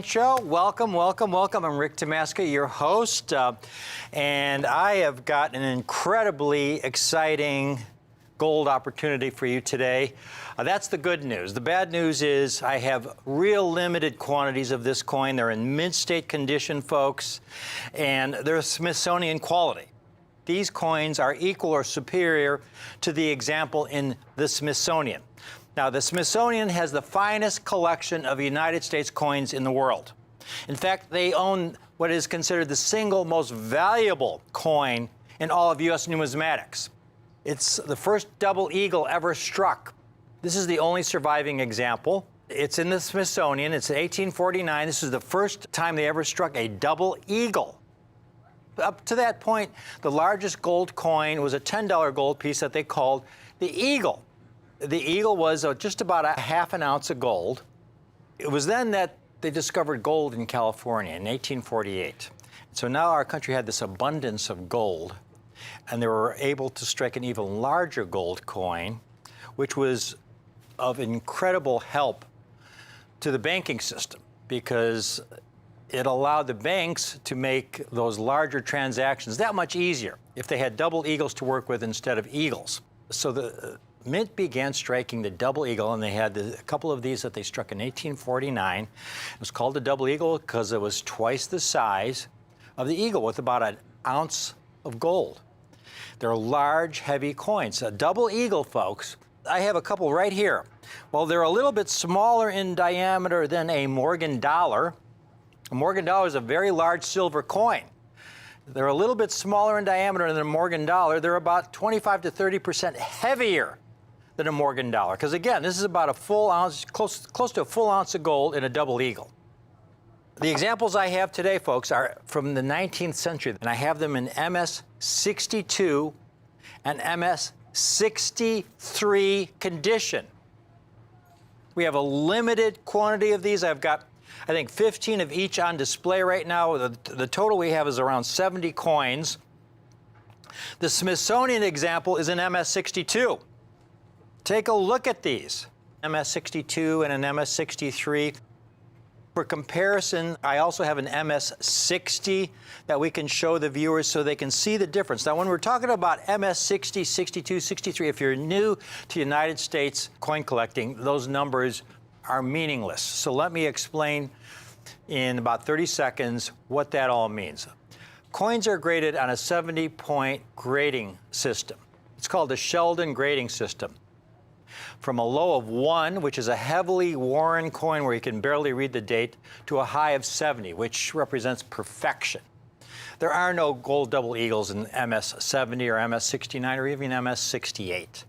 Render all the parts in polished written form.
Show. Welcome, welcome, welcome. I'm Rick Tamaska, your host, and I have got an incredibly exciting gold opportunity for you today. That's the good news. The bad news is I have real limited quantities of this coin. They're in mint state condition, folks, and they're Smithsonian quality. These coins are equal or superior to the example in the Smithsonian. Now, the Smithsonian has the finest collection of United States coins in the world. In fact, they own what is considered the single most valuable coin in all of U.S. numismatics. It's the first double eagle ever struck. This is the only surviving example. It's in the Smithsonian. It's 1849. This is the first time they ever struck a double eagle. Up to that point, the largest gold coin was a $10 gold piece that they called the Eagle. The Eagle was just about a half an ounce of gold. It was then that they discovered gold in California in 1848. So now our country had this abundance of gold, and they were able to strike an even larger gold coin, which was of incredible help to the banking system because it allowed the banks to make those larger transactions that much easier if they had double eagles to work with instead of eagles. So the Mint began striking the double eagle, and they had a couple of these that they struck in 1849. It was called the double eagle because it was twice the size of the eagle with about an ounce of gold. They're large, heavy coins. A double eagle, folks, I have a couple right here. Well, they're a little bit smaller in diameter than a Morgan dollar. A Morgan dollar is a very large silver coin. They're a little bit smaller in diameter than a Morgan dollar. They're about 25 to 30% heavier than a Morgan dollar. Because again, this is about a full ounce, close to a full ounce of gold in a double eagle. The examples I have today, folks, are from the 19th century, and I have them in MS-62 and MS-63 condition. We have a limited quantity of these. I've got, I think, 15 of each on display right now. The total we have is around 70 coins. The Smithsonian example is an MS-62. Take a look at these, MS-62 and an MS-63. For comparison, I also have an MS-60 that we can show the viewers so they can see the difference. Now, when we're talking about MS-60, 62, 63, if you're new to United States coin collecting, those numbers are meaningless. So let me explain in about 30 seconds what that all means. Coins are graded on a 70-point grading system. It's called the Sheldon grading system. From a low of 1, which is a heavily worn coin where you can barely read the date, to a high of 70, which represents perfection. There are no gold double eagles in MS-70 or MS-69 or even MS-68.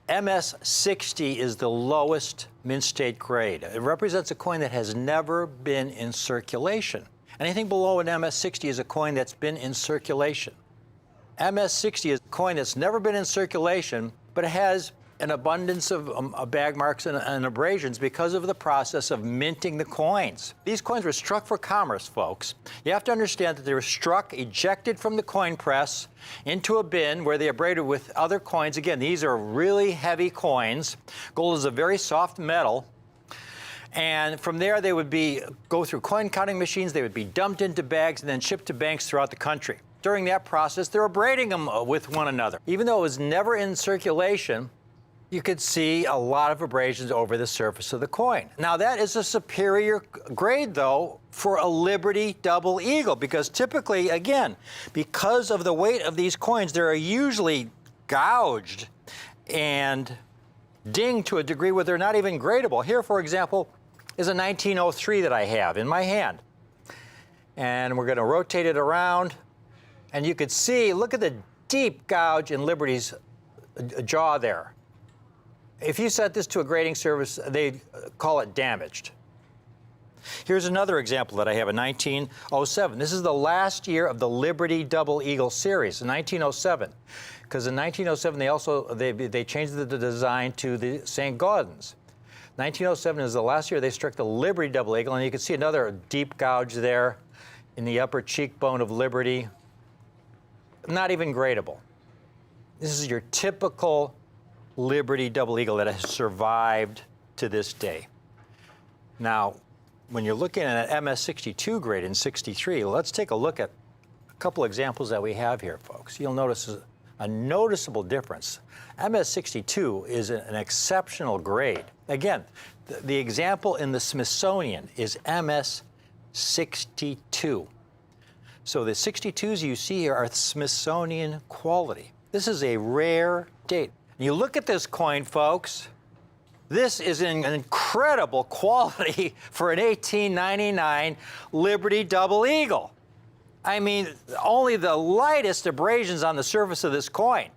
MS-60 is the lowest mint state grade. It represents a coin that has never been in circulation. Anything below an MS-60 is a coin that's been in circulation. MS-60 is a coin that's never been in circulation, but it has an abundance of bag marks and abrasions because of the process of minting the coins. These coins were struck for commerce, folks. You have to understand that they were struck, ejected from the coin press into a bin where they abraded with other coins. Again, these are really heavy coins. Gold is a very soft metal. And from there, they would go through coin counting machines. They would be dumped into bags and then shipped to banks throughout the country. During that process, they're abrading them with one another. Even though it was never in circulation, you could see a lot of abrasions over the surface of the coin. Now, that is a superior grade, though, for a Liberty double eagle, because typically, again, because of the weight of these coins, they're usually gouged and dinged to a degree where they're not even gradable. Here, for example, is a 1903 that I have in my hand. And we're going to rotate it around, and you could see, look at the deep gouge in Liberty's jaw there. If you set this to a grading service, they call it damaged. Here's another example that I have, a 1907. This is the last year of the Liberty Double Eagle series, 1907. Because in 1907, they changed the design to the St. Gaudens. 1907 is the last year they struck the Liberty Double Eagle, and you can see another deep gouge there in the upper cheekbone of Liberty. Not even gradable. This is your typical Liberty Double Eagle that has survived to this day. Now, when you're looking at an MS62 grade in 63, let's take a look at a couple examples that we have here, folks. You'll notice a noticeable difference. MS62 is an exceptional grade. Again, the example in the Smithsonian is MS62. So the 62s you see here are Smithsonian quality. This is a rare date. You look at this coin, folks. This is an incredible quality for an 1899 Liberty Double Eagle. I mean, only the lightest abrasions on the surface of this coin.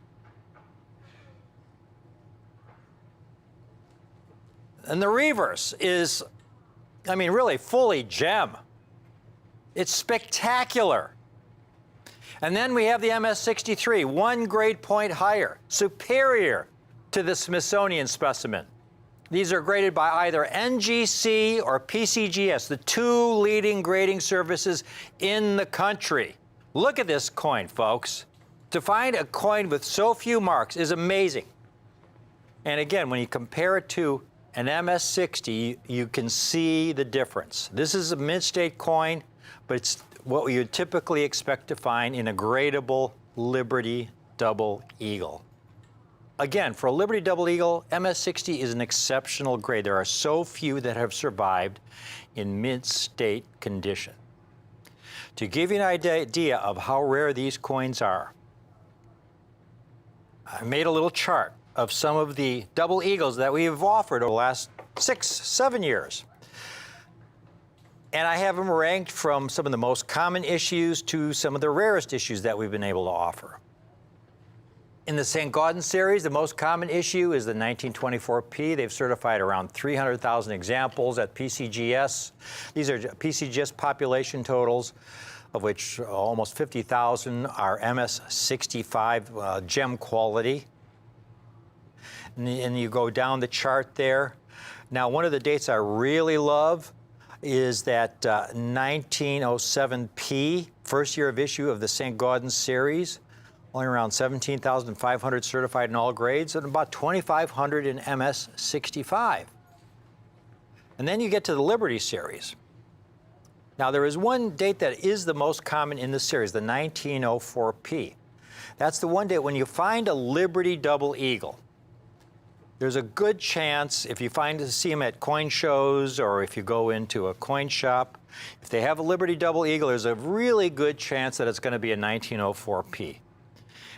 And the reverse is, I mean, really fully gem. It's spectacular. And then we have the MS63, 1 grade point higher, superior to the Smithsonian specimen. These are graded by either NGC or PCGS, the 2 leading grading services in the country. Look at this coin, folks. To find a coin with so few marks is amazing. And again, when you compare it to an MS60, you can see the difference. This is a mid-state coin, but it's what you would typically expect to find in a gradable Liberty Double Eagle. Again, for a Liberty Double Eagle, MS60 is an exceptional grade. There are so few that have survived in mid-state condition. To give you an idea of how rare these coins are, I made a little chart of some of the Double Eagles that we have offered over the last 6, 7 years. And I have them ranked from some of the most common issues to some of the rarest issues that we've been able to offer. In the St. Gaudens series, the most common issue is the 1924P. They've certified around 300,000 examples at PCGS. These are PCGS population totals, of which almost 50,000 are MS65 gem quality. And you go down the chart there. Now, one of the dates I really love is that 1907P, first year of issue of the St. Gaudens series. Only around 17,500 certified in all grades and about 2,500 in MS65. And then you get to the Liberty series. Now there is one date that is the most common in the series, the 1904P. That's the one date when you find a Liberty Double Eagle. There's a good chance if you see them at coin shows or if you go into a coin shop, if they have a Liberty Double Eagle, there's a really good chance that it's going to be a 1904P.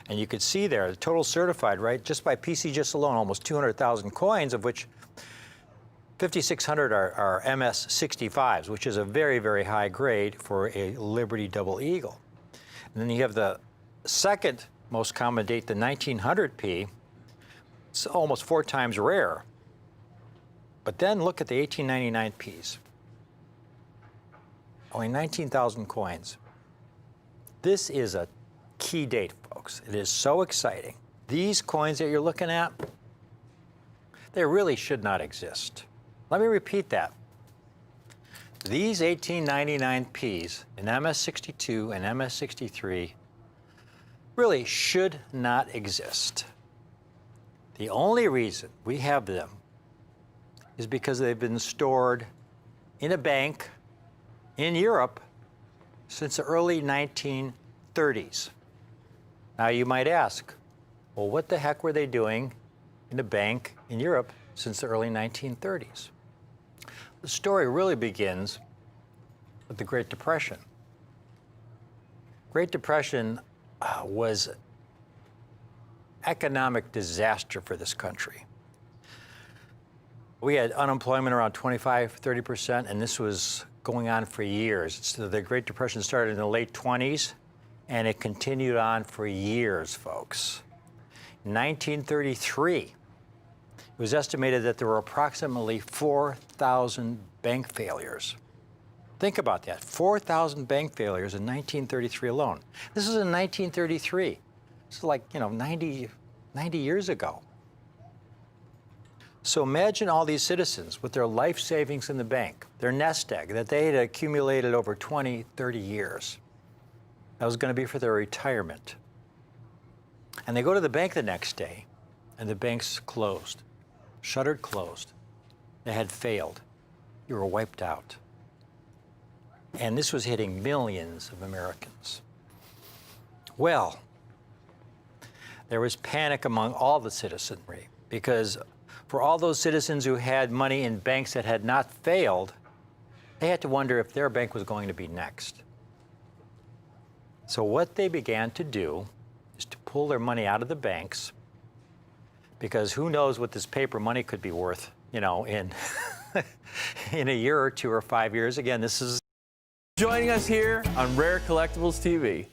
And you could see there, the total certified, right, just by PCGS alone, almost 200,000 coins, of which 5,600 are MS65s, which is a very, very high grade for a Liberty Double Eagle. And then you have the second most common date, the 1900P. It's almost 4 times rare. But then look at the 1899Ps. Only 19,000 coins. This is a key date, folks. It is so exciting. These coins that you're looking at, they really should not exist. Let me repeat that. These 1899Ps in MS62 and MS63 really should not exist. The only reason we have them is because they've been stored in a bank in Europe since the early 1930s. Now you might ask, well, what the heck were they doing in a bank in Europe since the early 1930s? The story really begins with the Great Depression. Great Depression was economic disaster for this country. We had unemployment around 25, 30%, and this was going on for years. So the Great Depression started in the late 20s, and it continued on for years, folks. In 1933, it was estimated that there were approximately 4,000 bank failures. Think about that, 4,000 bank failures in 1933 alone. This is in 1933. This is like, 90 years ago. So imagine all these citizens with their life savings in the bank, their nest egg that they had accumulated over 20, 30 years. That was going to be for their retirement. And they go to the bank the next day, and the bank's closed, shuttered closed. They had failed. You were wiped out. And this was hitting millions of Americans. Well, there was panic among all the citizenry because for all those citizens who had money in banks that had not failed, they had to wonder if their bank was going to be next. So what they began to do is to pull their money out of the banks, because who knows what this paper money could be worth, in in a year or 2 or 5 years. Again, this is joining us here on Rare Collectibles TV.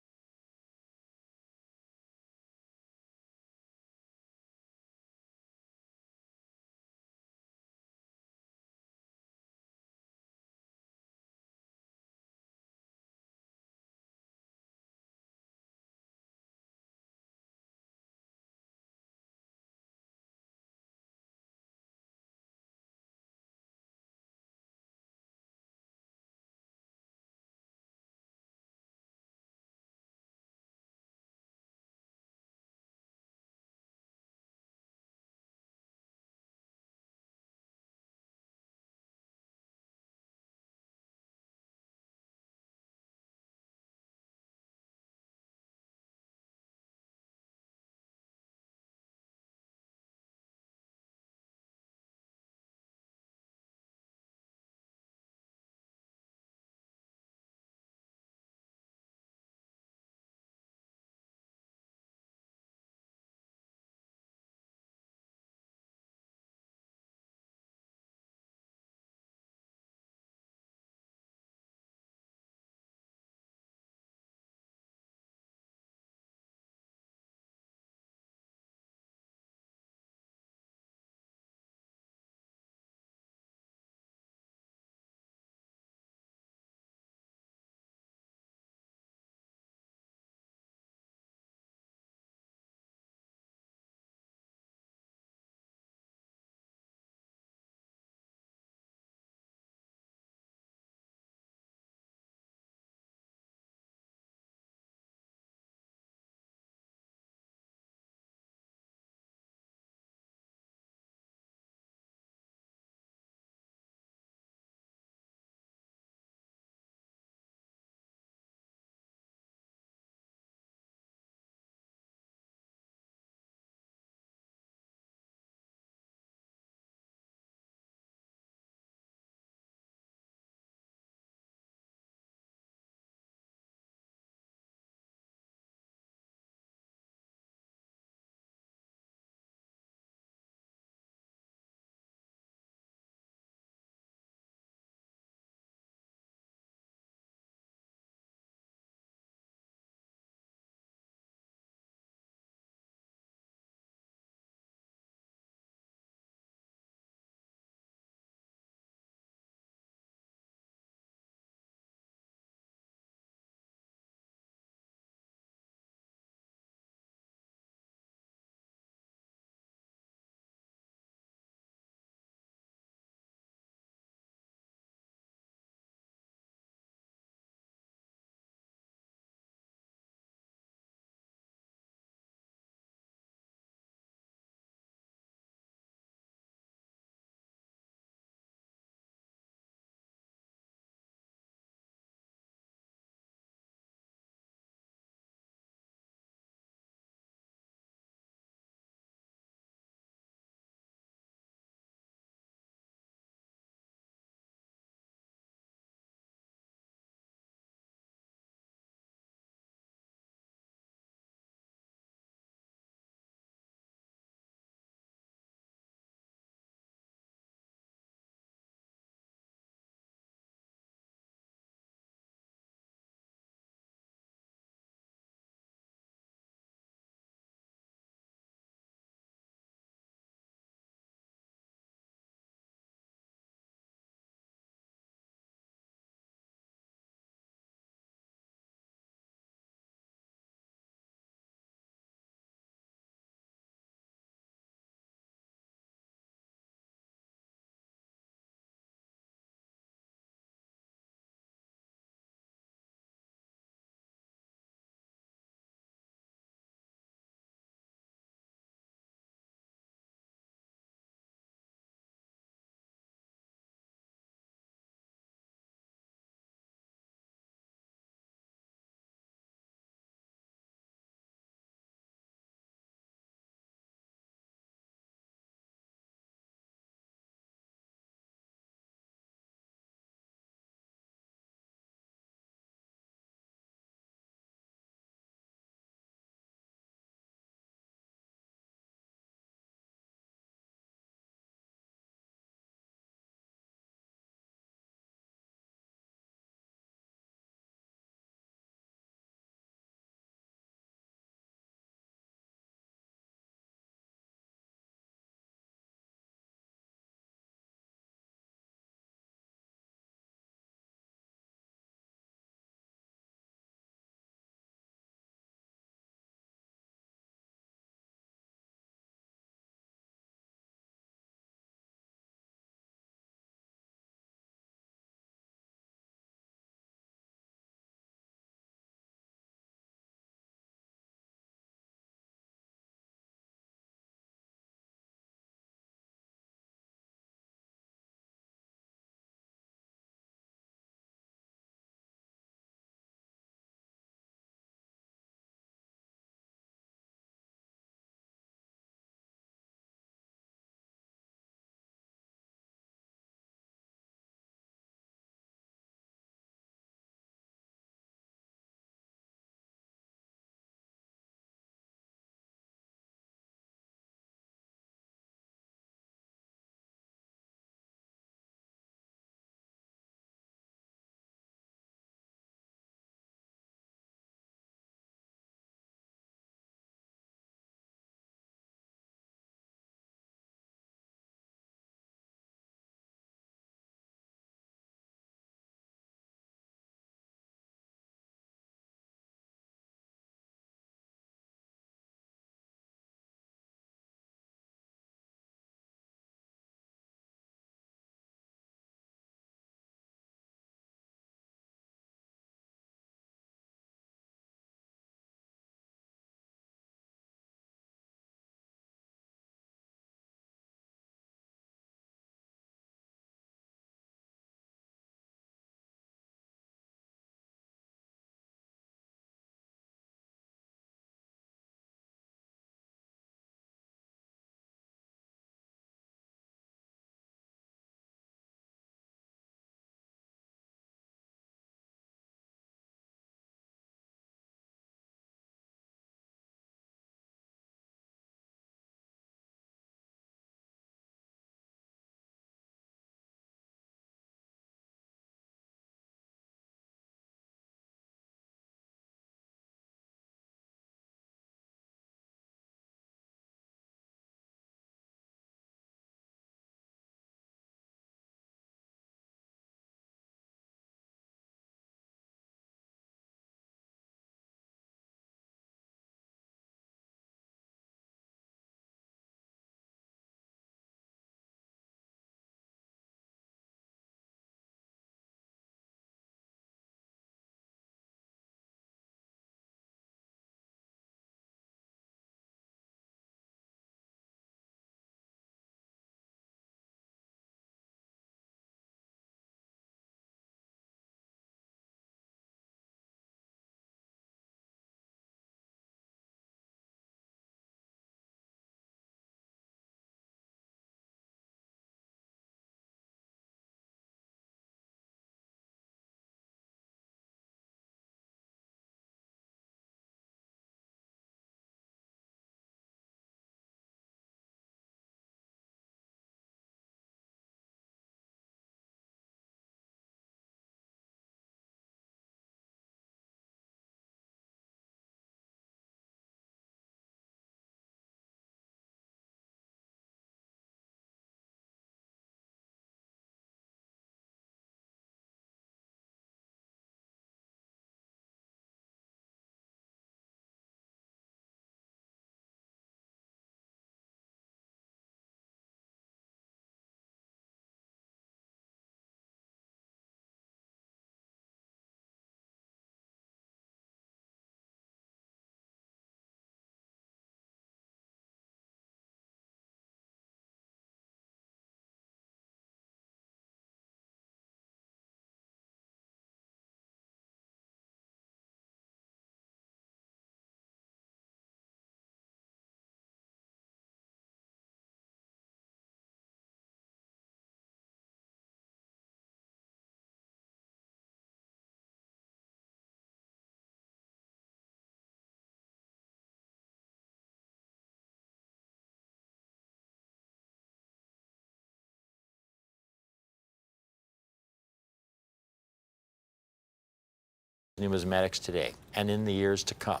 numismatics today and in the years to come.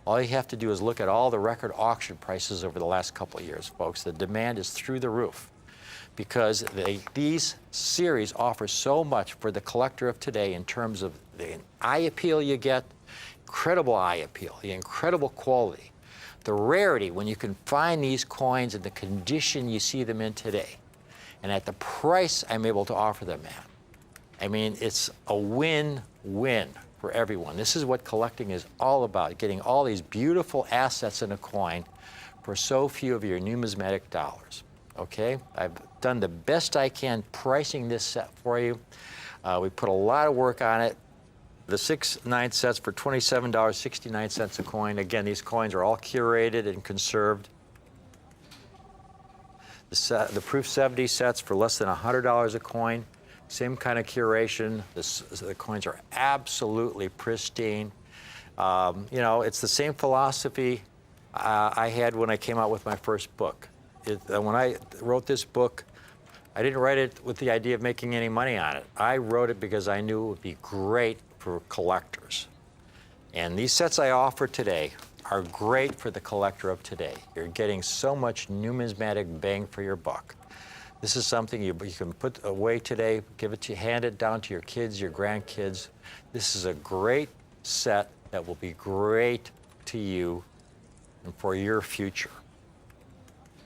All you have to do is look at all the record auction prices over the last couple of years, folks. The demand is through the roof because these series offer so much for the collector of today in terms of the eye appeal you get, incredible eye appeal, the incredible quality, the rarity when you can find these coins in the condition you see them in today, and at the price I'm able to offer them at. I mean, it's a win-win for everyone. This is what collecting is all about, getting all these beautiful assets in a coin for so few of your numismatic dollars. Okay? I've done the best I can pricing this set for you. We put a lot of work on it. The 6/9 sets for $27.69 a coin. Again, these coins are all curated and conserved. The Proof 70 sets for less than $100 a coin. Same kind of curation. The coins are absolutely pristine. You know, it's the same philosophy I had when I came out with my first book. When I wrote this book, I didn't write it with the idea of making any money on it. I wrote it because I knew it would be great for collectors. And these sets I offer today are great for the collector of today. You're getting so much numismatic bang for your buck. This is something you can put away today, hand it down to your kids, your grandkids. This is a great set that will be great to you and for your future.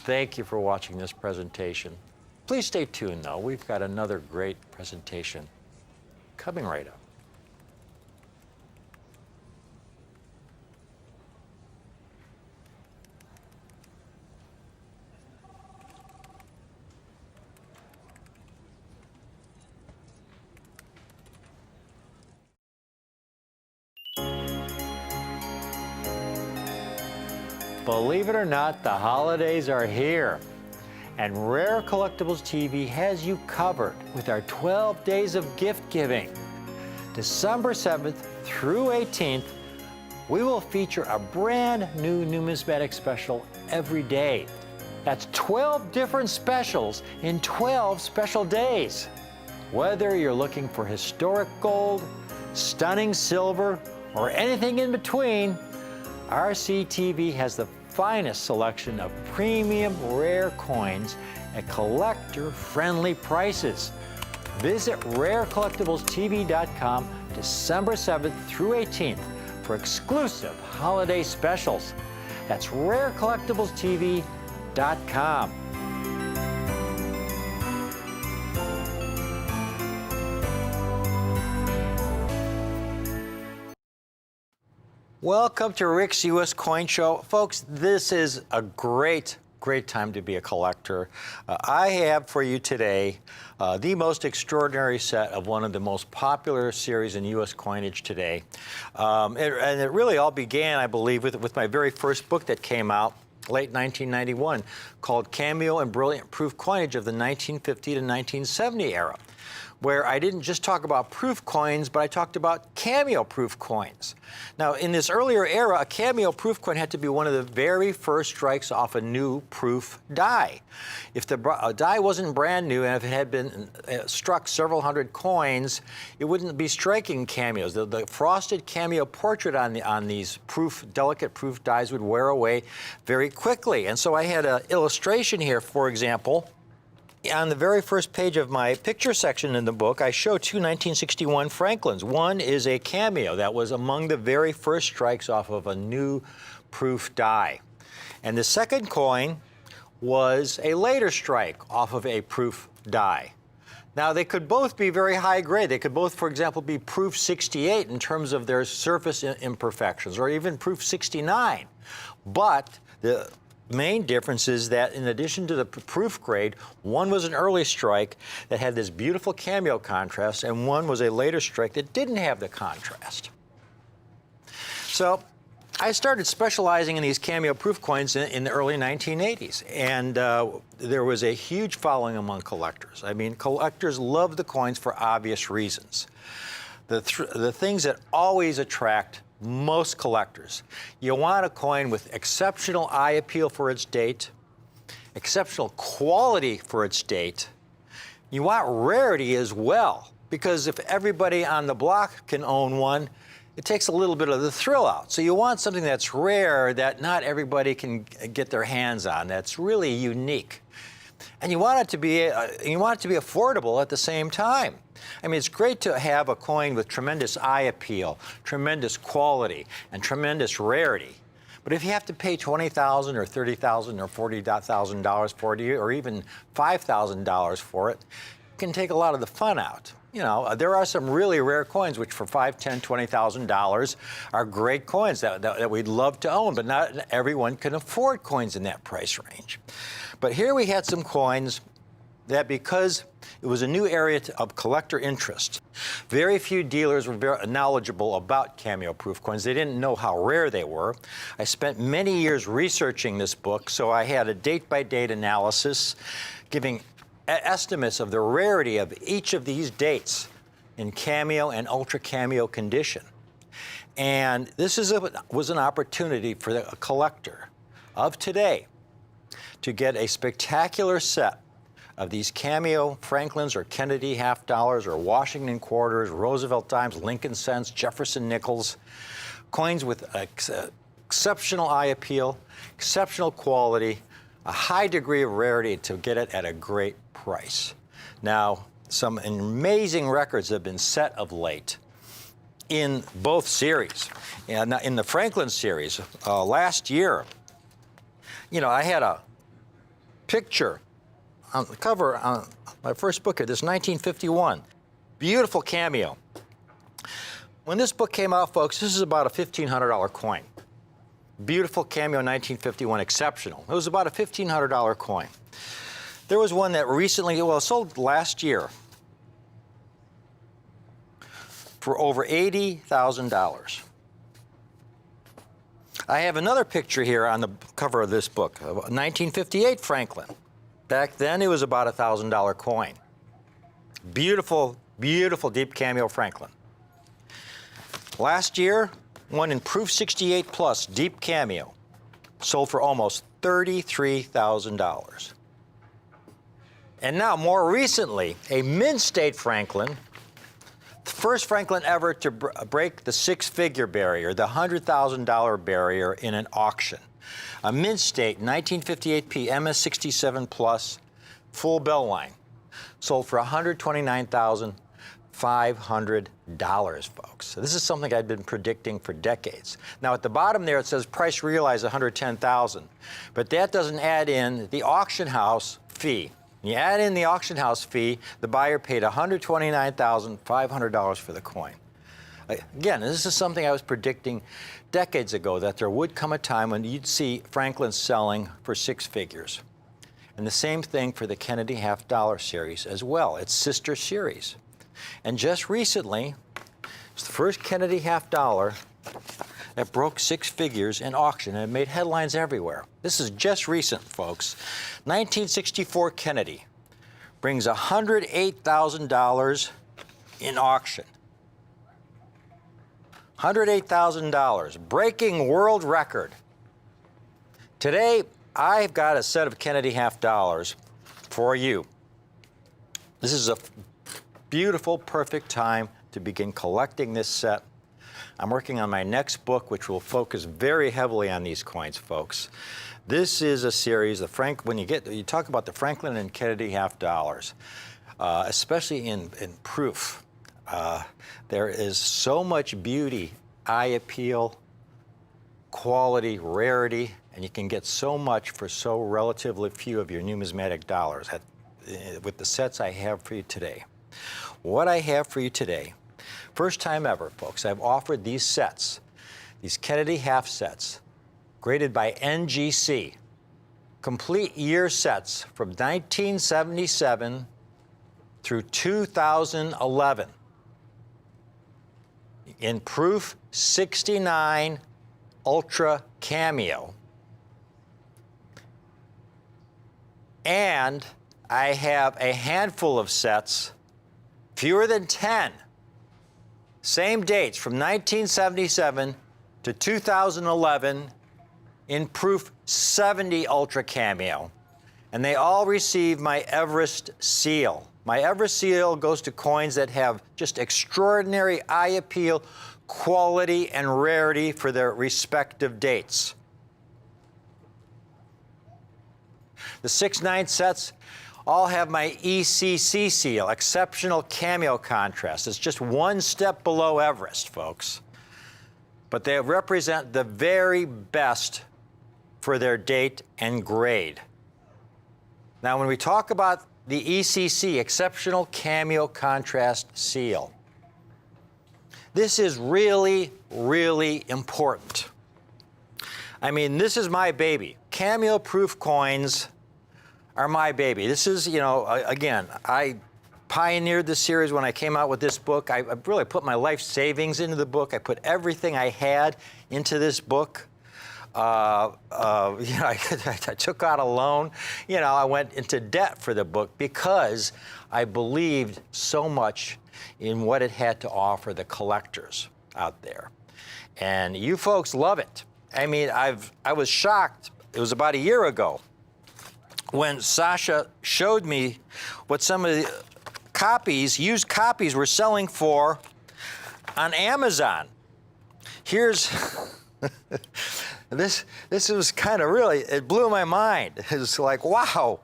Thank you for watching this presentation. Please stay tuned, though. We've got another great presentation coming right up. Believe it or not, the holidays are here. And Rare Collectibles TV has you covered with our 12 days of gift giving. December 7th through 18th, we will feature a brand new numismatic special every day. That's 12 different specials in 12 special days. Whether you're looking for historic gold, stunning silver, or anything in between, RCTV has the finest selection of premium rare coins at collector-friendly prices. Visit rarecollectiblestv.com December 7th through 18th for exclusive holiday specials. That's rarecollectiblestv.com. Welcome to Rick's U.S. Coin Show. Folks, this is a great time to be a collector. I have for you today the most extraordinary set of one of the most popular series in U.S. coinage today. And it really all began, I believe, with my very first book that came out late 1991 called Cameo and Brilliant Proof Coinage of the 1950 to 1970 era, where I didn't just talk about proof coins, but I talked about cameo proof coins. Now, in this earlier era, a cameo proof coin had to be one of the very first strikes off a new proof die. If the die wasn't brand new and if it had been struck several hundred coins, it wouldn't be striking cameos. The frosted cameo portrait on these delicate proof dies would wear away very quickly. And so I had an illustration here, for example. On the very first page of my picture section in the book, I show two 1961 Franklins. One is a cameo that was among the very first strikes off of a new proof die. And the second coin was a later strike off of a proof die. Now, they could both be very high grade. They could both, for example, be proof 68 in terms of their surface imperfections, or even proof 69. But the main difference is that in addition to the proof grade, one was an early strike that had this beautiful cameo contrast, and one was a later strike that didn't have the contrast. So I started specializing in these cameo proof coins in the early 1980s, and there was a huge following among collectors. I mean, collectors love the coins for obvious reasons. The things that always attract most collectors. You want a coin with exceptional eye appeal for its date, exceptional quality for its date. You want rarity as well, because if everybody on the block can own one, it takes a little bit of the thrill out. So you want something that's rare that not everybody can get their hands on, that's really unique. And you want it to be affordable at the same time. I mean, it's great to have a coin with tremendous eye appeal, tremendous quality, and tremendous rarity. But if you have to pay $20,000 or $30,000 or $40,000 for it, or even $5,000 for it, it can take a lot of the fun out. You know, there are some really rare coins which for $5,000, $10,000, $20,000 are great coins that we'd love to own, but not everyone can afford coins in that price range. But here we had some coins that, because it was a new area of collector interest, very few dealers were very knowledgeable about cameo-proof coins. They didn't know how rare they were. I spent many years researching this book, so I had a date-by-date analysis giving estimates of the rarity of each of these dates in cameo and ultra cameo condition. And this was an opportunity for a collector of today to get a spectacular set of these cameo Franklins or Kennedy half dollars or Washington quarters, Roosevelt dimes, Lincoln cents, Jefferson nickels, coins with exceptional eye appeal, exceptional quality, a high degree of rarity to get it at a great price. Now, some amazing records have been set of late in both series. And in the Franklin series, last year, you know, I had a picture on the cover on my first book here, this 1951. Beautiful cameo. When this book came out, folks, this is about a $1,500 coin. Beautiful cameo 1951, exceptional. It was about a $1,500 coin. There was one that recently, well, sold last year for over $80,000. I have another picture here on the cover of this book, 1958 Franklin. Back then, it was about a $1,000 coin. Beautiful, beautiful deep cameo Franklin. Last year, one in Proof 68 Plus deep cameo sold for almost $33,000. And now, more recently, a Mint State Franklin, the first Franklin ever to break the six-figure barrier, the $100,000 barrier in an auction. A Mint State 1958P MS67 Plus full bell line sold for $129,500, folks. So this is something I've been predicting for decades. Now at the bottom there it says price realized $110,000, but that doesn't add in the auction house fee. When you add in the auction house fee, the buyer paid $129,500 for the coin. Again, this is something I was predicting decades ago, that there would come a time when you'd see Franklin selling for six figures. And the same thing for the Kennedy half dollar series as well, its sister series. And just recently, it's the first Kennedy half dollar that broke six figures in auction, and it made headlines everywhere. This is just recent, folks. 1964 Kennedy brings $108,000 in auction. $108,000, breaking world record. Today, I've got a set of Kennedy half dollars for you. This is a beautiful, perfect time to begin collecting this set. I'm working on my next book, which will focus very heavily on these coins, folks. This is a series, when you talk about the Franklin and Kennedy half dollars, especially in proof, there is so much beauty, eye appeal, quality, rarity, and you can get so much for so relatively few of your numismatic dollars with the sets I have for you today. What I have for you today, first time ever, folks, I've offered these sets, these Kennedy half sets, graded by NGC, complete year sets from 1977 through 2011. In Proof 69 Ultra Cameo. And I have a handful of sets, fewer than 10, same dates from 1977 to 2011 in Proof 70 Ultra Cameo. And they all receive my Everest seal, My Ever Seal goes to coins that have just extraordinary eye appeal, quality, and rarity for their respective dates. The 6/9 sets all have my ECC seal, Exceptional Cameo Contrast. It's just one step below Everest, folks. But they represent the very best for their date and grade. Now, when we talk about the ECC, Exceptional Cameo Contrast Seal, this is really, really important. I mean, this is my baby. Cameo-proof coins are my baby. This is, you know, again, I pioneered this series when I came out with this book. I really put my life savings into the book. I put everything I had into this book. You know, I took out a loan. You know, I went into debt for the book because I believed so much in what it had to offer the collectors out there. And you folks love it. I mean, I was shocked. It was about a year ago when Sasha showed me what some of the copies, used copies, were selling for on Amazon. Here's this was kind of really, it blew my mind. It was like, wow.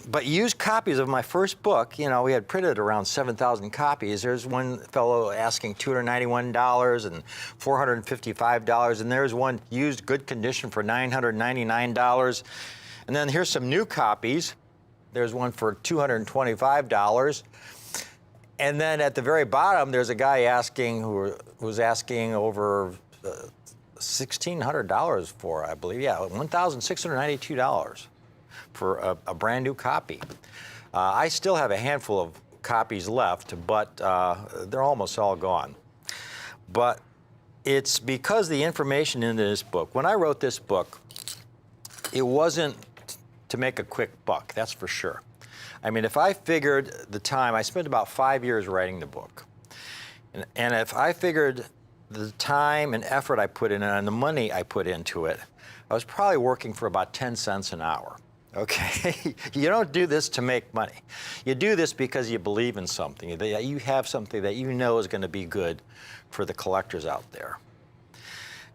But used copies of my first book, you know, we had printed around 7,000 copies. There's one fellow asking $291 and $455, and there's one used good condition for $999. And then here's some new copies. There's one for $225. And then at the very bottom, there's a guy asking who was asking over $1,600 for, I believe, yeah, $1,692 for a brand new copy. I still have a handful of copies left, but they're almost all gone. But it's because the information in this book, when I wrote this book, it wasn't to make a quick buck, that's for sure. I mean, if I figured the time, I spent about 5 years writing the book. And if I figured the time and effort I put in and the money I put into it, I was probably working for about 10 cents an hour. Okay? You don't do this to make money. You do this because you believe in something. That you have something that you know is going to be good for the collectors out there.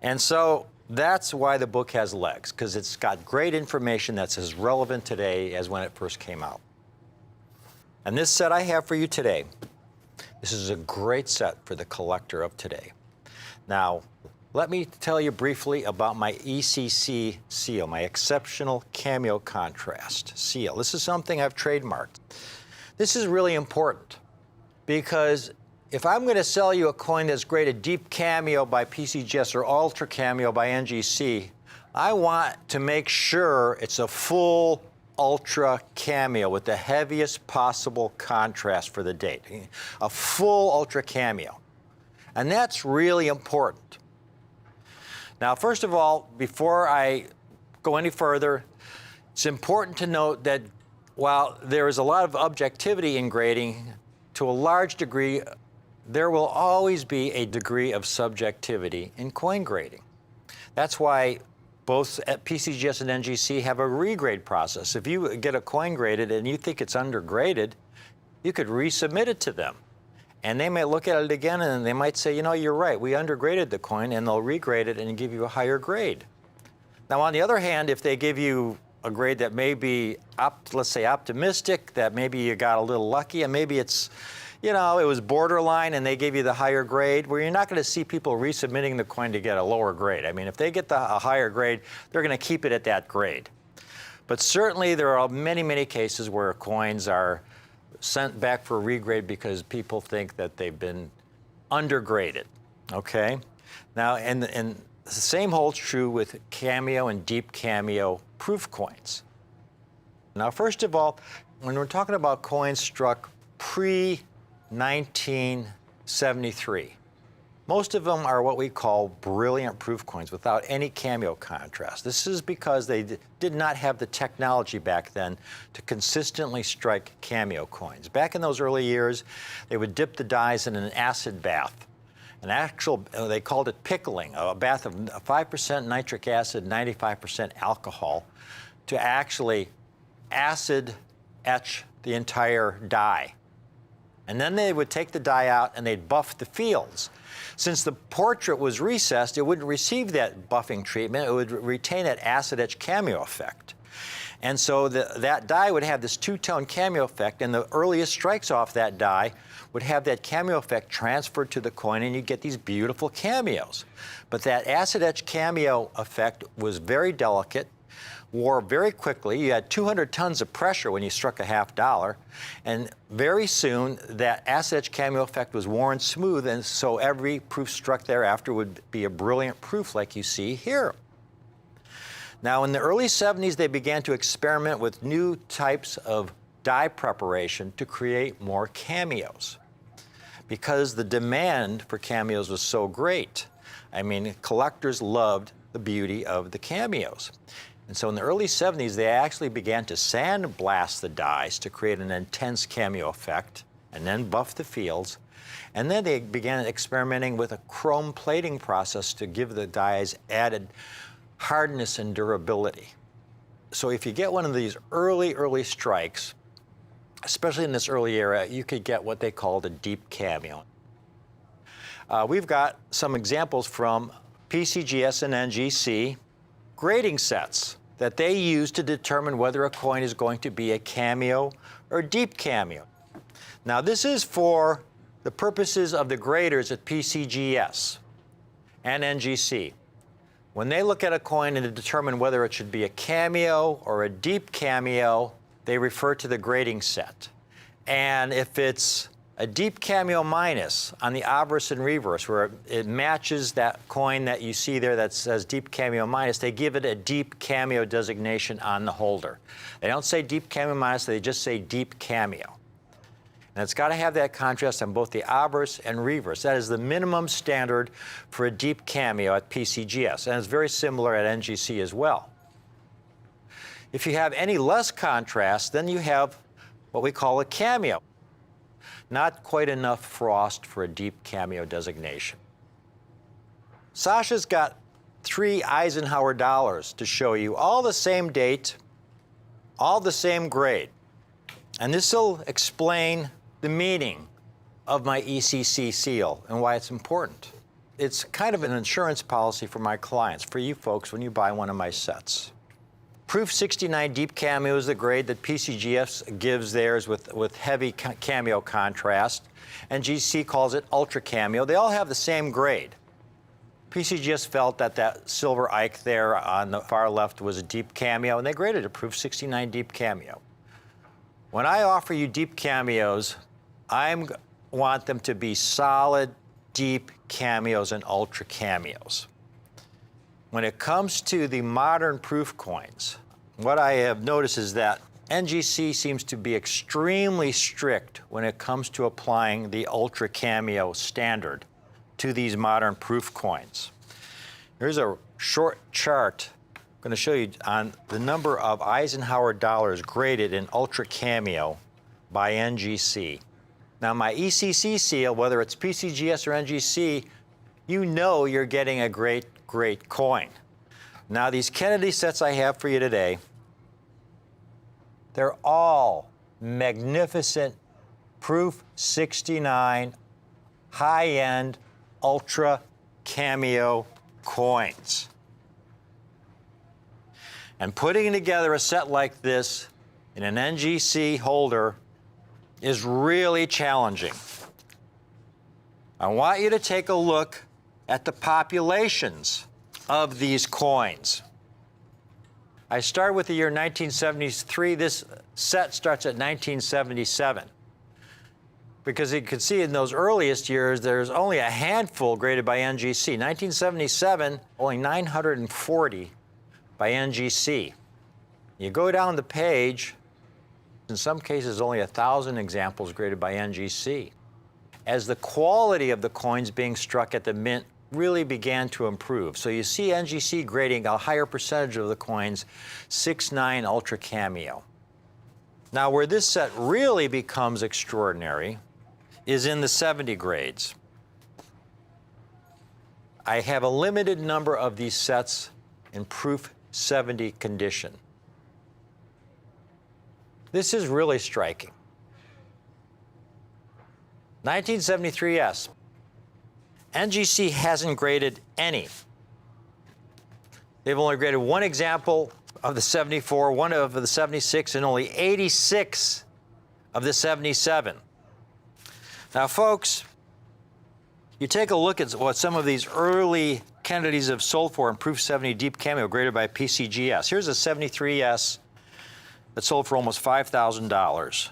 And so that's why the book has legs, because it's got great information that's as relevant today as when it first came out. And this set I have for you today, this is a great set for the collector of today. Now, let me tell you briefly about my ECC seal, my Exceptional Cameo Contrast seal. This is something I've trademarked. This is really important because if I'm going to sell you a coin that's graded Deep Cameo by PCGS or Ultra Cameo by NGC, I want to make sure it's a full Ultra Cameo with the heaviest possible contrast for the date. A full Ultra Cameo. And that's really important. Now, first of all, before I go any further, it's important to note that while there is a lot of objectivity in grading, to a large degree, there will always be a degree of subjectivity in coin grading. That's why both at PCGS and NGC have a regrade process. If you get a coin graded and you think it's undergraded, you could resubmit it to them. And they might look at it again and they might say, you know, you're right, we undergraded the coin, and they'll regrade it and give you a higher grade. Now, on the other hand, if they give you a grade that may be, let's say, optimistic, that maybe you got a little lucky, and maybe it's, you know, it was borderline and they gave you the higher grade, where you're not going to see people resubmitting the coin to get a lower grade. I mean, if they get a higher grade, they're going to keep it at that grade. But certainly there are many, many cases where coins are sent back for regrade because people think that they've been undergraded, okay? Now, and the same holds true with Cameo and Deep Cameo proof coins. Now, first of all, when we're talking about coins struck pre-1973, most of them are what we call brilliant proof coins without any cameo contrast. This is because they did not have the technology back then to consistently strike cameo coins. Back in those early years, they would dip the dies in an acid bath. An actual, they called it pickling, a bath of 5% nitric acid, 95% alcohol, to actually acid etch the entire die. And then they would take the die out and they'd buff the fields. Since the portrait was recessed, it wouldn't receive that buffing treatment. It would retain that acid etch cameo effect. And so that die would have this two-tone cameo effect, and the earliest strikes off that die would have that cameo effect transferred to the coin, and you get these beautiful cameos. But that acid etch cameo effect was very delicate, wore very quickly. You had 200 tons of pressure when you struck a $50, and very soon that acid etch cameo effect was worn smooth, and so every proof struck thereafter would be a brilliant proof like you see here. Now, in the early 70s, they began to experiment with new types of die preparation to create more cameos because the demand for cameos was so great. I mean, collectors loved the beauty of the cameos. And so in the early 70s, they actually began to sandblast the dies to create an intense cameo effect and then buff the fields. And then they began experimenting with a chrome plating process to give the dies added hardness and durability. So if you get one of these early strikes, especially in this early era, you could get what they called a deep cameo. We've got some examples from PCGS and NGC grading sets that they use to determine whether a coin is going to be a cameo or deep cameo. Now this is for the purposes of the graders at PCGS and NGC. When they look at a coin and to determine whether it should be a cameo or a deep cameo, they refer to the grading set. And if it's a deep cameo minus on the obverse and reverse, where it matches that coin that you see there that says deep cameo minus, they give it a deep cameo designation on the holder. They don't say deep cameo minus, they just say deep cameo. And it's got to have that contrast on both the obverse and reverse. That is the minimum standard for a deep cameo at PCGS, and it's very similar at NGC as well. If you have any less contrast, then you have what we call a cameo. Not quite enough frost for a deep cameo designation. Sasha's got 3 Eisenhower dollars to show you, all the same date, all the same grade. And this will explain the meaning of my ECC seal and why it's important. It's kind of an insurance policy for my clients, for you folks, when you buy one of my sets. Proof 69 Deep Cameo is the grade that PCGS gives theirs with heavy cameo contrast, and GC calls it Ultra Cameo. They all have the same grade. PCGS felt that that silver Ike there on the far left was a deep cameo, and they graded it Proof 69 Deep Cameo. When I offer you deep cameos, I want them to be solid, deep cameos and ultra cameos. When it comes to the modern proof coins, what I have noticed is that NGC seems to be extremely strict when it comes to applying the ultra cameo standard to these modern proof coins. Here's a short chart I'm going to show you on the number of Eisenhower dollars graded in ultra cameo by NGC. Now my ECC seal, whether it's PCGS or NGC, you know you're getting a great coin. Now these Kennedy sets I have for you today, they're all magnificent Proof 69 high-end ultra cameo coins. And putting together a set like this in an NGC holder is really challenging. I want you to take a look at the populations of these coins. I start with the year 1973. This set starts at 1977. Because you can see in those earliest years, there's only a handful graded by NGC. 1977, only 940 by NGC. You go down the page, in some cases only 1,000 examples graded by NGC. As the quality of the coins being struck at the mint really began to improve. So you see NGC grading a higher percentage of the coins 6.9 Ultra Cameo. Now where this set really becomes extraordinary is in the 70 grades. I have a limited number of these sets in Proof 70 condition. This is really striking. 1973S. NGC hasn't graded any. They've only graded one example of the 74, one of the 76, and only 86 of the 77. Now, folks, you take a look at what some of these early Kennedys have sold for in Proof 70 Deep Cameo graded by PCGS. Here's a 73S that sold for almost $5,000.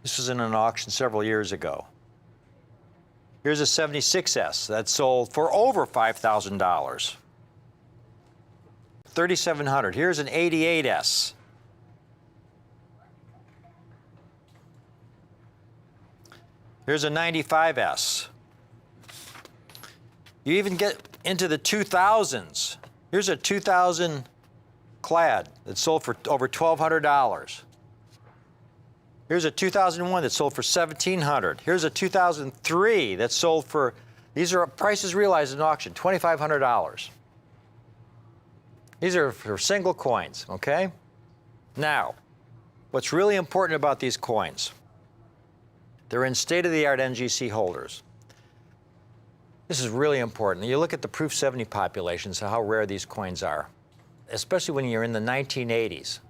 This was in an auction several years ago. Here's a 76S that sold for over $5,000. 3,700. Here's an 88S. Here's a 95S. You even get into the 2000s. Here's a 2000 Clad that sold for over $1,200. Here's a 2001 that sold for $1,700. Here's a 2003 that sold for, these are prices realized in auction, $2,500. These are for single coins, okay? Now, what's really important about these coins, they're in state-of-the-art NGC holders. This is really important. You look at the Proof 70 populations, how rare these coins are, especially when you're in the 1980s.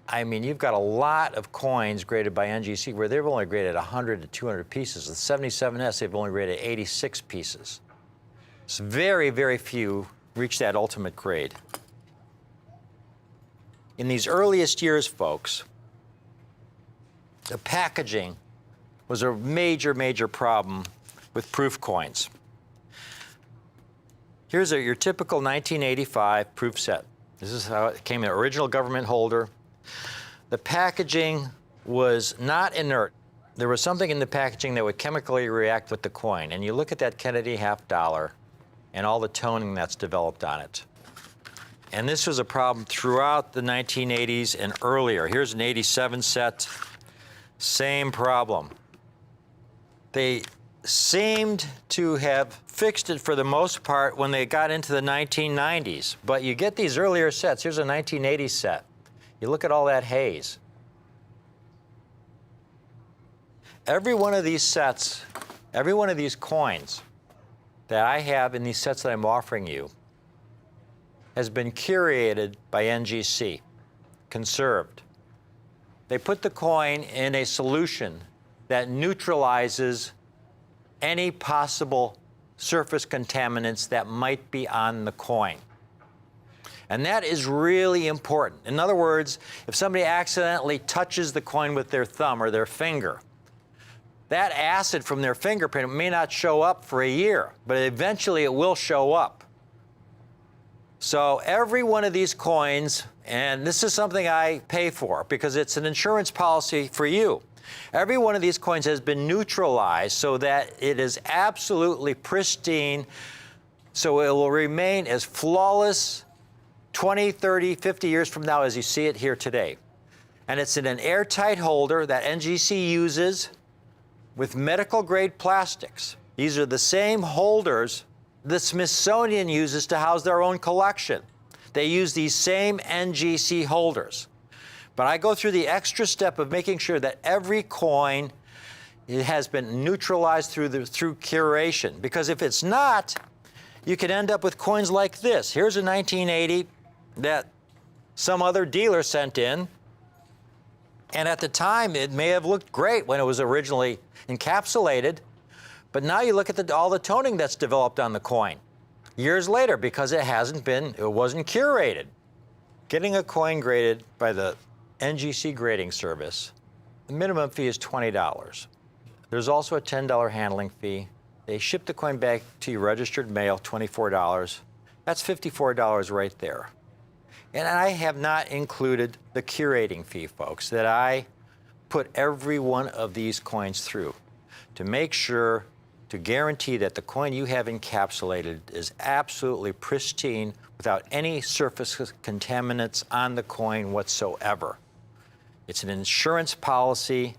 I mean, you've got a lot of coins graded by NGC where they've only graded 100 to 200 pieces. The 77S, they've only graded 86 pieces. So very, very few reach that ultimate grade. In these earliest years, folks, the packaging was a major, major problem with proof coins. Here's your typical 1985 proof set. This is how it came in, original government holder. The packaging was not inert. There was something in the packaging that would chemically react with the coin. And you look at that Kennedy half dollar and all the toning that's developed on it. And this was a problem throughout the 1980s and earlier. Here's an 87 set, same problem. They seemed to have fixed it for the most part when they got into the 1990s. But you get these earlier sets. Here's a 1980 set. You look at all that haze. Every one of these sets, every one of these coins that I have in these sets that I'm offering you has been curated by NGC, conserved. They put the coin in a solution that neutralizes any possible surface contaminants that might be on the coin. And that is really important. In other words, if somebody accidentally touches the coin with their thumb or their finger, that acid from their fingerprint may not show up for a year, but eventually it will show up. So every one of these coins, and this is something I pay for because it's an insurance policy for you. Every one of these coins has been neutralized so that it is absolutely pristine, so it will remain as flawless 20, 30, 50 years from now as you see it here today. And it's in an airtight holder that NGC uses with medical grade plastics. These are the same holders the Smithsonian uses to house their own collection. They use these same NGC holders. But I go through the extra step of making sure that every coin has been neutralized through curation. Because if it's not, you could end up with coins like this. Here's a 1980 that some other dealer sent in. And at the time, it may have looked great when it was originally encapsulated. But now you look at all the toning that's developed on the coin years later because it wasn't curated. Getting a coin graded by the NGC grading service, the minimum fee is $20. There's also a $10 handling fee. They ship the coin back to your registered mail, $24. That's $54 right there. And I have not included the curating fee, folks, that I put every one of these coins through to make sure, to guarantee that the coin you have encapsulated is absolutely pristine without any surface contaminants on the coin whatsoever. It's an insurance policy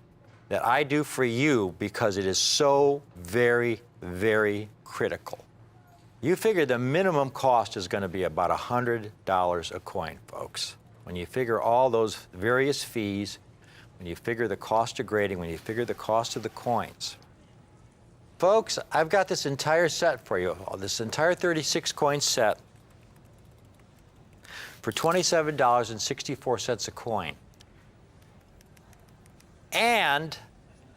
that I do for you because it is so very, very critical. You figure the minimum cost is going to be about $100 a coin, folks. when you figure all those various fees, when you figure the cost of grading, when you figure the cost of the coins. Folks, I've got this entire set for you, this entire 36 coin set for $27.64 a coin. And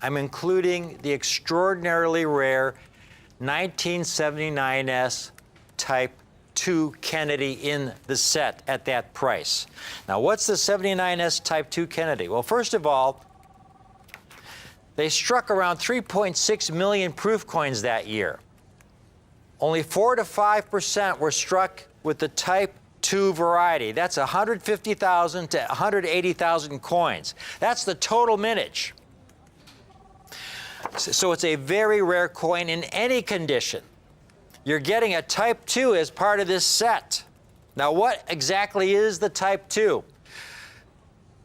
I'm including the extraordinarily rare 1979S Type 2 Kennedy in the set at that price. Now, what's the 79S Type 2 Kennedy? Well, first of all, they struck around 3.6 million proof coins that year. Only 4 to 5% were struck with the Type 2 variety. That's 150,000 to 180,000 coins. That's the total mintage. So it's a very rare coin in any condition. You're getting a Type 2 as part of this set. Now, what exactly is the Type 2?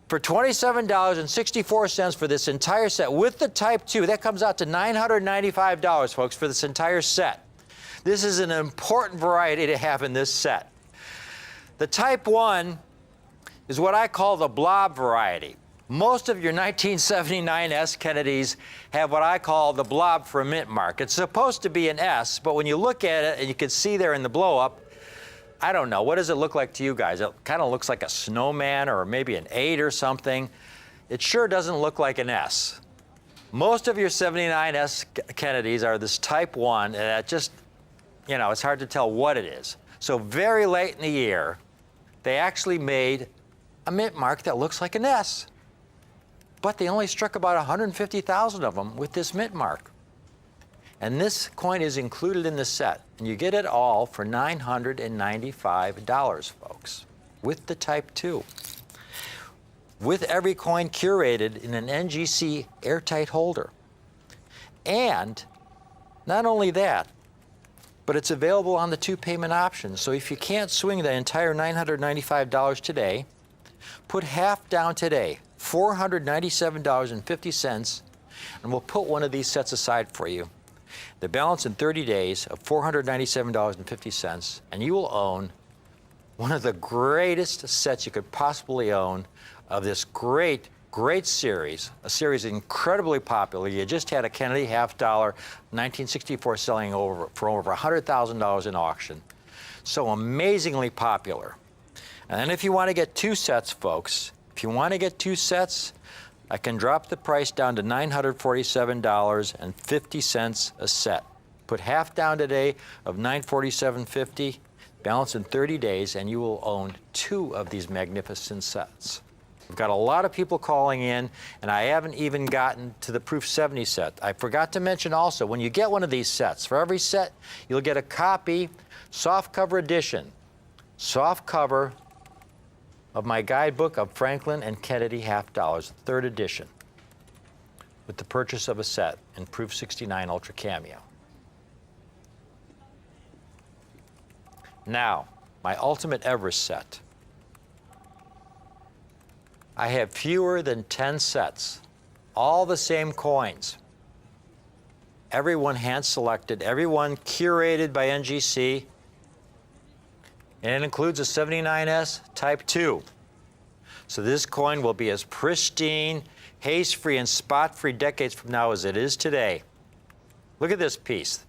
For $27.64 for this entire set with the Type 2, that comes out to $995, folks, for this entire set. This is an important variety to have in this set. The Type 1 is what I call the blob variety. Most of your 1979S Kennedys have what I call the blob for a mint mark. It's supposed to be an S, but when you look at it, and you can see there in the blow-up, I don't know, what does it look like to you guys? It kind of looks like a snowman or maybe an 8 or something. It sure doesn't look like an S. Most of your 79S Kennedys are this Type 1, and that just, you know, it's hard to tell what it is. So very late in the year, they actually made a mint mark that looks like an S. But they only struck about 150,000 of them with this mint mark. And this coin is included in the set. And you get it all for $995, folks, with the Type 2. With every coin curated in an NGC airtight holder. And not only that, but it's available on the 2 payment options. So if you can't swing the entire $995 today, put half down today, $497.50, and we'll put one of these sets aside for you. The balance in 30 days of $497.50, and you will own one of the greatest sets you could possibly own of this great series, a series incredibly popular. You just had a Kennedy half dollar, 1964 selling for over $100,000 in auction. So amazingly popular. And then if you want to get 2 sets, folks, if you want to get 2 sets, I can drop the price down to $947.50 a set. Put half down today of $947.50, balance in 30 days, and you will own 2 of these magnificent sets. We've got a lot of people calling in, and I haven't even gotten to the Proof 70 set. I forgot to mention also, when you get one of these sets, for every set, you'll get a copy, softcover edition, softcover of my guidebook of Franklin and Kennedy half dollars, 3rd edition, with the purchase of a set in Proof 69 Ultra Cameo. Now, my Ultimate Everest set. I have fewer than 10 sets, all the same coins. Everyone hand-selected, everyone curated by NGC, and it includes a 79S Type 2. So this coin will be as pristine, haze-free, and spot-free decades from now as it is today. Look at this piece.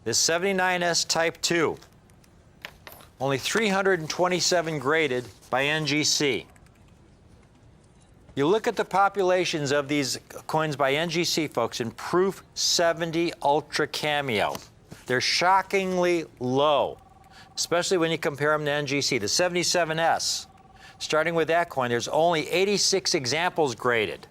This 79S Type 2, only 327 graded by NGC. You look at the populations of these coins by NGC, folks, in Proof 70 Ultra Cameo. They're shockingly low, especially when you compare them to NGC. The 77S, starting with that coin, there's only 86 examples graded.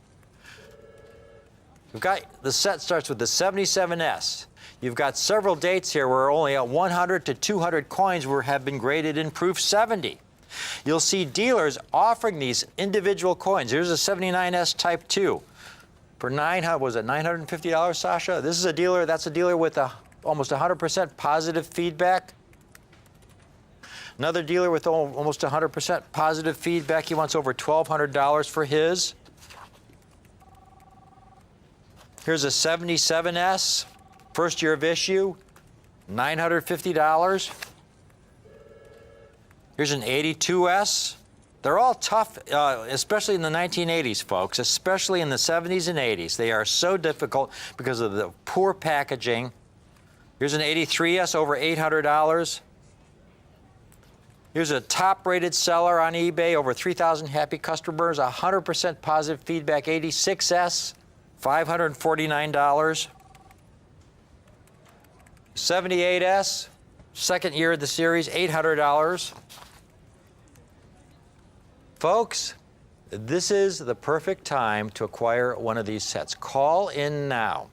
We've got, the set starts with the 77S. You've got several dates here where only 100 to 200 coins have been graded in Proof 70. You'll see dealers offering these individual coins. Here's a 79S Type 2 for $950, Sasha? This is a dealer, that's a dealer with almost 100% positive feedback. Another dealer with almost 100% positive feedback. He wants over $1,200 for his. Here's a 77S, first year of issue, $950. Here's an 82S, They're all tough, especially in the 1980s, folks, especially in the 70s and 80s. They are so difficult because of the poor packaging. Here's an 83S, over $800. Here's a top-rated seller on eBay, over 3,000 happy customers, 100% positive feedback, 86S, $549. 78S, second year of the series, $800. Folks, this is the perfect time to acquire one of these sets. Call in now.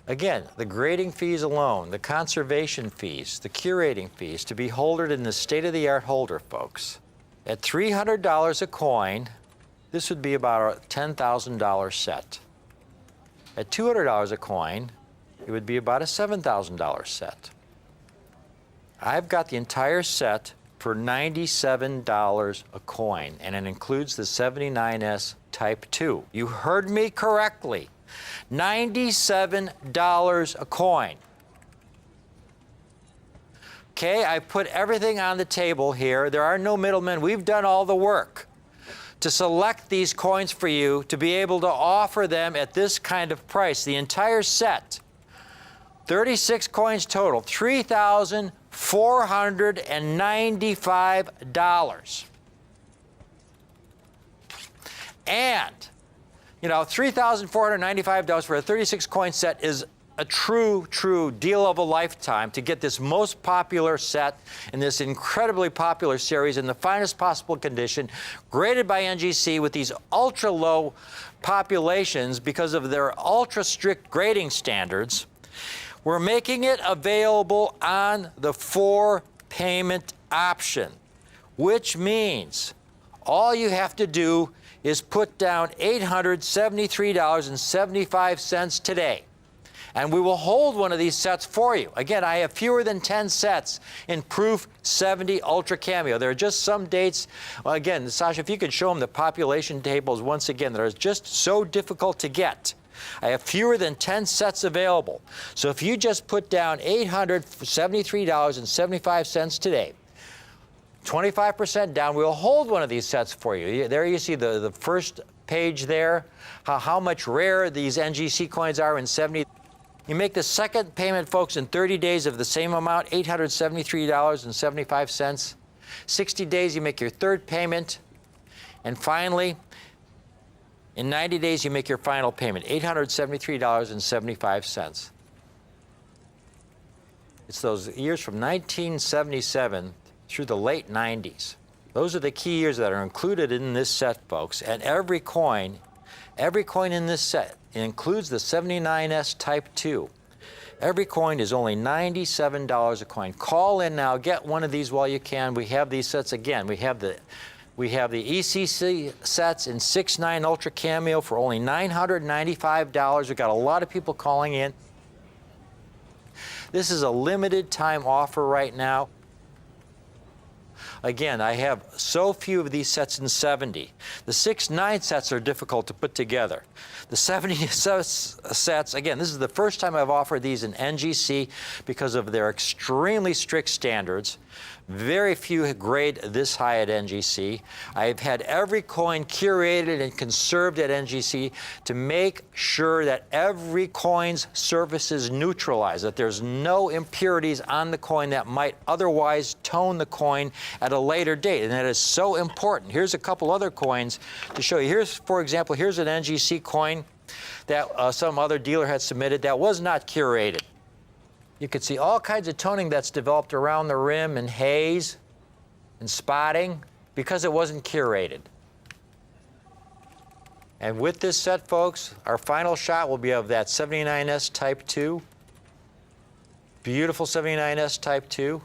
Again, the grading fees alone, the conservation fees, the curating fees to be holdered in the state-of-the-art holder, folks. At $300 a coin, this would be about a $10,000 set. At $200 a coin, it would be about a $7,000 set. I've got the entire set for $97 a coin, and it includes the 79S Type 2. You heard me correctly. $97 a coin. Okay, I put everything on the table here. There are no middlemen. We've done all the work to select these coins for you to be able to offer them at this kind of price. The entire set, 36 coins total, $3,495. And you know, $3,495 for a 36 coin set is a true deal of a lifetime to get this most popular set in this incredibly popular series in the finest possible condition, graded by NGC with these ultra low populations because of their ultra strict grading standards. We're making it available on the 4-payment option, which means all you have to do is put down $873.75 today, and we will hold one of these sets for you. Again, I have fewer than 10 sets in Proof 70 Ultra Cameo. There are just some dates. Well, again, Sasha, if you could show them the population tables once again that are just so difficult to get. I have fewer than 10 sets available. So if you just put down $873.75 today, 25% down, we'll hold one of these sets for you. There you see the first page there, how much rarer these NGC coins are in 70. You make the second payment, folks, in 30 days of the same amount, $873.75. 60 days, you make your third payment. And finally, in 90 days, you make your final payment, $873.75. It's those years from 1977 through the late 90s. Those are the key years that are included in this set, folks. And every coin in this set includes the 79S Type 2. Every coin is only $97 a coin. Call in now, get one of these while you can. We have these sets again. We have the ECC sets in 6.9 Ultra Cameo for only $995. We've got a lot of people calling in. This is a limited time offer right now. Again, I have so few of these sets in 70. The 6.9 sets are difficult to put together. The 70 sets, again, this is the first time I've offered these in NGC because of their extremely strict standards. Very few grade this high at NGC. I've had every coin curated and conserved at NGC to make sure that every coin's surface is neutralized, that there's no impurities on the coin that might otherwise tone the coin at a later date, and that is so important. Here's a couple other coins to show you. Here's, for example, here's an NGC coin that some other dealer had submitted that was not curated. You can see all kinds of toning that's developed around the rim and haze and spotting because it wasn't curated. And with this set, folks, our final shot will be of that 79S Type 2. Beautiful 79S Type 2.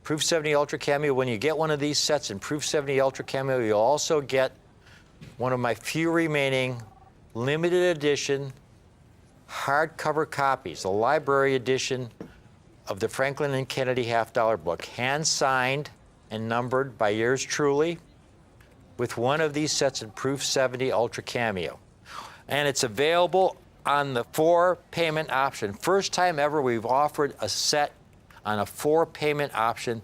Proof 70 Ultra Cameo. When you get one of these sets in Proof 70 Ultra Cameo, you'll also get one of my few remaining limited edition hardcover copies, the library edition of the Franklin and Kennedy half-dollar book, hand-signed and numbered by yours truly, with one of these sets in Proof 70 Ultra Cameo. And it's available on the 4-payment option. First time ever we've offered a set on a 4-payment option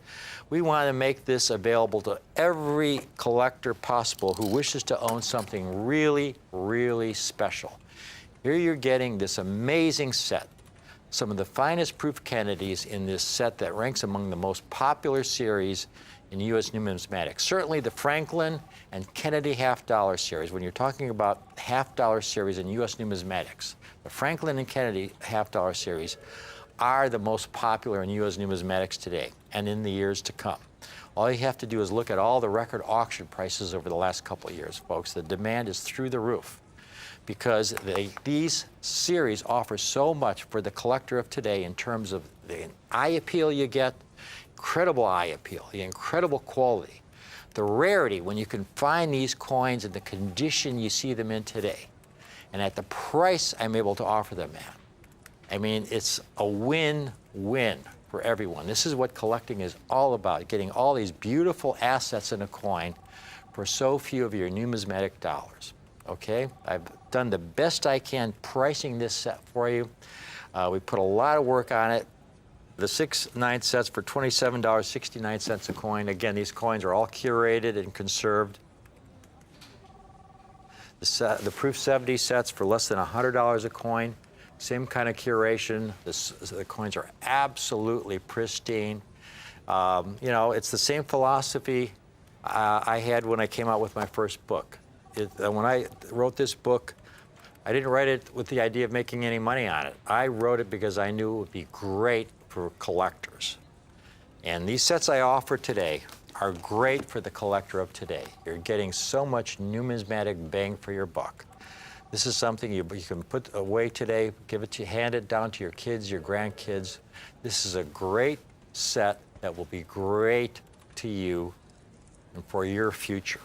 We want to make this available to every collector possible who wishes to own something really, really special. Here you're getting this amazing set. Some of the finest proof Kennedys in this set that ranks among the most popular series in U.S. numismatics. Certainly the Franklin and Kennedy half-dollar series. When you're talking about half-dollar series in U.S. numismatics, the Franklin and Kennedy half-dollar series are the most popular in U.S. numismatics today and in the years to come. All you have to do is look at all the record auction prices over the last couple of years, folks. The demand is through the roof because these series offer so much for the collector of today in terms of the eye appeal you get, incredible eye appeal, the incredible quality, the rarity when you can find these coins in the condition you see them in today, and at the price I'm able to offer them at. I mean, it's a win-win for everyone. This is what collecting is all about, getting all these beautiful assets in a coin for so few of your numismatic dollars. Okay? I've done the best I can pricing this set for you. We put a lot of work on it. The 6/9 sets for $27.69 a coin. Again, these coins are all curated and conserved. The Proof 70 sets for less than $100 a coin. Same kind of curation. The coins are absolutely pristine. You know, it's the same philosophy I had when I came out with my first book. When I wrote this book, I didn't write it with the idea of making any money on it. I wrote it because I knew it would be great for collectors. And these sets I offer today are great for the collector of today. You're getting so much numismatic bang for your buck. This is something you can put away today, hand it down to your kids, your grandkids. This is a great set that will be great to you and for your future.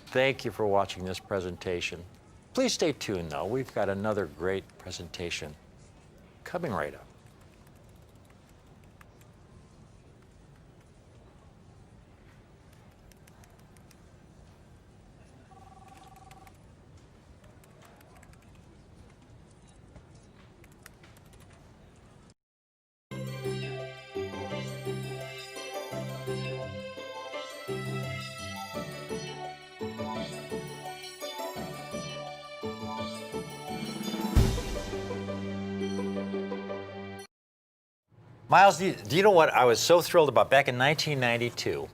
Thank you for watching this presentation. Please stay tuned, though. We've got another great presentation coming right up. Miles, do you know what I was so thrilled about back in 1992?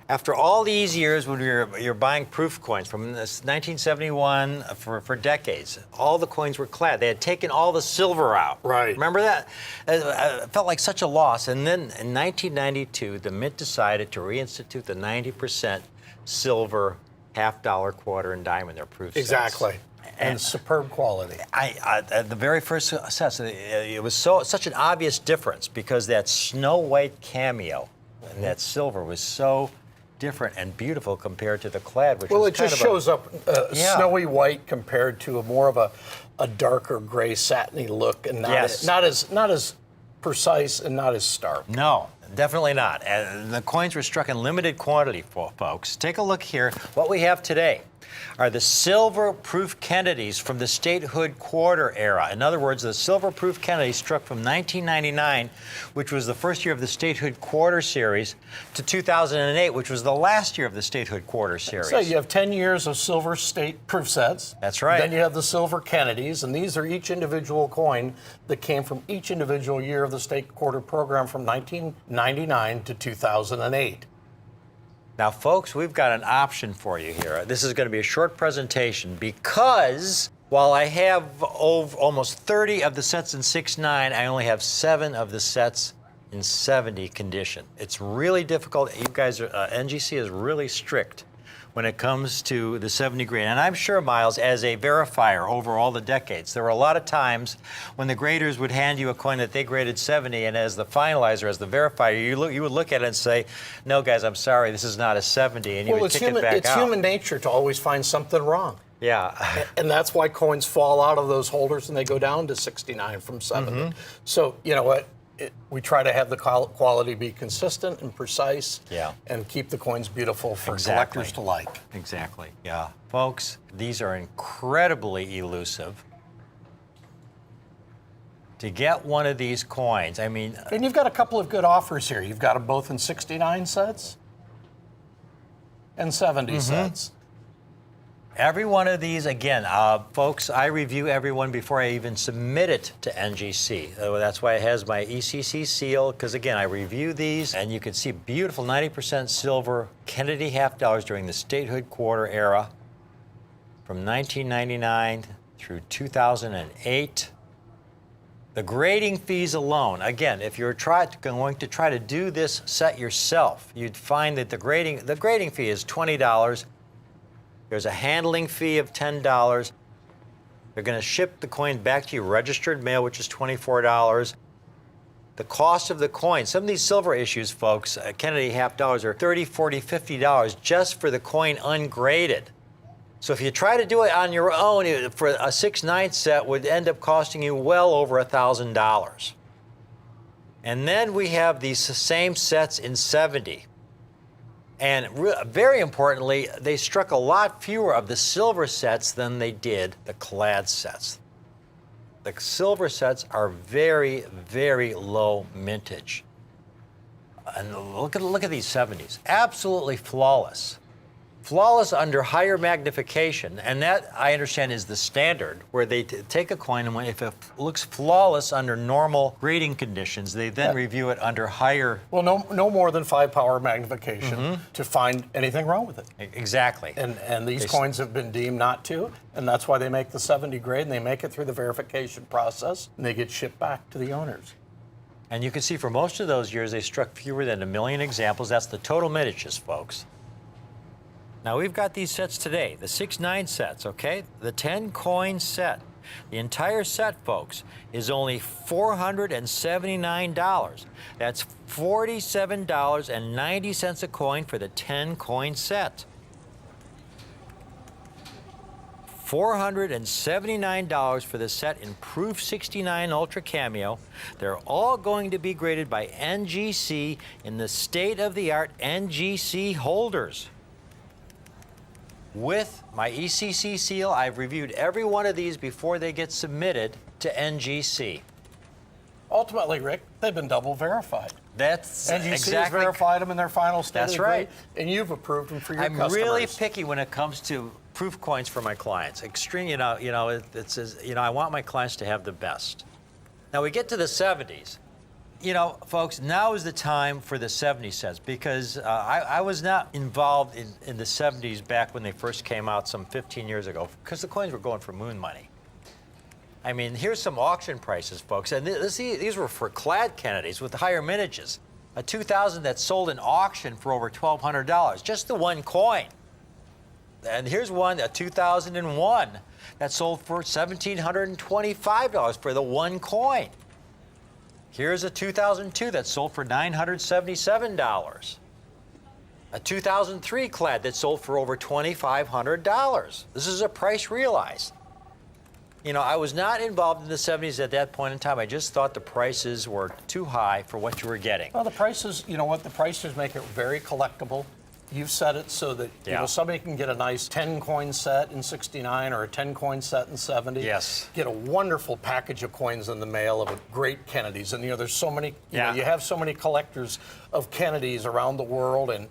After all these years when you're buying proof coins from 1971 for decades, all the coins were clad. They had taken all the silver out. Right. Remember that? It felt like such a loss. And then in 1992, the Mint decided to reinstitute the 90% silver half-dollar, quarter, and dime in their proof sets. Exactly. And superb quality. The very first sets, it was such an obvious difference because that Snow White cameo and that silver was so different and beautiful compared to the clad, which was it just shows up snowy white compared to more of a darker gray satiny look, and not as precise and not as stark. No, definitely not. And the coins were struck in limited quantity, folks. Take a look here. What we have today are the silver proof Kennedys from the statehood quarter era. In other words, the silver proof Kennedy struck from 1999, which was the first year of the statehood quarter series, to 2008, which was the last year of the statehood quarter series. So you have 10 years of silver state proof sets. That's right. Then you have the silver Kennedys, and these are each individual coin that came from each individual year of the state quarter program from 1999 to 2008. Now, folks, we've got an option for you here. This is going to be a short presentation because while I have almost 30 of the sets in 6/9, I only have 7 of the sets in 70 condition. It's really difficult. You guys, NGC is really strict when it comes to the 70 grade. And I'm sure, Miles, as a verifier over all the decades, there were a lot of times when the graders would hand you a coin that they graded 70, and as the finalizer, as the verifier, you would look at it and say, no, guys, I'm sorry, this is not a 70, and you would kick it back out. It's human nature to always find something wrong. Yeah. And that's why coins fall out of those holders and they go down to 69 from 70. So, you know what? We try to have the quality be consistent and precise, and keep the coins beautiful for collectors to like. Exactly, yeah. Folks, these are incredibly elusive. to get one of these coins. I mean, And you've got a couple of good offers here. You've got them both in 69 sets and 70 sets. every one of these, again, folks, I review every one before I even submit it to NGC. That's why it has my ECC seal, because again, I review these, and you can see beautiful 90% silver Kennedy half dollars during the statehood quarter era from 1999 through 2008. The grading fees alone, again, if you're going to try to do this set yourself, you'd find that the grading fee is $20. There's a handling fee of $10. They're going to ship the coin back to you registered mail, which is $24. The cost of the coin, some of these silver issues, folks, Kennedy half dollars are $30, $40, $50 just for the coin ungraded. So if you try to do it on your own, for a 6/9 set would end up costing you well over $1,000. And then we have these same sets in 70. And very importantly, they struck a lot fewer of the silver sets than they did the clad sets. The silver sets are very, very low mintage. And look at these 70s. Absolutely flawless. Flawless under higher magnification, and that, I understand, is the standard, where they take a coin, and if it looks flawless under normal grading conditions, they then review it under higher... Well, no more than 5 power magnification to find anything wrong with it. Exactly. And these coins have been deemed not to, and that's why they make the 70 grade, and they make it through the verification process, and they get shipped back to the owners. And you can see for most of those years, they struck fewer than 1 million examples. That's the total mintages, folks. Now we've got these sets today, the 6/9 sets, okay? The 10 coin set. The entire set, folks, is only $479. That's $47.90 a coin for the 10 coin set. $479 for the set in Proof 69 Ultra Cameo. They're all going to be graded by NGC in the state-of-the-art NGC holders. With my ECC seal, I've reviewed every one of these before they get submitted to NGC. Ultimately, Rick, they've been double verified. That's NGC exactly. has verified them in their final state. That's right. And you've approved them for your I'm customers. really picky when it comes to proof coins for my clients. Extreme, I want my clients to have the best. Now we get to the 70s. You know, folks, now is the time for the 70 sets, because I was not involved in the 70s back when they first came out some 15 years ago, because the coins were going for moon money. I mean, here's some auction prices, folks, and these were for clad Kennedys with higher mintages. A 2000 that sold in auction for over $1,200, just the one coin. And here's one, a 2001, that sold for $1,725 for the one coin. Here's a 2002 that sold for $977. A 2003 clad that sold for over $2,500. This is a price realized. You know, I was not involved in the 70s at that point in time. I just thought the prices were too high for what you were getting. Well, the prices, you know what, the prices make it very collectible. You've set it so that somebody can get a nice 10 coin set in 69 or a 10 coin set in 70. Yes. Get a wonderful package of coins in the mail of great Kennedys. And there's so many, you have so many collectors of Kennedys around the world, and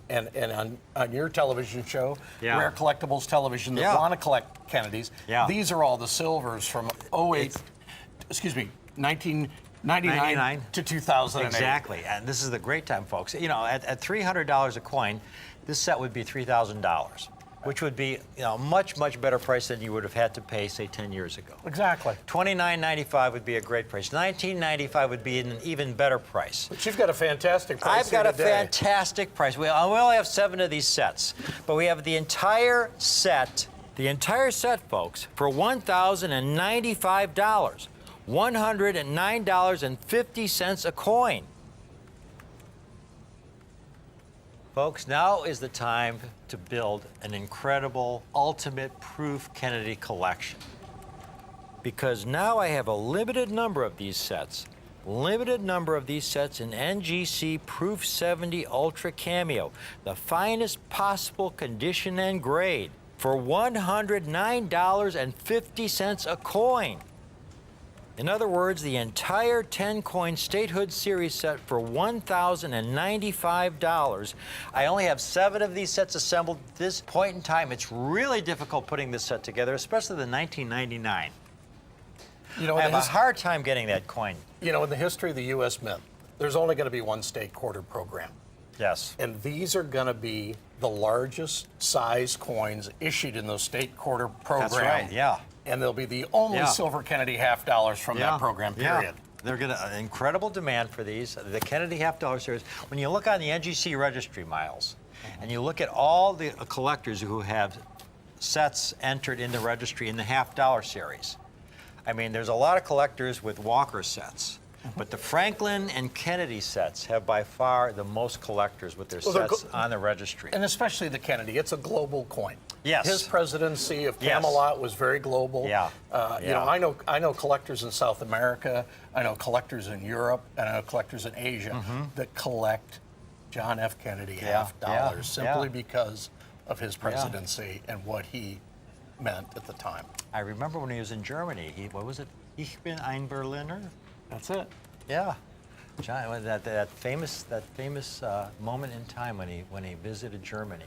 on your television show, Rare Collectibles Television, that want to collect Kennedys. These are all the silvers from 1999 to 2008. Exactly, and this is the great time, folks. You know, at $300 a coin, this set would be $3,000, which would be a much, much better price than you would have had to pay, say, 10 years ago. Exactly. $29.95 would be a great price. $19.95 would be an even better price. But you've got a fantastic price. I've got a fantastic price. We only have 7 of these sets, but we have the entire set, folks, for $1,095. $109.50 a coin. Folks, now is the time to build an incredible ultimate proof Kennedy collection. Because now I have a limited number of these sets. Limited number of these sets in NGC Proof 70 Ultra Cameo, the finest possible condition and grade, for $109.50 a coin. In other words, the entire 10-coin statehood series set for $1,095. I only have 7 of these sets assembled at this point in time. It's really difficult putting this set together, especially the 1999. You know, I have a hard time getting that coin. You know, in the history of the U.S. Mint, there's only going to be one state quarter program. Yes. And these are going to be the largest size coins issued in those state quarter program. That's right, yeah. And they'll be the only silver Kennedy half dollars from that program, period. Yeah. They're going to incredible demand for these. The Kennedy half dollar series. When you look on the NGC registry, Miles, and you look at all the collectors who have sets entered in the registry in the half dollar series, I mean, there's a lot of collectors with Walker sets. But the Franklin and Kennedy sets have by far the most collectors with their sets on the registry. And especially the Kennedy. It's a global coin. Yes. His presidency of Camelot was very global. Yeah. You know, I know collectors in South America. I know collectors in Europe, and I know collectors in Asia that collect John F. Kennedy half dollars simply because of his presidency and what he meant at the time. I remember when he was in Germany. What was it? Ich bin ein Berliner. That's it. Yeah, John, that famous moment in time when he visited Germany.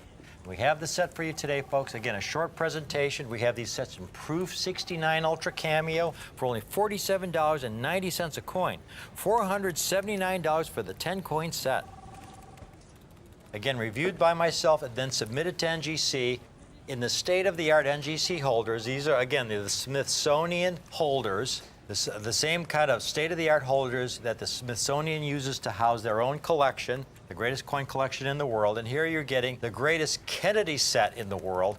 We have the set for you today, folks. Again, a short presentation. We have these sets in Proof 69 Ultra Cameo for only $47.90 a coin, $479 for the 10-coin set. Again, reviewed by myself and then submitted to NGC. In the state-of-the-art NGC holders, these are, again, they're the Smithsonian holders. The same kind of state-of-the-art holders that the Smithsonian uses to house their own collection, the greatest coin collection in the world. And here you're getting the greatest Kennedy set in the world,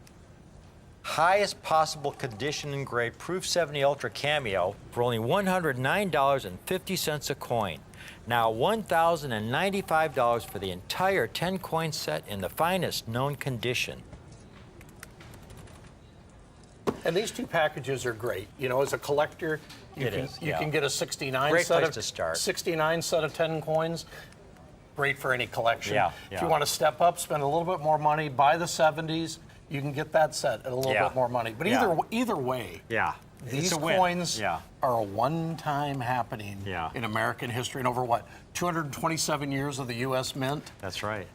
highest possible condition and grade, Proof 70 Ultra Cameo for only $109.50 a coin. Now $1,095 for the entire 10-coin set in the finest known condition. And these two packages are great. You know, as a collector, you can get a 69 Great set place of to start. 69 set of 10 coins. Great for any collection. Yeah, If you want to step up, spend a little bit more money, buy the 70s, you can get that set at a little bit more money. But either way, these coins are a one-time happening in American history, and over what, 227 years of the U.S. Mint. That's right.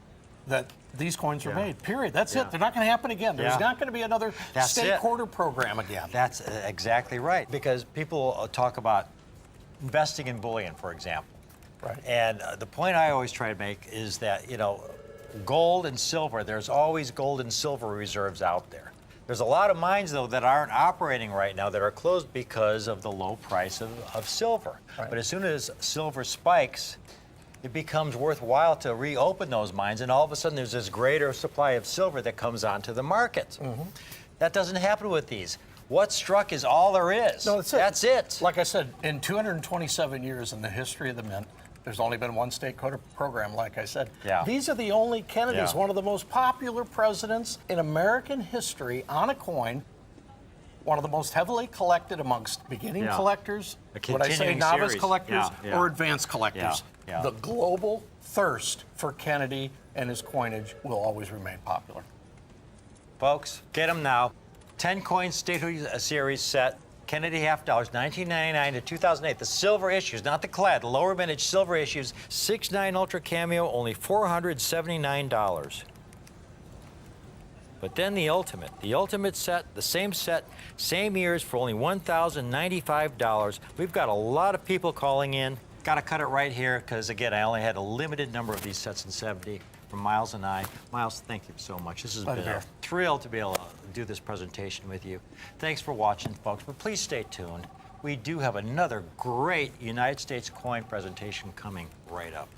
That these coins were made, period. That's it. They're not going to happen again. There's not going to be another state quarter program again. That's exactly right. Because people talk about investing in bullion, for example. Right. And the point I always try to make is that, you know, gold and silver, there's always gold and silver reserves out there. There's a lot of mines, though, that aren't operating right now that are closed because of the low price of silver. Right. But as soon as silver spikes, it becomes worthwhile to reopen those mines, and all of a sudden there's this greater supply of silver that comes onto the market. That doesn't happen with these. What struck is all there is. No, that's it. That's it. Like I said, in 227 years in the history of the Mint, there's only been one state quarter program, like I said. These are the only Kennedys, one of the most popular presidents in American history on a coin, one of the most heavily collected amongst beginning collectors, when I say novice collectors or advanced collectors. The global thirst for Kennedy and his coinage will always remain popular. Folks, get them now. 10 coin statehood series set, Kennedy half dollars, 1999 to 2008. The silver issues, not the clad, the lower vintage silver issues, 69 Ultra Cameo, only $479. But then the ultimate set, the same years for only $1,095. We've got a lot of people calling in. Got to cut it right here because, again, I only had a limited number of these sets in 70 from Miles and I. Miles, thank you so much. This has been a thrill to be able to do this presentation with you. Thanks for watching, folks, but please stay tuned. We do have another great United States coin presentation coming right up.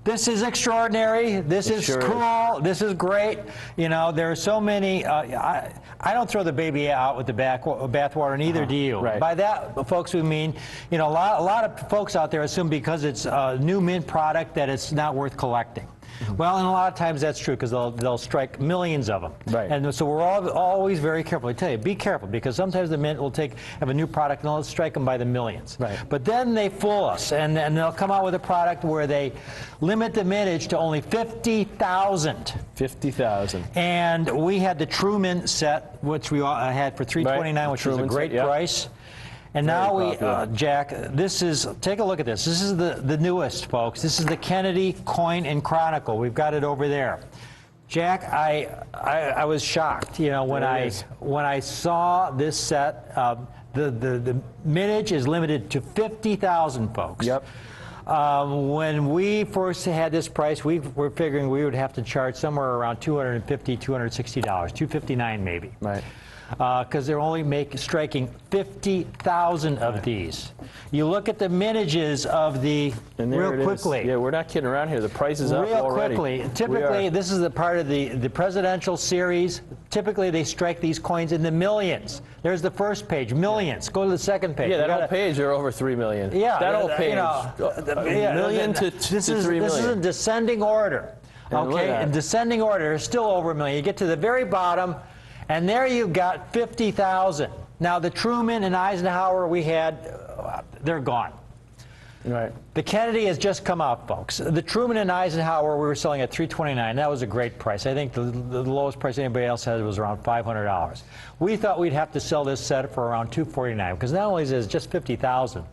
This is extraordinary. This is sure cool. This is great. You know, there are so many. I don't throw the baby out with the bathwater, neither do you. Right. By that, folks, we mean, you know, a lot of folks out there assume because it's a new mint product that it's not worth collecting. Well, and a lot of times that's true because they'll strike millions of them. Right. And so we're always very careful. I tell you, be careful because sometimes the mint will have a new product and they'll strike them by the millions. Right. But then they fool us and they'll come out with a product where they limit the mintage to only 50,000. 50,000. And we had the True Mint set, which we had for $329, Right. which was a Truman great set, yep. price. And Very now we, popular. Jack, take a look at this. This is the newest, folks. This is the Kennedy Coin and Chronicle. We've got it over there. Jack, I was shocked, you know, when I saw this set. The mintage is limited to 50,000, folks. Yep. When we first had this price, we were figuring we would have to charge somewhere around $250, $260, $259 maybe. Right. Because they're only striking 50,000 of these. You look at the mintages of the And there real it quickly. is. Yeah, we're not kidding around here. The price is up Real already. quickly. Typically, this is the part of the presidential series. Typically, they strike these coins in the millions. There's the first page, millions. Go to the second page. Yeah, that whole page, they're over 3 million. Yeah, that whole page, you know, a million to 3 million. This is in descending order. And look at Okay, that. in descending order, it's still over a million. You get to the very bottom, and there you've got 50,000. Now, the Truman and Eisenhower we had, they're gone. Right. The Kennedy has just come out, folks. The Truman and Eisenhower we were selling at $329. That was a great price. I think the lowest price anybody else had was around $500. We thought we'd have to sell this set for around $249 because not only is it just 50,000,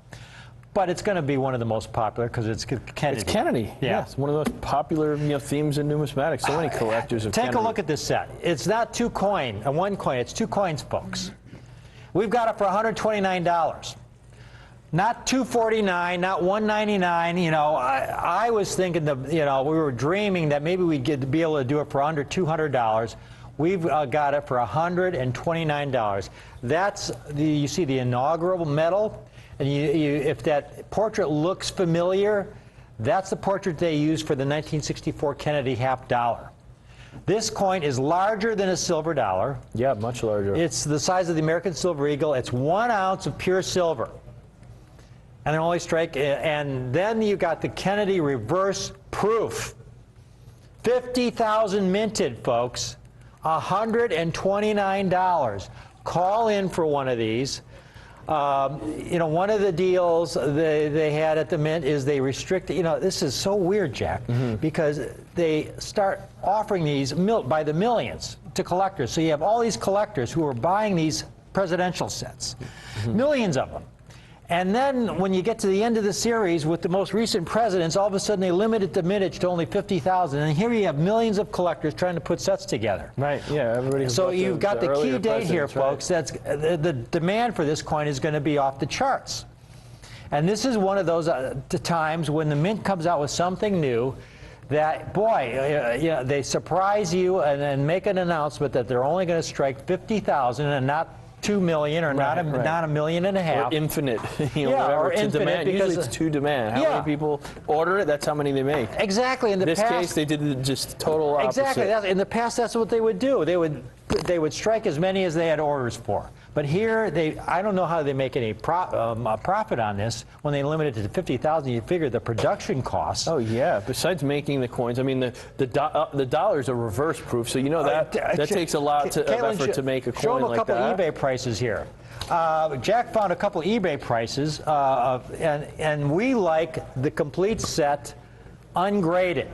but it's going to be one of the most popular because it's Kennedy. It's Kennedy. Yeah. Yeah, it's one of the most popular themes in numismatics. So many collectors of Take Kennedy. a look at this set. It's not one coin. It's 2 coins, folks. We've got it for $129. Not $249, not $199. You know, I was thinking we were dreaming that maybe we'd be able to do it for under $200. We've got it for $129. That's you see the inaugural medal, and if that portrait looks familiar, that's the portrait they used for the 1964 Kennedy half dollar. This coin is larger than a silver dollar. Yeah, much larger. It's the size of the American Silver Eagle. It's 1 ounce of pure silver. And an only strike, and then you got the Kennedy reverse proof. 50,000 minted, folks. $129. Call in for one of these. One of the deals they had at the Mint is they restrict, this is so weird, Jack, because they start offering these by the millions to collectors. So you have all these collectors who are buying these presidential sets, millions of them. And then when you get to the end of the series with the most recent presidents, all of a sudden they limited the mintage to only 50,000. And here you have millions of collectors trying to put sets together. Right, yeah, everybody. So you've got the key earlier date here, presidents, right? folks. That's the demand for this coin is going to be off the charts. And this is one of those times when the Mint comes out with something new that, boy, they surprise you and then make an announcement that they're only going to strike 50,000 and not 2 million or not a million and a half. Or infinite, Yeah, or to infinite demand. because Usually it's to demand. How Yeah. many people order it, that's how many they make. Exactly. In In this past, case, they did just total opposite. exactly. In the past, that's what they would do. They would strike as many as they had orders for. But here, I don't know how they make any profit on this when they limit it to 50,000. You figure the production costs. Oh yeah. Besides making the coins, I mean the dollars are reverse proof, so that takes a lot of Caitlin, effort to make a coin show them a like couple that. eBay prices here. Jack found a couple eBay prices, and we like the complete set ungraded.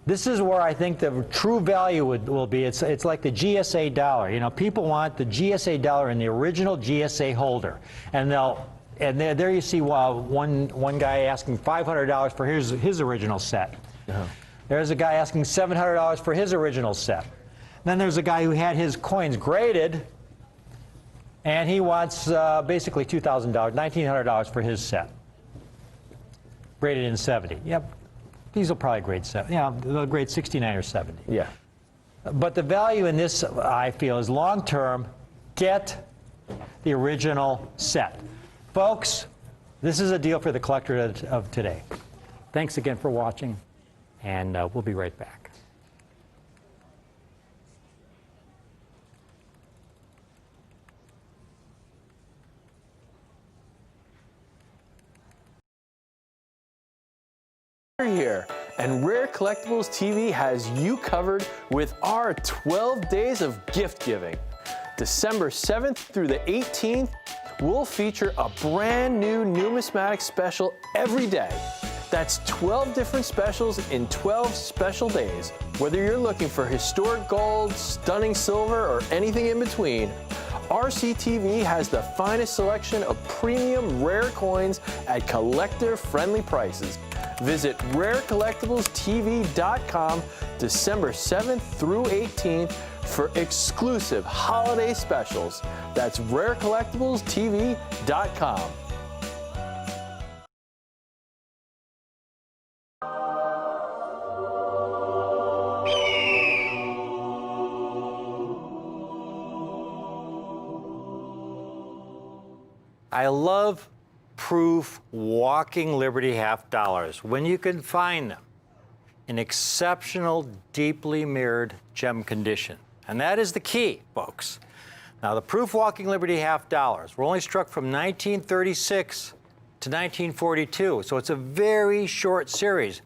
This is where I think the true value will be. It's like the GSA dollar. People want the GSA dollar in the original GSA holder, and there you see one guy asking $500 for his original set. There's a guy asking $700 for his original set. Then there's a guy who had his coins graded, and he wants basically $2,000, $1,900 for his set, graded in 70. Yep. These will probably grade 70. Yeah, they'll grade 69 or 70. Yeah. But the value in this, I feel, is long-term. Get the original set. Folks, this is a deal for the collector of today. Thanks again for watching. and we'll be right back. Here, and Rare Collectibles TV has you covered with our 12 days of gift giving. December 7th through the 18th, we'll feature a brand new numismatic special every day. That's 12 different specials in 12 special days. Whether you're looking for historic gold, stunning silver, or anything in between, RCTV has the finest selection of premium rare coins at collector-friendly prices. Visit rarecollectiblestv.com December 7th through 18th for exclusive holiday specials. That's rarecollectiblestv.com. I love proof walking Liberty half dollars when you can find them in exceptional, deeply mirrored gem condition. And that is the key, folks. Now, the proof walking Liberty half dollars were only struck from 1936 to 1942, so it's a very short series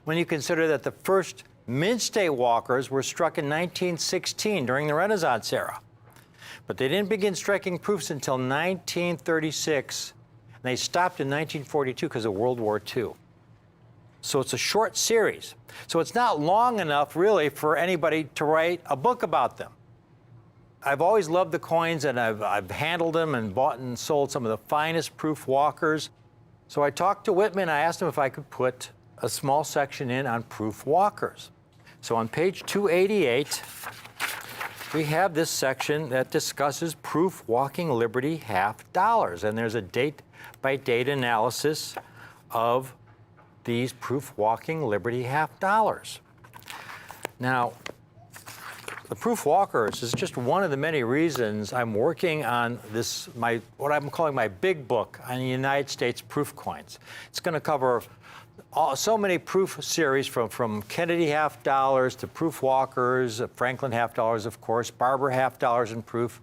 when you consider that the first Mint State walkers were struck in 1916 during the Renaissance era. But they didn't begin striking proofs until 1936. And they stopped in 1942 because of World War II. So it's a short series. So it's not long enough, really, for anybody to write a book about them. I've always loved the coins, and I've handled them and bought and sold some of the finest proof walkers. So I talked to Whitman. I asked him if I could put a small section in on proof walkers. So on page 288, we have this section that discusses proof walking Liberty half dollars. And there's a date-by-date analysis of these proof walking Liberty half dollars. Now, the proof walkers is just one of the many reasons I'm working on this, what I'm calling my big book on the United States proof coins. It's going to cover so many proof series from Kennedy half dollars to proof walkers, Franklin half dollars, of course, Barber half dollars in proof,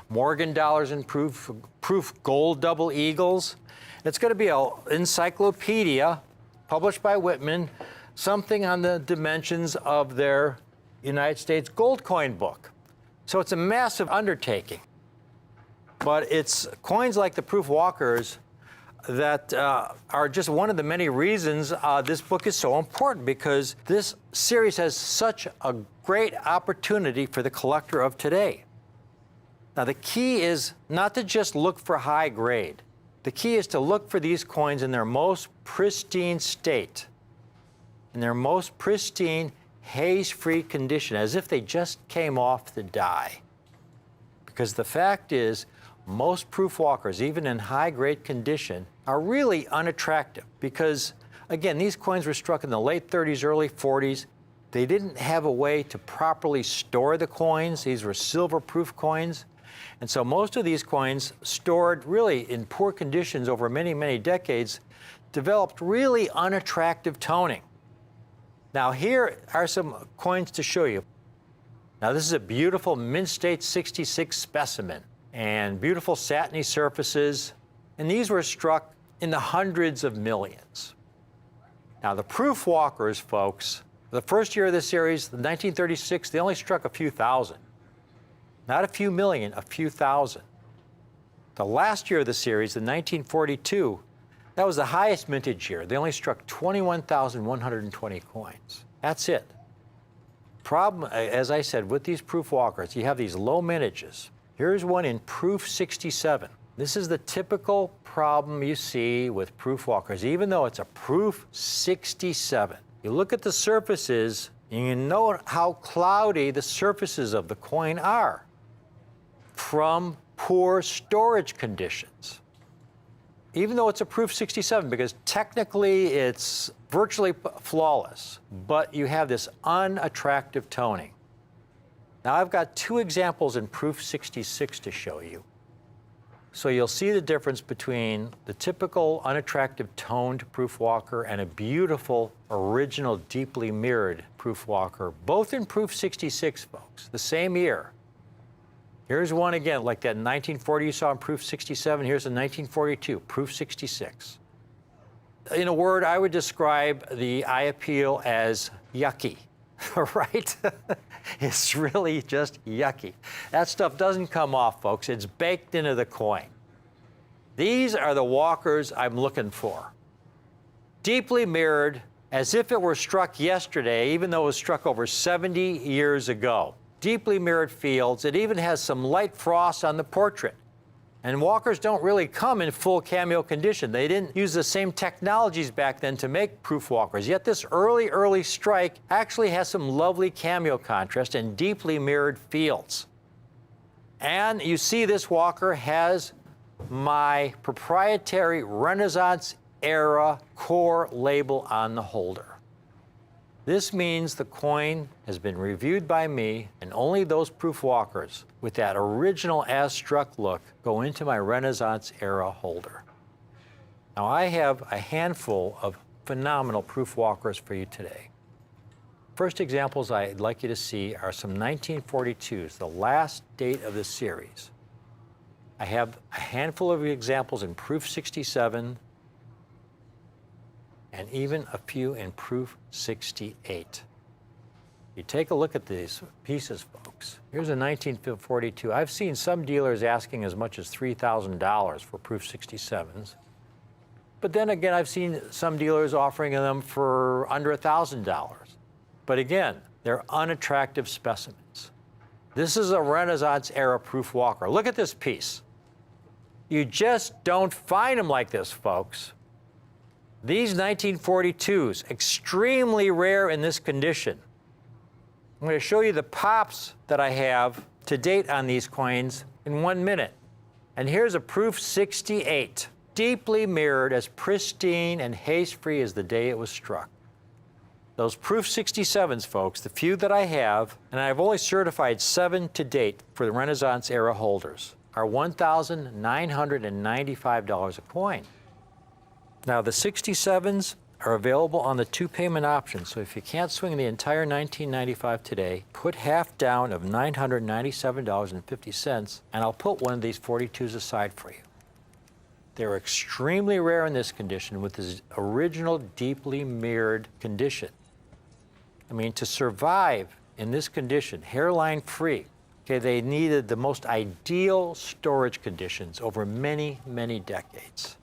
Morgan dollars in proof, proof gold double eagles. It's going to be an encyclopedia published by Whitman, something on the dimensions of their United States gold coin book. So it's a massive undertaking. But it's coins like the proof walkers that are just one of the many reasons this book is so important, because this series has such a great opportunity for the collector of today. Now, the key is not to just look for high grade. The key is to look for these coins in their most pristine state, in their most pristine, haze-free condition, as if they just came off the die. Because the fact is, most proof walkers, even in high-grade condition, are really unattractive because, again, these coins were struck in the late 30s, early 40s. They didn't have a way to properly store the coins. These were silver-proof coins. And so most of these coins, stored really in poor conditions over many, many decades, developed really unattractive toning. Now, here are some coins to show you. Now, this is a beautiful Mint State 66 specimen and beautiful satiny surfaces. And these were struck in the hundreds of millions. Now, the proof walkers, folks, the first year of this series, 1936, they only struck a few thousand. Not a few million, a few thousand. The last year of the series, in 1942, that was the highest mintage year. They only struck 21,120 coins. That's it. Problem, as I said, with these proof walkers, you have these low mintages. Here's one in proof 67. This is the typical problem you see with proof walkers, even though it's a proof 67. You look at the surfaces, and you know how cloudy the surfaces of the coin are from poor storage conditions. Even though it's a proof 67, because technically it's virtually flawless, but you have this unattractive toning. Now, I've got two examples in proof 66 to show you. So you'll see the difference between the typical unattractive toned proof walker and a beautiful, original, deeply mirrored proof walker, both in proof 66, folks, the same year. Here's one again, like that 1940 you saw in proof 67. Here's a 1942, proof 66. In a word, I would describe the eye appeal as yucky, right? It's really just yucky. That stuff doesn't come off, folks. It's baked into the coin. These are the walkers I'm looking for. Deeply mirrored, as if it were struck yesterday, even though it was struck over 70 years ago. Deeply mirrored fields. It even has some light frost on the portrait. And walkers don't really come in full cameo condition. They didn't use the same technologies back then to make proof walkers. Yet this early strike actually has some lovely cameo contrast and deeply mirrored fields. And you see this walker has my proprietary Renaissance era core label on the holder. This means the coin has been reviewed by me, and only those proof walkers with that original as-struck look go into my Renaissance era holder. Now I have a handful of phenomenal proof walkers for you today. First examples I'd like you to see are some 1942s, the last date of the series. I have a handful of examples in proof 67, and even a few in proof 68. You take a look at these pieces, folks. Here's a 1942. I've seen some dealers asking as much as $3,000 for proof 67s. But then again, I've seen some dealers offering them for under $1,000. But again, they're unattractive specimens. This is a Renaissance era proof walker. Look at this piece. You just don't find them like this, folks. These 1942s, extremely rare in this condition. I'm going to show you the pops that I have to date on these coins in 1 minute. And here's a proof 68, deeply mirrored, as pristine and haze-free as the day it was struck. Those proof 67s, folks, the few that I have, and I've only certified 7 to date for the Renaissance era holders, are $1,995 a coin. Now, the 67s are available on the 2 payment option, so if you can't swing the entire $1,995 today, put half down of $997.50, and I'll put one of these 42s aside for you. They're extremely rare in this condition with this original deeply mirrored condition. I mean, to survive in this condition, hairline free, okay, they needed the most ideal storage conditions over many, many decades.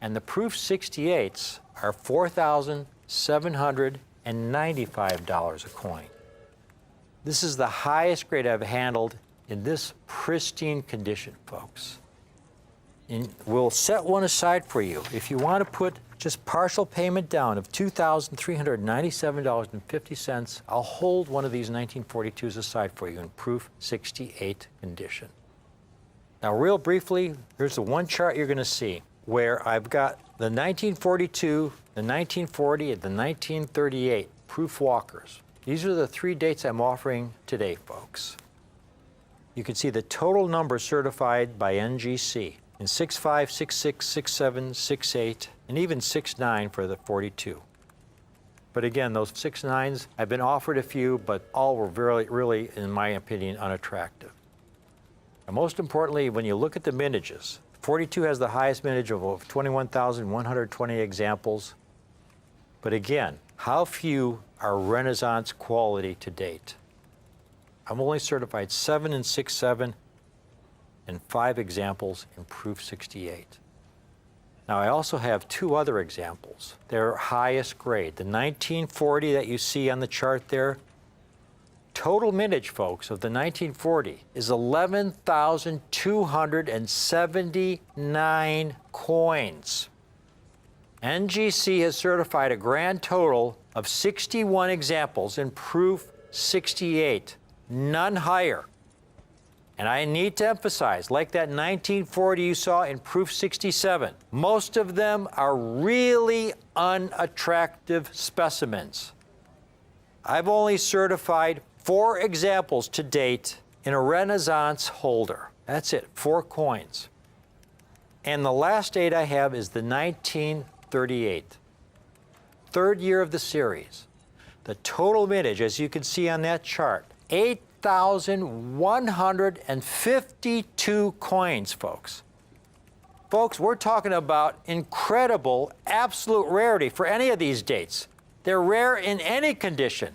And the proof 68s are $4,795 a coin. This is the highest grade I've handled in this pristine condition, folks. And we'll set one aside for you. If you want to put just partial payment down of $2,397.50, I'll hold one of these 1942s aside for you in proof 68 condition. Now, real briefly, here's the one chart you're going to see where I've got the 1942, the 1940, and the 1938 proof walkers. These are the 3 dates I'm offering today, folks. You can see the total number certified by NGC in 65, 66, 67, 68, and even 69 for the 42. But again, those 69s, I've been offered a few, but all were really, in my opinion, unattractive. And most importantly, when you look at the mintages, 42 has the highest mintage of 21,120 examples. But again, how few are Renaissance quality to date? I've only certified 7 in 6.7 and 5 examples in proof 68. Now, I also have 2 other examples. They're highest grade. The 1940 that you see on the chart there, total mintage, folks, of the 1940 is 11,279 coins. NGC has certified a grand total of 61 examples in proof 68, none higher. And I need to emphasize, like that 1940 you saw in proof 67, most of them are really unattractive specimens. I've only certified 4 examples to date in a Renaissance holder. That's it, 4 coins. And the last date I have is the 1938, third year of the series. The total mintage, as you can see on that chart, 8,152 coins, folks. Folks, we're talking about incredible, absolute rarity for any of these dates. They're rare in any condition.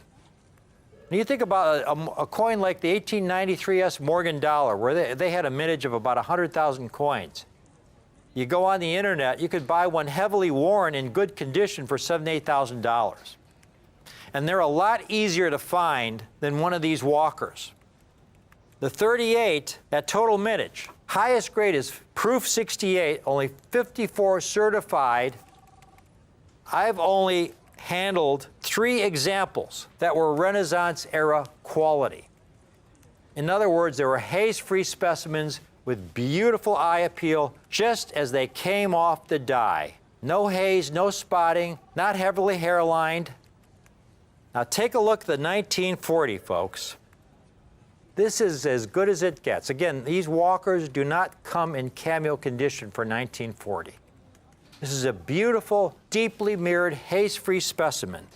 When you think about a coin like the 1893 S Morgan dollar, where they had a mintage of about 100,000 coins. You go on the internet, you could buy one heavily worn in good condition for $7,000 to $8,000. And they're a lot easier to find than one of these walkers. The 38 at total mintage, highest grade is proof 68, only 54 certified. I've only handled 3 examples that were Renaissance era quality. In other words, they were haze-free specimens with beautiful eye appeal, just as they came off the die. No haze, no spotting, not heavily hairlined. Now take a look at the 1940, folks. This is as good as it gets. Again, these walkers do not come in cameo condition for 1940. This is a beautiful, deeply mirrored, haze-free specimen.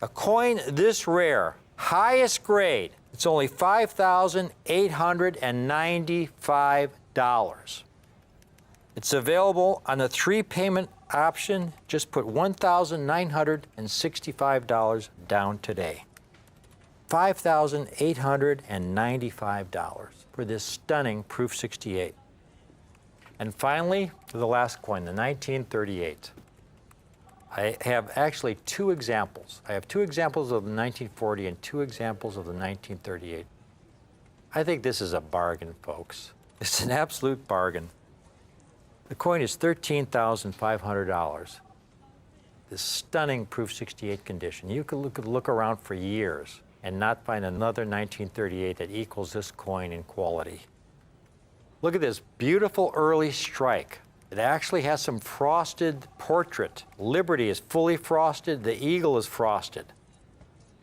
A coin this rare, highest grade, it's only $5,895. It's available on the 3-payment option. Just put $1,965 down today. $5,895 for this stunning Proof 68. And finally, the last coin, the 1938. I have actually 2 examples. I have 2 examples of the 1940 and 2 examples of the 1938. I think this is a bargain, folks. It's an absolute bargain. The coin is $13,500. This stunning Proof 68 condition. You could look around for years and not find another 1938 that equals this coin in quality. Look at this beautiful early strike. It actually has some frosted portrait. Liberty is fully frosted. The eagle is frosted.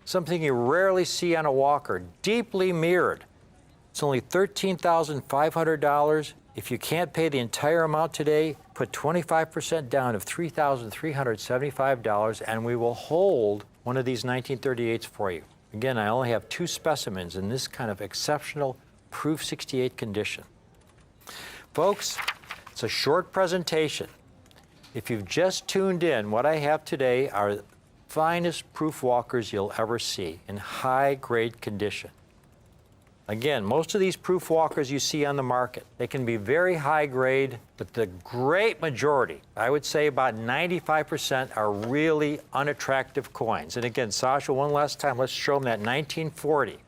Something you rarely see on a walker, deeply mirrored. It's only $13,500. If you can't pay the entire amount today, put 25% down of $3,375, and we will hold one of these 1938s for you. Again, I only have 2 specimens in this kind of exceptional Proof 68 condition. Folks, it's a short presentation. If you've just tuned in, what I have today are the finest proof walkers you'll ever see in high-grade condition. Again, most of these proof walkers you see on the market, they can be very high grade, but the great majority, I would say about 95%, are really unattractive coins. And again, Sasha, one last time, let's show them that 1940.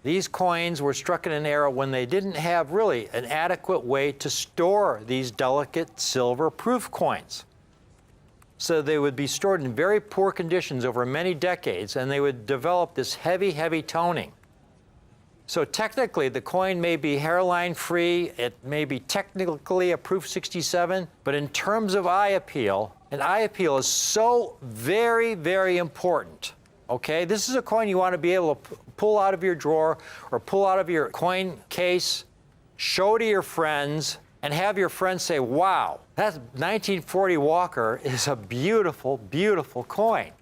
These coins were struck in an era when they didn't have really an adequate way to store these delicate silver proof coins. So they would be stored in very poor conditions over many decades, and they would develop this heavy, heavy toning. So technically, the coin may be hairline free, it may be technically a Proof 67, but in terms of eye appeal, and eye appeal is so very, very important, okay? This is a coin you want to be able to pull out of your drawer or pull out of your coin case, show to your friends, and have your friends say, wow, that 1940 Walker is a beautiful, beautiful coin.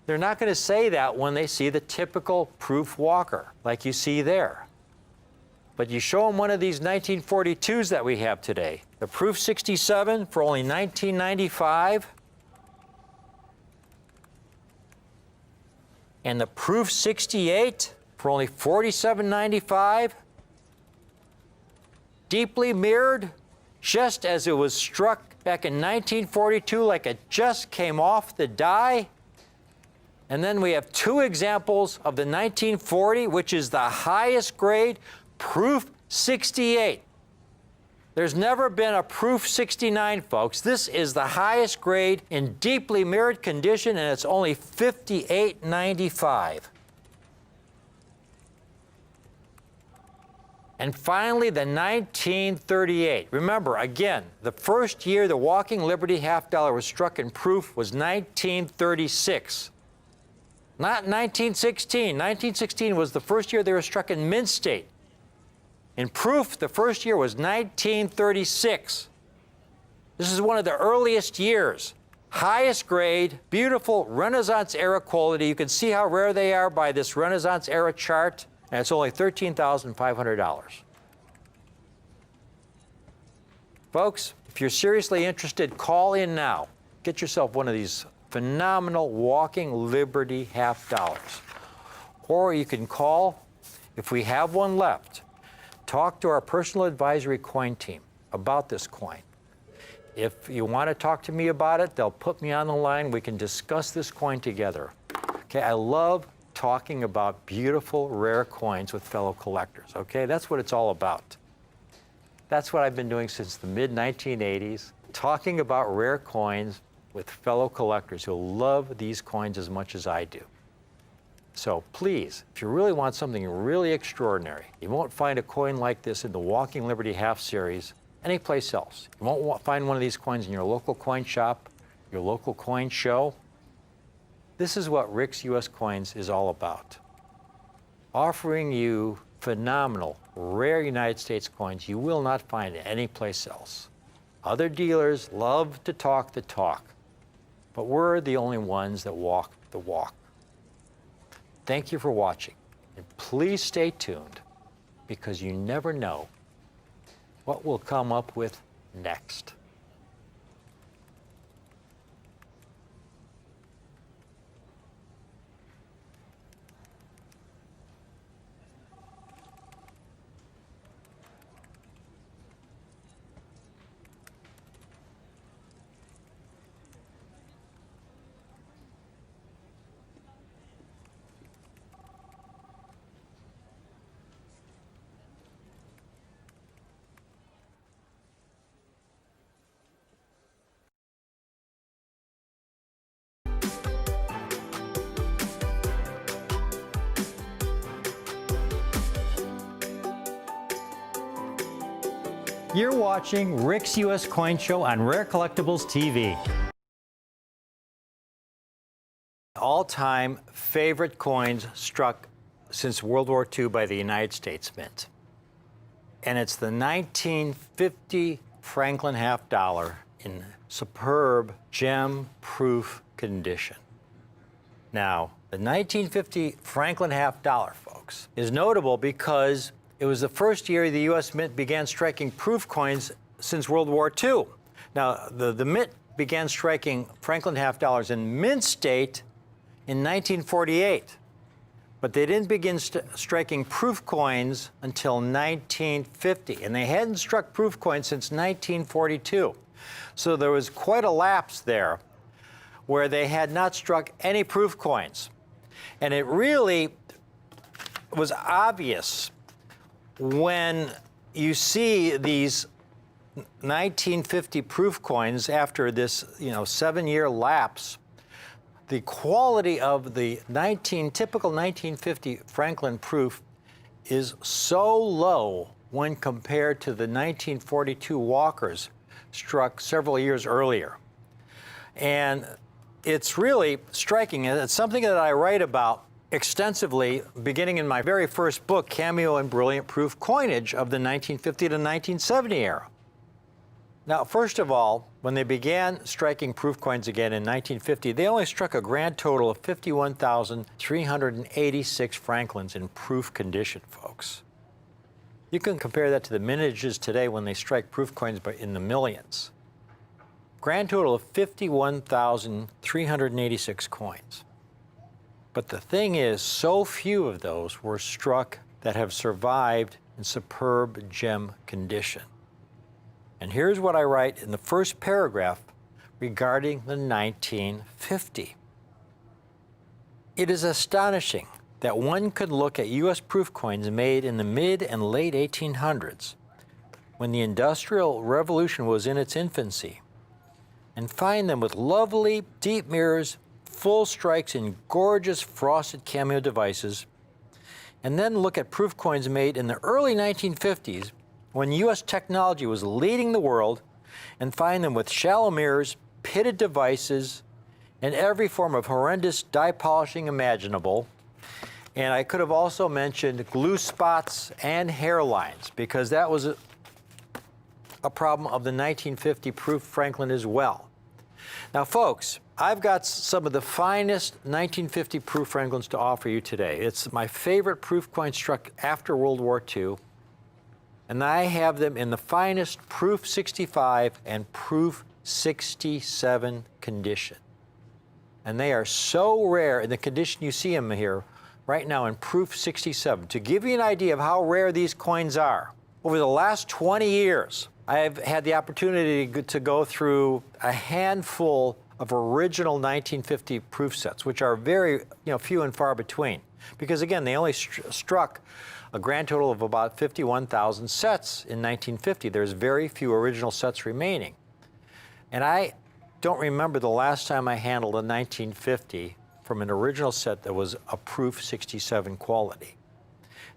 They're not going to say that when they see the typical proof walker like you see there. But you show them one of these 1942s that we have today, the Proof 67 for only $19.95, and the Proof 68 for only $47.95, deeply mirrored, just as it was struck back in 1942 like it just came off the die. And then we have 2 examples of the 1940, which is the highest grade, Proof 68. There's never been a Proof 69, folks. This is the highest grade in deeply mirrored condition, and it's only $58.95. And finally, the 1938. Remember, again, the first year the Walking Liberty half dollar was struck in proof was 1936. Not 1916. 1916 was the first year they were struck in mint state. In proof, the first year was 1936. This is one of the earliest years. Highest grade, beautiful Renaissance era quality. You can see how rare they are by this Renaissance era chart, and it's only $13,500. Folks, if you're seriously interested, call in now. Get yourself one of these phenomenal Walking Liberty half dollars. Or you can call, if we have one left, talk to our personal advisory coin team about this coin. If you want to talk to me about it, they'll put me on the line. We can discuss this coin together. Okay, I love talking about beautiful, rare coins with fellow collectors. Okay, that's what it's all about. That's what I've been doing since the mid-1980s, talking about rare coins with fellow collectors who love these coins as much as I do. So please, if you really want something really extraordinary, you won't find a coin like this in the Walking Liberty Half Series anyplace else. You won't find one of these coins in your local coin shop, your local coin show. This is what Rick's U.S. Coins is all about. Offering you phenomenal, rare United States coins you will not find anyplace else. Other dealers love to talk the talk, but we're the only ones that walk the walk. Thank you for watching, and please stay tuned, because you never know what we'll come up with next. You're watching Rick's U.S. Coin Show on Rare Collectibles TV. All-time favorite coins struck since World War II by the United States Mint. And it's the 1950 Franklin half dollar in superb gem-proof condition. Now, the 1950 Franklin half dollar, folks, is notable because it was the first year the U.S. Mint began striking proof coins since World War II. Now, the Mint began striking Franklin half dollars in mint state in 1948, but they didn't begin striking proof coins until 1950, and they hadn't struck proof coins since 1942. So there was quite a lapse there where they had not struck any proof coins. And it really was obvious when you see these 1950 proof coins after this, 7-year lapse. The quality of the typical 1950 Franklin proof is so low when compared to the 1942 Walkers struck several years earlier. And it's really striking. It's something that I write about extensively beginning in my very first book, Cameo and Brilliant Proof Coinage of the 1950 to 1970 era. Now, first of all, when they began striking proof coins again in 1950, they only struck a grand total of 51,386 Franklins in proof condition, folks. You can compare that to the mintages today when they strike proof coins in the millions. Grand total of 51,386 coins. But the thing is, so few of those were struck that have survived in superb gem condition. And here's what I write in the first paragraph regarding the 1950. It is astonishing that one could look at U.S. proof coins made in the mid and late 1800s, when the Industrial Revolution was in its infancy, and find them with lovely deep mirrors, full strikes in gorgeous frosted cameo devices, and then look at proof coins made in the early 1950s when U.S. technology was leading the world, and find them with shallow mirrors, pitted devices, and every form of horrendous die polishing imaginable, And I could have also mentioned glue spots and hairlines, because that was a problem of the 1950 proof Franklin as well. Now, folks, I've got some of the finest 1950 proof Franklins to offer you today. It's my favorite proof coin struck after World War II, and I have them in the finest proof 65 and proof 67 condition. And they are so rare in the condition you see them here right now in proof 67. To give you an idea of how rare these coins are, over the last 20 years, I've had the opportunity to go through a handful of original 1950 proof sets, which are very few and far between. Because again, they only struck a grand total of about 51,000 sets in 1950. There's very few original sets remaining. And I don't remember the last time I handled a 1950 from an original set that was a proof 67 quality.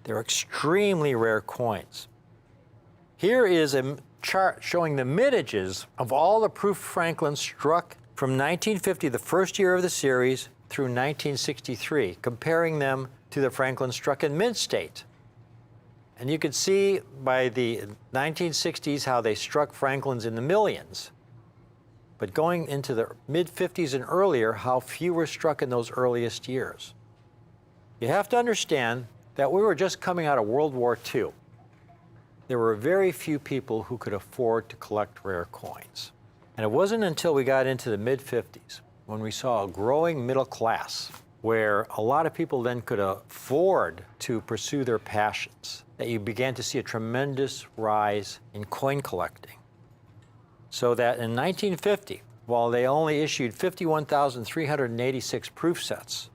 They're extremely rare coins. Here is a chart showing the mintages of all the proof Franklins struck from 1950, the first year of the series, through 1963, comparing them to the Franklin struck in mint state. And you can see by the 1960s how they struck Franklins in the millions. But going into the mid-50s and earlier, how few were struck in those earliest years. You have to understand that we were just coming out of World War II. There were very few people who could afford to collect rare coins. And it wasn't until we got into the mid-50s when we saw a growing middle class, where a lot of people then could afford to pursue their passions, that you began to see a tremendous rise in coin collecting. So that in 1950, while they only issued 51,386 proof sets,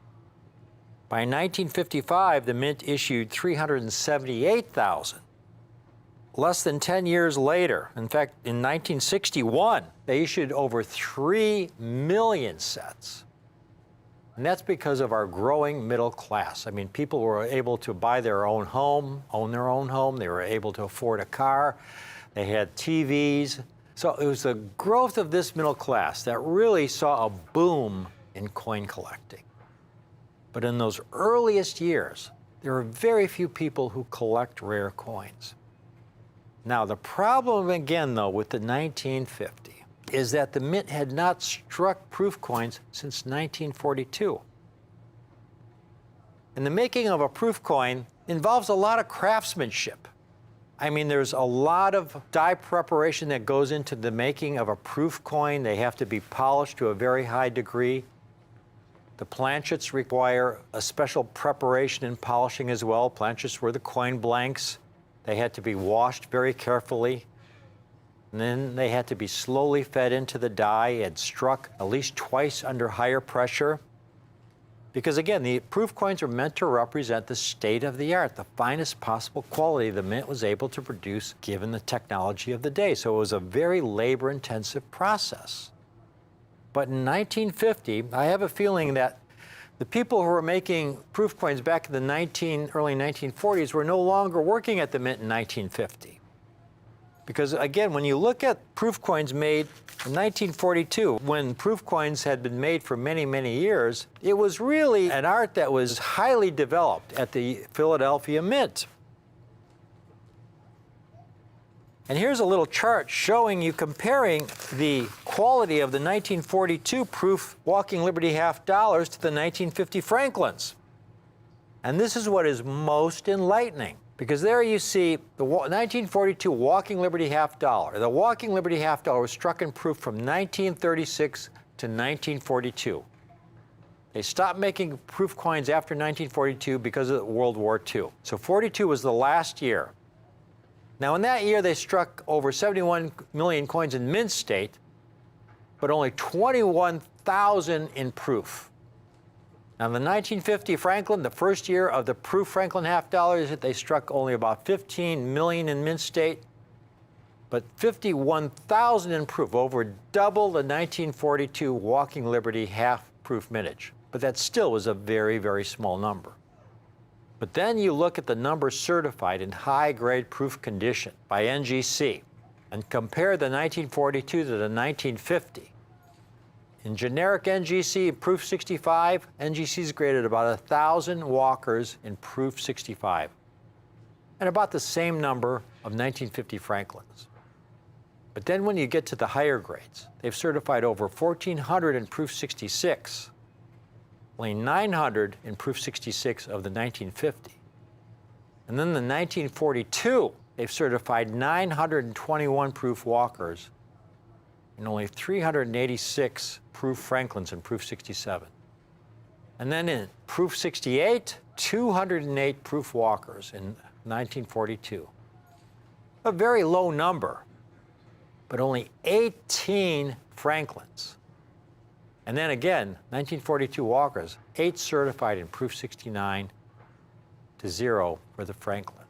by 1955, the mint issued 378,000. Less than 10 years later, in fact, in 1961, they issued over 3 million sets. And that's because of our growing middle class. I mean, people were able to buy their own home, own their own home. They were able to afford a car. They had TVs. So it was the growth of this middle class that really saw a boom in coin collecting. But in those earliest years, there were very few people who collect rare coins. Now, the problem again, though, with the 1950 is that the mint had not struck proof coins since 1942. And the making of a proof coin involves a lot of craftsmanship. I mean, there's a lot of die preparation that goes into the making of a proof coin. They have to be polished to a very high degree. The planchets require a special preparation and polishing as well. Planchets were the coin blanks. They had to be washed very carefully. And then they had to be slowly fed into the die and struck at least twice under higher pressure. Because again, the proof coins are meant to represent the state of the art, the finest possible quality the mint was able to produce given the technology of the day. So it was a very labor-intensive process. But in 1950, I have a feeling that the people who were making proof coins back in the early 1940s were no longer working at the mint in 1950. Because again, when you look at proof coins made in 1942, when proof coins had been made for many, many years, it was really an art that was highly developed at the Philadelphia Mint. And here's a little chart showing you comparing the quality of the 1942 proof Walking Liberty half dollars to the 1950 Franklins. And this is what is most enlightening, because there you see the 1942 Walking Liberty half dollar. The Walking Liberty half dollar was struck in proof from 1936 to 1942. They stopped making proof coins after 1942 because of World War II. So 42 was the last year. Now, in that year, they struck over 71 million coins in mint state, but only 21,000 in proof. Now, the 1950 Franklin, the first year of the proof Franklin half dollars, they struck only about 15 million in mint state, but 51,000 in proof, over double the 1942 Walking Liberty half proof mintage. But that still was a very, very small number. But then you look at the numbers certified in high-grade proof condition by NGC and compare the 1942 to the 1950. In generic NGC, Proof 65, NGC's graded about 1,000 Walkers in Proof 65, and about the same number of 1950 Franklins. But then when you get to the higher grades, they've certified over 1,400 in Proof 66, only 900 in Proof 66 of the 1950. And then the 1942, they've certified 921 Proof Walkers and only 386 Proof Franklins in Proof 67. And then in Proof 68, 208 Proof Walkers in 1942. A very low number, but only 18 Franklins. And then again, 1942 Walkers, 8 certified in Proof 69 to 0 for the Franklin.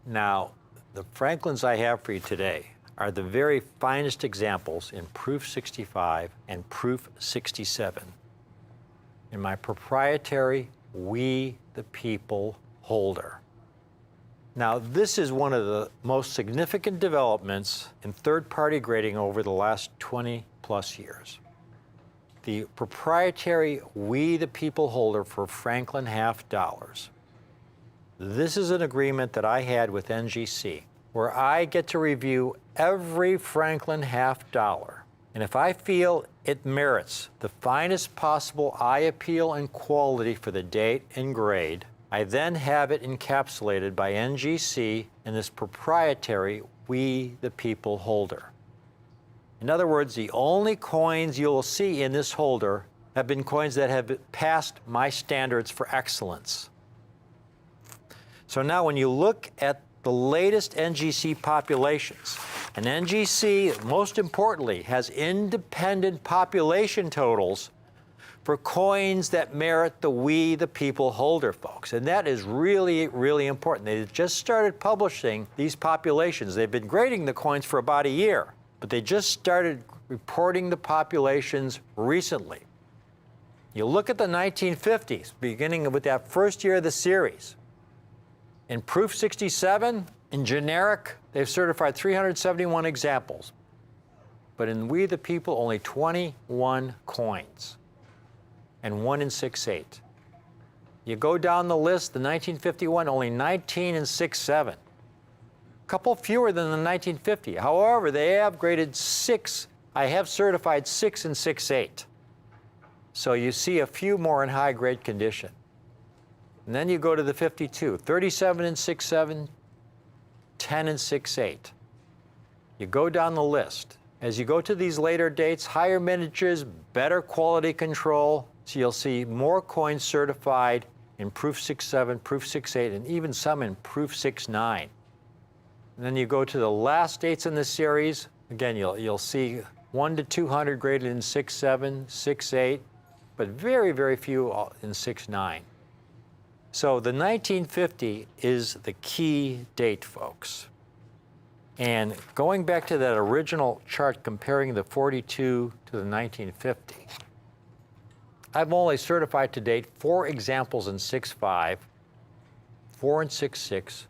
Now, the Franklins I have for you today are the very finest examples in Proof 65 and Proof 67 in my proprietary We the People holder. Now, this is one of the most significant developments in third-party grading over the last 20 plus years. The proprietary We the People holder for Franklin half dollars. This is an agreement that I had with NGC, where I get to review every Franklin half dollar. And if I feel it merits the finest possible eye appeal and quality for the date and grade, I then have it encapsulated by NGC in this proprietary We the People holder. In other words, the only coins you'll see in this holder have been coins that have passed my standards for excellence. So now when you look at the latest NGC populations, and NGC, most importantly, has independent population totals for coins that merit the We the People holder, folks. And that is really, really important. They just started publishing these populations. They've been grading the coins for about a year, but they just started reporting the populations recently. You look at the 1950s, beginning with that first year of the series. In Proof 67, in generic, they've certified 371 examples. But in We the People, only 21 coins, and 1 in 6/8. You go down the list, the 1951, only 19 in 6/7. A couple fewer than the 1950. However, they have graded 6. I have certified 6 in 6/8. So you see a few more in high grade condition. And then you go to the 52, 37 in 6/7, 10 in 6/8. You go down the list. As you go to these later dates, higher miniatures, better quality control. So you'll see more coins certified in Proof 67, Proof 68, and even some in Proof 69. And then you go to the last dates in the series. Again, you'll see 1 to 200 graded in 6/7, 6/8, but very, very few in 6/9. So the 1950 is the key date, folks. And going back to that original chart comparing the 42 to the 1950, I've only certified to date 4 examples in 6/5, 4 in 6/6,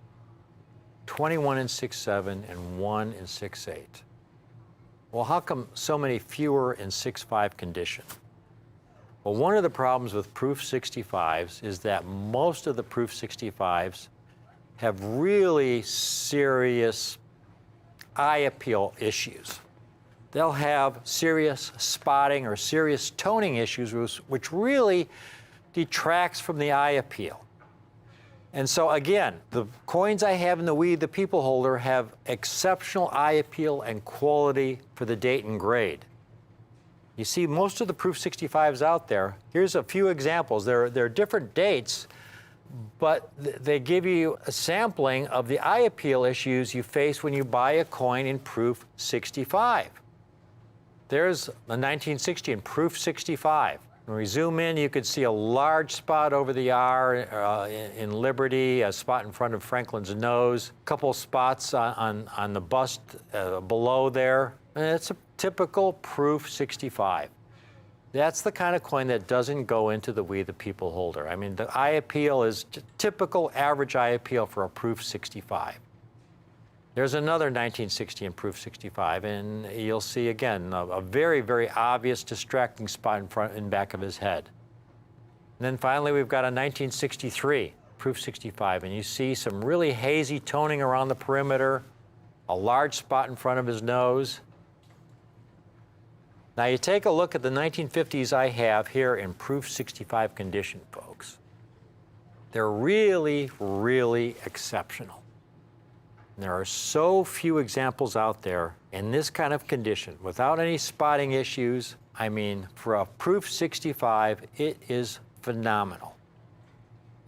21 in 6/7, and 1 in 6/8. Well, how come so many fewer in 6/5 condition? Well, one of the problems with Proof 65s is that most of the Proof 65s have really serious eye appeal issues. They'll have serious spotting or serious toning issues, which really detracts from the eye appeal. And so again, the coins I have in the We the People holder have exceptional eye appeal and quality for the date and grade. You see most of the Proof 65s out there. Here's a few examples. There are different dates, but they give you a sampling of the eye appeal issues you face when you buy a coin in Proof 65. There's the 1960 in Proof 65. When we zoom in, you could see a large spot over the R in Liberty, a spot in front of Franklin's nose, a couple spots on the bust below there. And it's a typical Proof 65. That's the kind of coin that doesn't go into the We the People holder. I mean, the eye appeal is typical average eye appeal for a Proof 65. There's another 1960 in proof 65, and you'll see again a very, very obvious distracting spot in front and back of his head. And then finally, we've got a 1963 proof 65, and you see some really hazy toning around the perimeter, a large spot in front of his nose. Now you take a look at the 1950s I have here in proof 65 condition, folks. They're really, really exceptional. And there are so few examples out there in this kind of condition without any spotting issues. I mean, for a proof 65, it is phenomenal.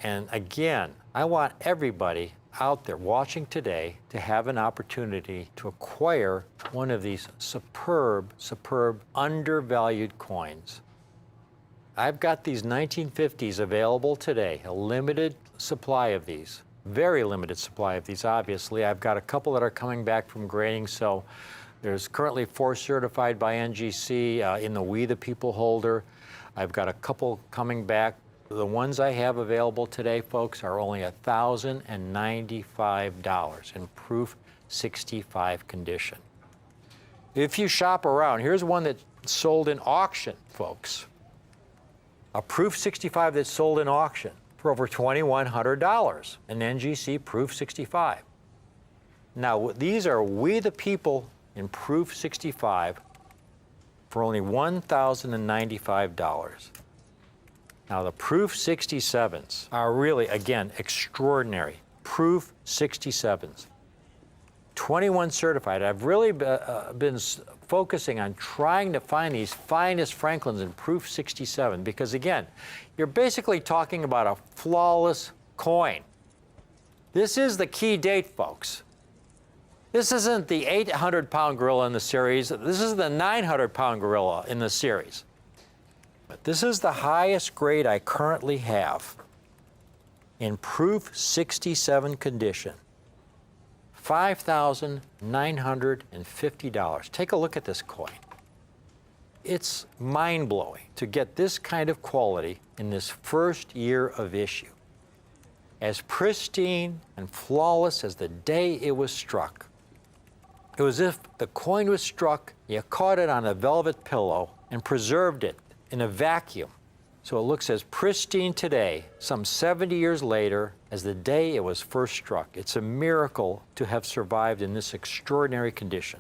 And again, I want everybody out there watching today to have an opportunity to acquire one of these superb, superb, undervalued coins. I've got these 1950s available today, a limited supply of these, very limited supply of these, obviously. I've got a couple that are coming back from grading, so there's currently 4 certified by NGC in the We the People holder. I've got a couple coming back. The ones I have available today, folks, are only $1,095 in proof 65 condition. If you shop around, here's one that sold in auction, folks. A proof 65 that's sold in auction for over $2,100, an NGC proof 65. Now, these are We the People in proof 65 for only $1,095. Now, the proof 67s are really, again, extraordinary. Proof 67s. 21 certified. I've really been focusing on trying to find these finest Franklins in proof 67 because, again, you're basically talking about a flawless coin. This is the key date, folks. This isn't the 800-pound gorilla in the series. This is the 900-pound gorilla in the series. But this is the highest grade I currently have in proof 67 condition. $5,950. Take a look at this coin. It's mind-blowing to get this kind of quality in this first year of issue. As pristine and flawless as the day it was struck. It was as if the coin was struck, you caught it on a velvet pillow and preserved it in a vacuum. So it looks as pristine today, some 70 years later, as the day it was first struck. It's a miracle to have survived in this extraordinary condition.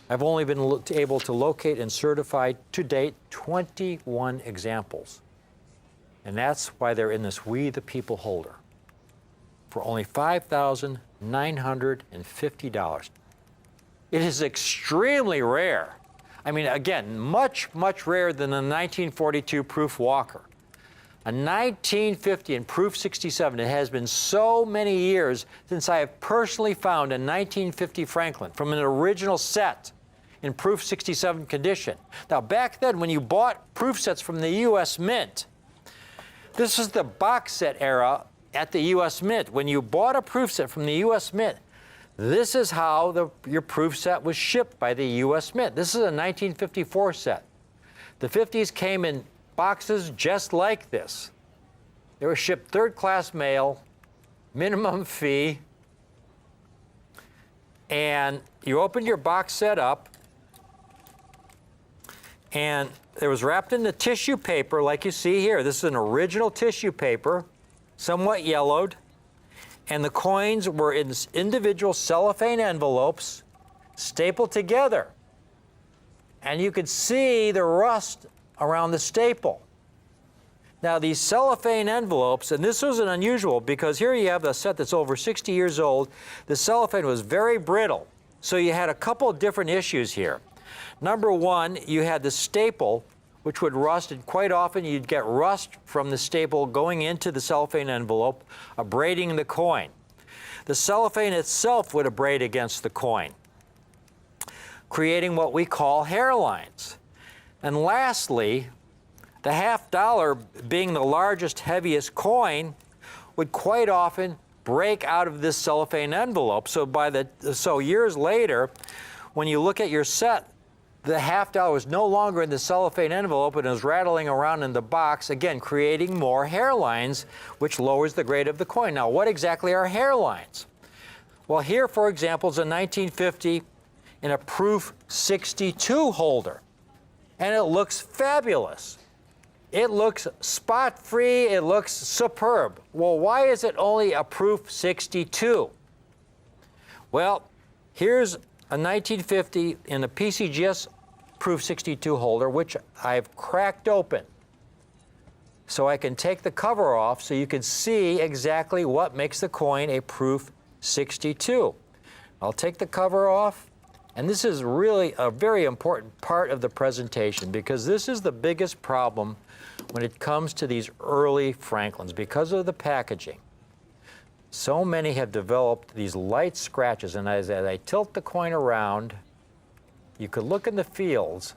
I've only been able to locate and certify to date 21 examples. And that's why they're in this We the People holder for only $5,950. It is extremely rare. I mean, again, much, much rarer than the 1942 proof Walker. A 1950 in proof 67. It has been so many years since I have personally found a 1950 Franklin from an original set in proof 67 condition. Now, back then, when you bought proof sets from the U.S. Mint, this is the box set era at the U.S. Mint. When you bought a proof set from the U.S. Mint, this is how your proof set was shipped by the U.S. Mint. This is a 1954 set. The 50s came in boxes just like this. They were shipped third-class mail, minimum fee, and you opened your box set up, and it was wrapped in the tissue paper like you see here. This is an original tissue paper, somewhat yellowed. And the coins were in individual cellophane envelopes stapled together. And you could see the rust around the staple. Now, these cellophane envelopes, and this wasn't unusual because here you have a set that's over 60 years old. The cellophane was very brittle. So you had a couple of different issues here. Number one, you had the staple, which would rust, and quite often you'd get rust from the staple going into the cellophane envelope, abrading the coin. The cellophane itself would abrade against the coin, creating what we call hairlines. And lastly, the $50, being the largest, heaviest coin, would quite often break out of this cellophane envelope. So years later, when you look at your set, the $50 was no longer in the cellophane envelope and is rattling around in the box, again, creating more hairlines, which lowers the grade of the coin. Now, what exactly are hairlines? Well, here, for example, is a 1950 in a Proof 62 holder, and it looks fabulous. It looks spot-free, it looks superb. Well, why is it only a Proof 62? Well, here's a 1950 in a PCGS Proof 62 holder, which I've cracked open. So I can take the cover off so you can see exactly what makes the coin a Proof 62. I'll take the cover off, and this is really a very important part of the presentation because this is the biggest problem when it comes to these early Franklins because of the packaging. So many have developed these light scratches, and as I tilt the coin around, you could look in the fields.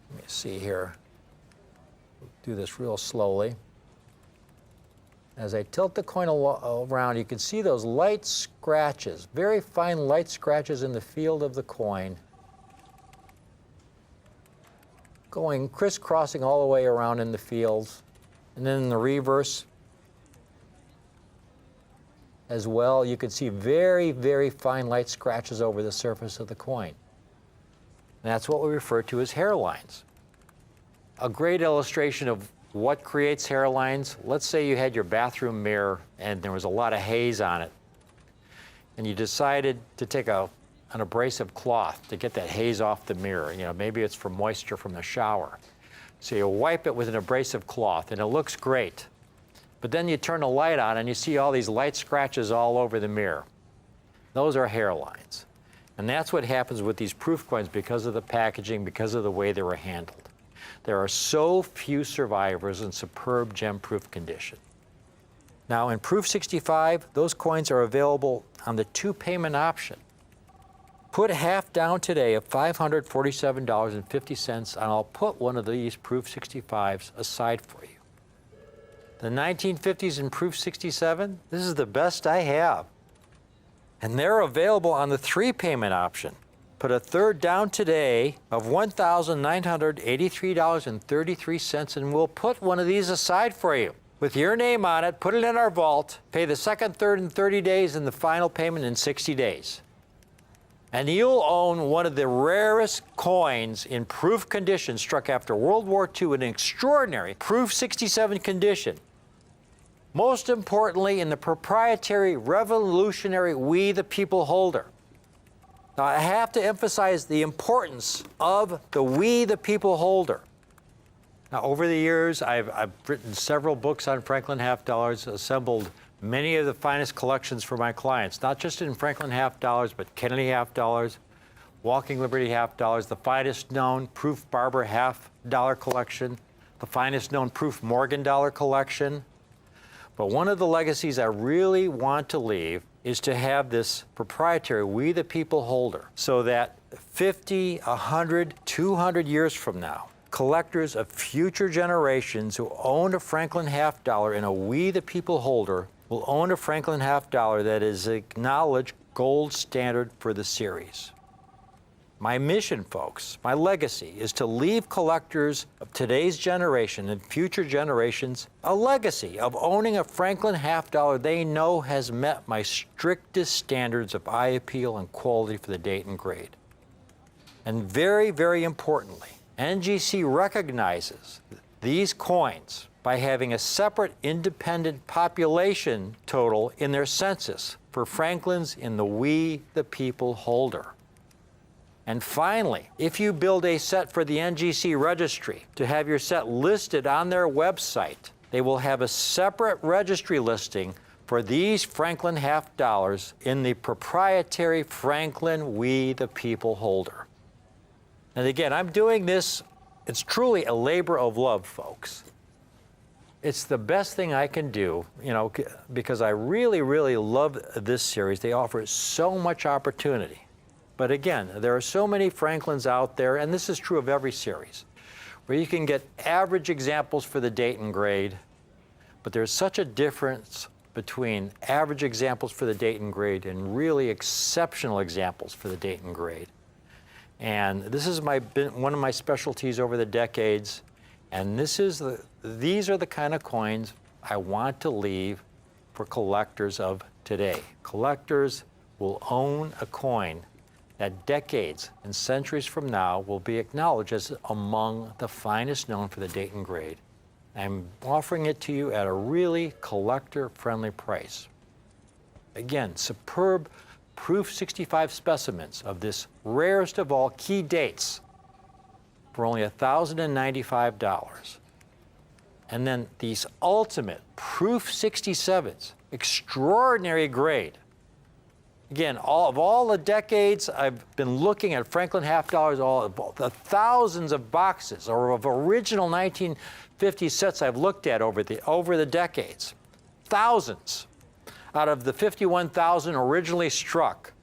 Let me see here. Do this real slowly. As I tilt the coin around, you can see those light scratches, very fine light scratches in the field of the coin, going crisscrossing all the way around in the fields. And then in the reverse as well, you can see very, very fine light scratches over the surface of the coin. And that's what we refer to as hairlines. A great illustration of what creates hairlines, let's say you had your bathroom mirror and there was a lot of haze on it, and you decided to take an abrasive cloth to get that haze off the mirror. You know, maybe it's from moisture from the shower. So you wipe it with an abrasive cloth and it looks great. But then you turn the light on and you see all these light scratches all over the mirror. Those are hairlines. And that's what happens with these proof coins because of the packaging, because of the way they were handled. There are so few survivors in superb gem-proof condition. Now in Proof 65, those coins are available on the 2-payment option. Put half down today of $547.50 and I'll put one of these Proof 65s aside for you. The 1950s in Proof 67, this is the best I have. And they're available on the 3-payment option. Put a third down today of $1,983.33 and we'll put one of these aside for you. With your name on it, put it in our vault, pay the second, third, and 30 days and the final payment in 60 days. And you'll own one of the rarest coins in proof condition struck after World War II in extraordinary Proof 67 condition. Most importantly, in the proprietary revolutionary We the People holder. Now, I have to emphasize the importance of the We the People holder. Now, over the years, I've written several books on Franklin half dollars, assembled many of the finest collections for my clients, not just in Franklin half dollars, but Kennedy half dollars, Walking Liberty half dollars, the finest known Proof Barber half dollar collection, the finest known Proof Morgan dollar collection. But one of the legacies I really want to leave is to have this proprietary We the People holder so that 50, 100, 200 years from now, collectors of future generations who own a Franklin half dollar in a We the People holder will own a Franklin half dollar that is acknowledged gold standard for the series. My mission, folks, my legacy, is to leave collectors of today's generation and future generations a legacy of owning a Franklin half dollar they know has met my strictest standards of eye appeal and quality for the date and grade. And very, very importantly, NGC recognizes these coins by having a separate independent population total in their census for Franklins in the We the People holder. And finally, if you build a set for the NGC registry to have your set listed on their website, they will have a separate registry listing for these Franklin half dollars in the proprietary Franklin We the People holder. And again, I'm doing this, it's truly a labor of love, folks. It's the best thing I can do, you know, because I really, really love this series. They offer so much opportunity. But again, there are so many Franklins out there, and this is true of every series, where you can get average examples for the date and grade, but there's such a difference between average examples for the date and grade and really exceptional examples for the date and grade. And this has been one of my specialties over the decades, and these are the kind of coins I want to leave for collectors of today. Collectors will own a coin that decades and centuries from now will be acknowledged as among the finest known for the date and grade. I'm offering it to you at a really collector-friendly price. Again, superb Proof 65 specimens of this rarest of all key dates for only $1,095. And then these ultimate Proof 67s, extraordinary grade. Again, of all the decades I've been looking at Franklin half dollars, all the thousands of boxes or of original 1950 sets I've looked at over the decades, thousands. Out of the 51,000 originally struck,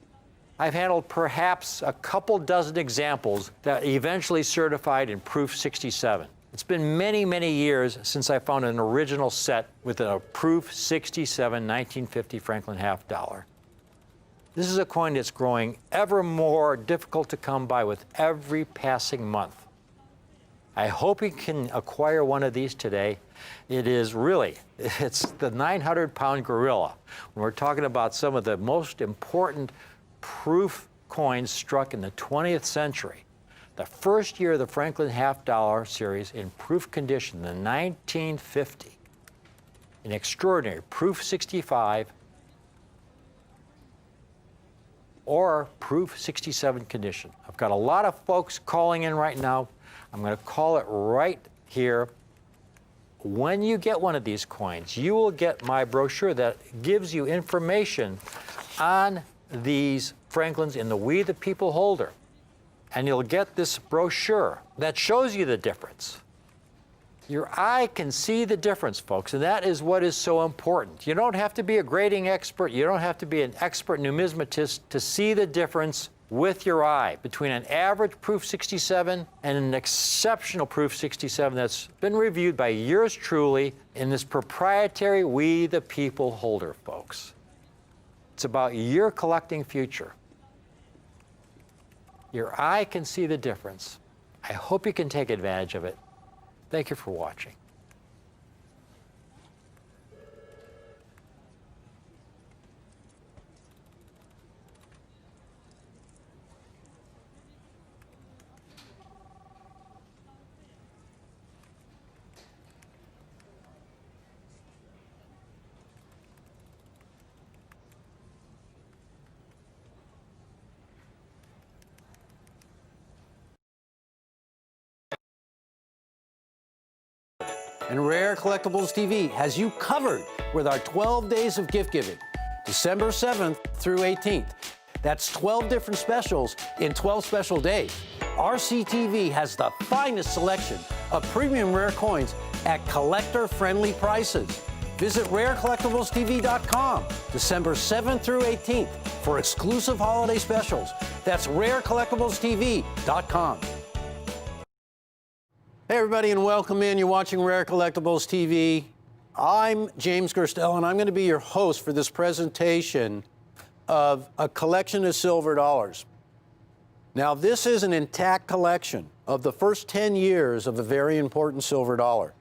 I've handled perhaps a couple dozen examples that eventually certified in Proof 67. It's been many, many years since I found an original set with a Proof 67 1950 Franklin half dollar. This is a coin that's growing ever more difficult to come by with every passing month. I hope you can acquire one of these today. It's the 900-pound gorilla. When we're talking about some of the most important proof coins struck in the 20th century, the first year of the Franklin half dollar series in proof condition, the 1950, an extraordinary Proof 65 or Proof 67 condition. I've got a lot of folks calling in right now. I'm going to call it right here. When you get one of these coins, you will get my brochure that gives you information on these Franklins in the We the People holder. And you'll get this brochure that shows you the difference. Your eye can see the difference, folks, and that is what is so important. You don't have to be a grading expert. You don't have to be an expert numismatist to see the difference with your eye between an average Proof 67 and an exceptional Proof 67 that's been reviewed by yours truly in this proprietary We the People holder, folks. It's about your collecting future. Your eye can see the difference. I hope you can take advantage of it. Thank you for watching. And Rare Collectibles TV has you covered with our 12 days of gift giving, December 7th through 18th. That's 12 different specials in 12 special days. RCTV has the finest selection of premium rare coins at collector-friendly prices. Visit rarecollectiblestv.com December 7th through 18th for exclusive holiday specials. That's rarecollectiblestv.com. Hey everybody, and welcome in. You're watching Rare Collectibles TV. I'm James Gerstel, and I'm going to be your host for this presentation of a collection of silver dollars. Now, this is an intact collection of the first 10 years of a very important silver dollar.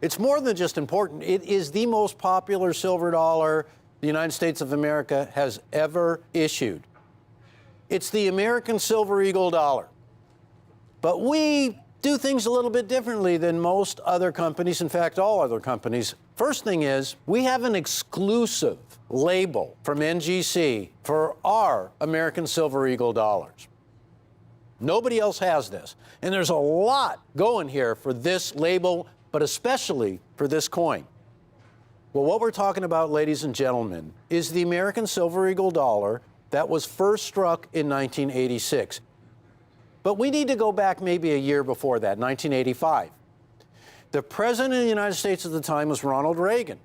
It's more than just important. It is the most popular silver dollar the United States of America has ever issued. It's the American Silver Eagle dollar. But we do things a little bit differently than most other companies, in fact, all other companies. First thing is, we have an exclusive label from NGC for our American Silver Eagle dollars. Nobody else has this. And there's a lot going here for this label, but especially for this coin. Well, what we're talking about, ladies and gentlemen, is the American Silver Eagle dollar that was first struck in 1986. But we need to go back maybe a year before that, 1985. The president of the United States at the time was Ronald Reagan.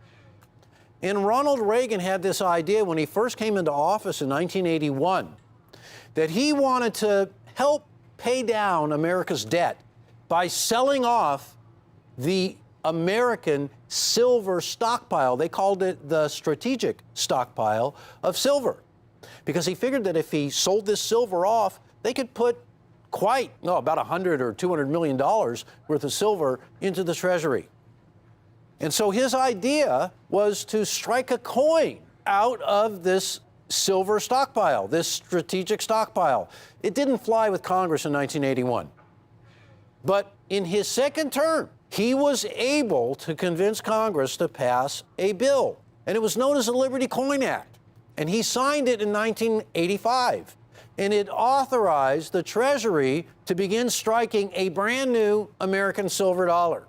And Ronald Reagan had this idea when he first came into office in 1981 that he wanted to help pay down America's debt by selling off the American silver stockpile. They called it the strategic stockpile of silver, because he figured that if he sold this silver off, they could put about $100 or $200 million worth of silver into the Treasury. And so his idea was to strike a coin out of this silver stockpile, this strategic stockpile. It didn't fly with Congress in 1981. But in his second term, he was able to convince Congress to pass a bill, and it was known as the Liberty Coin Act. And he signed it in 1985. And it authorized the Treasury to begin striking a brand new American silver dollar.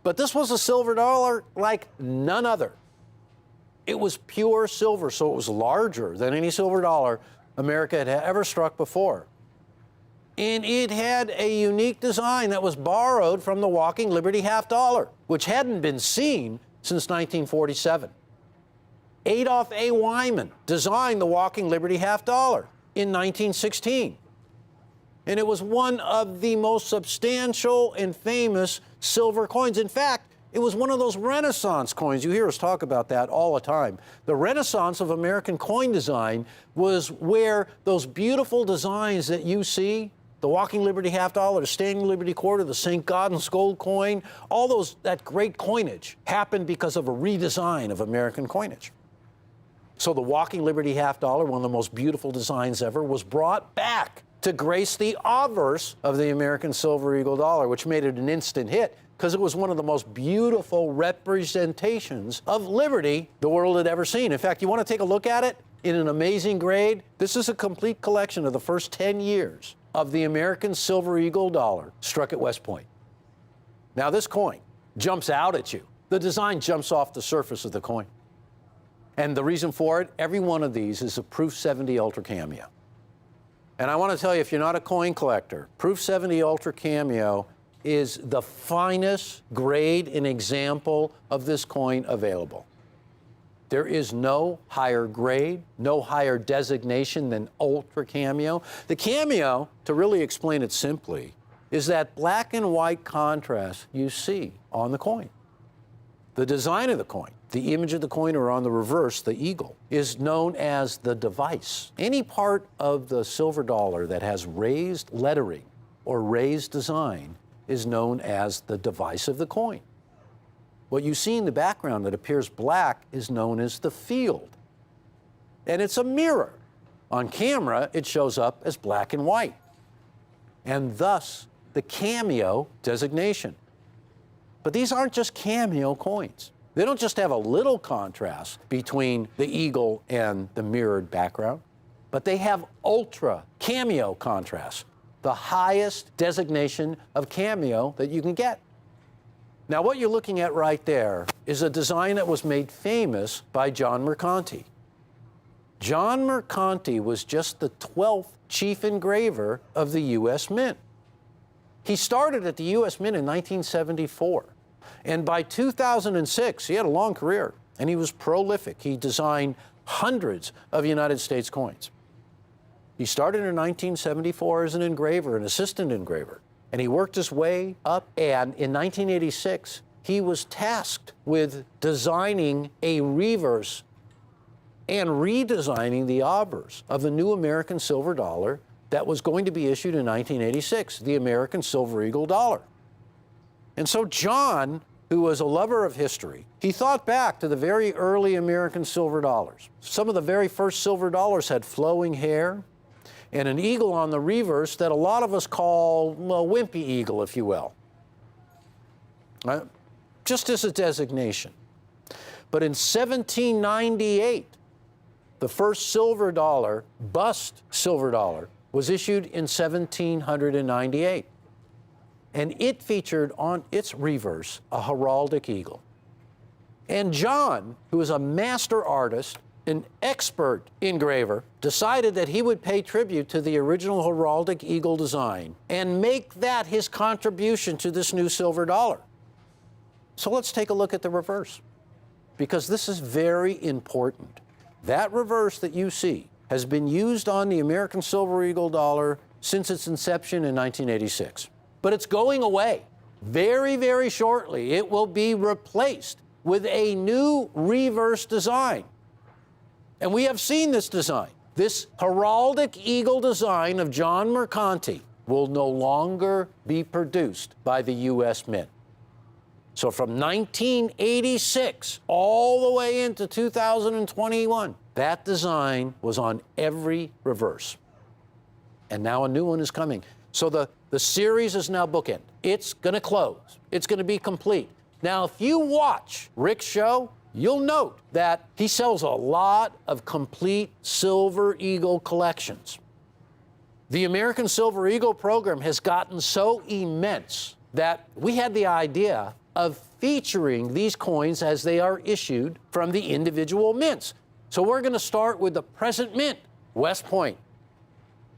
But this was a silver dollar like none other. It was pure silver, so it was larger than any silver dollar America had ever struck before. And it had a unique design that was borrowed from the walking Liberty half dollar, which hadn't been seen since 1947. Adolph A. Wyman designed the walking Liberty half dollar in 1916. And it was one of the most substantial and famous silver coins. In fact, it was one of those Renaissance coins. You hear us talk about that all the time. The Renaissance of American coin design was where those beautiful designs that you see, the Walking Liberty half dollar, the Standing Liberty quarter, the St. Gaudens gold coin, all that great coinage happened because of a redesign of American coinage. So the Walking Liberty half dollar, one of the most beautiful designs ever, was brought back to grace the obverse of the American Silver Eagle dollar, which made it an instant hit because it was one of the most beautiful representations of liberty the world had ever seen. In fact, you want to take a look at it in an amazing grade? This is a complete collection of the first 10 years of the American Silver Eagle dollar struck at West Point. Now, this coin jumps out at you. The design jumps off the surface of the coin. And the reason for it, every one of these is a Proof 70 Ultra Cameo. And I want to tell you, if you're not a coin collector, Proof 70 Ultra Cameo is the finest grade and example of this coin available. There is no higher grade, no higher designation than Ultra Cameo. The Cameo, to really explain it simply, is that black and white contrast you see on the coin. The design of the coin, the image of the coin, or on the reverse, the eagle, is known as the device. Any part of the silver dollar that has raised lettering or raised design is known as the device of the coin. What you see in the background that appears black is known as the field. And it's a mirror. On camera, it shows up as black and white. And thus, the Cameo designation. But these aren't just Cameo coins. They don't just have a little contrast between the eagle and the mirrored background, but they have Ultra Cameo contrast, the highest designation of Cameo that you can get. Now, what you're looking at right there is a design that was made famous by John Mercanti. John Mercanti was just the 12th chief engraver of the U.S. Mint. He started at the U.S. Mint in 1974. And by 2006, he had a long career, and he was prolific. He designed hundreds of United States coins. He started in 1974 as an engraver, an assistant engraver. And he worked his way up, and in 1986, he was tasked with designing a reverse and redesigning the obverse of the new American silver dollar that was going to be issued in 1986, the American Silver Eagle dollar. And so John, who was a lover of history, he thought back to the very early American silver dollars. Some of the very first silver dollars had flowing hair and an eagle on the reverse that a lot of us call a wimpy eagle, if you will, just as a designation. But in 1798, the first silver dollar, bust silver dollar, was issued in 1798. And it featured on its reverse a heraldic eagle. And John, who was a master artist, an expert engraver, decided that he would pay tribute to the original heraldic eagle design and make that his contribution to this new silver dollar. So let's take a look at the reverse, because this is very important. That reverse that you see has been used on the American Silver Eagle dollar since its inception in 1986. But it's going away. Very, very shortly, it will be replaced with a new reverse design. And we have seen this design. This heraldic eagle design of John Mercanti will no longer be produced by the U.S. Mint. So from 1986 all the way into 2021, that design was on every reverse. And now a new one is coming. So the series is now bookend. It's going to close. It's going to be complete. Now, if you watch Rick's show, you'll note that he sells a lot of complete Silver Eagle collections. The American Silver Eagle program has gotten so immense that we had the idea of featuring these coins as they are issued from the individual mints. So we're going to start with the present mint, West Point.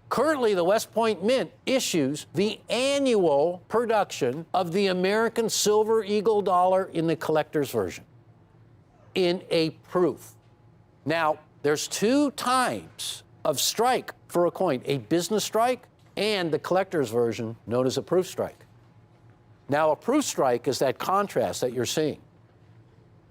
Currently, the West Point Mint issues the annual production of the American Silver Eagle dollar in the collector's version, in a proof. Now, there's two types of strike for a coin, a business strike and the collector's version known as a proof strike. Now, a proof strike is that contrast that you're seeing.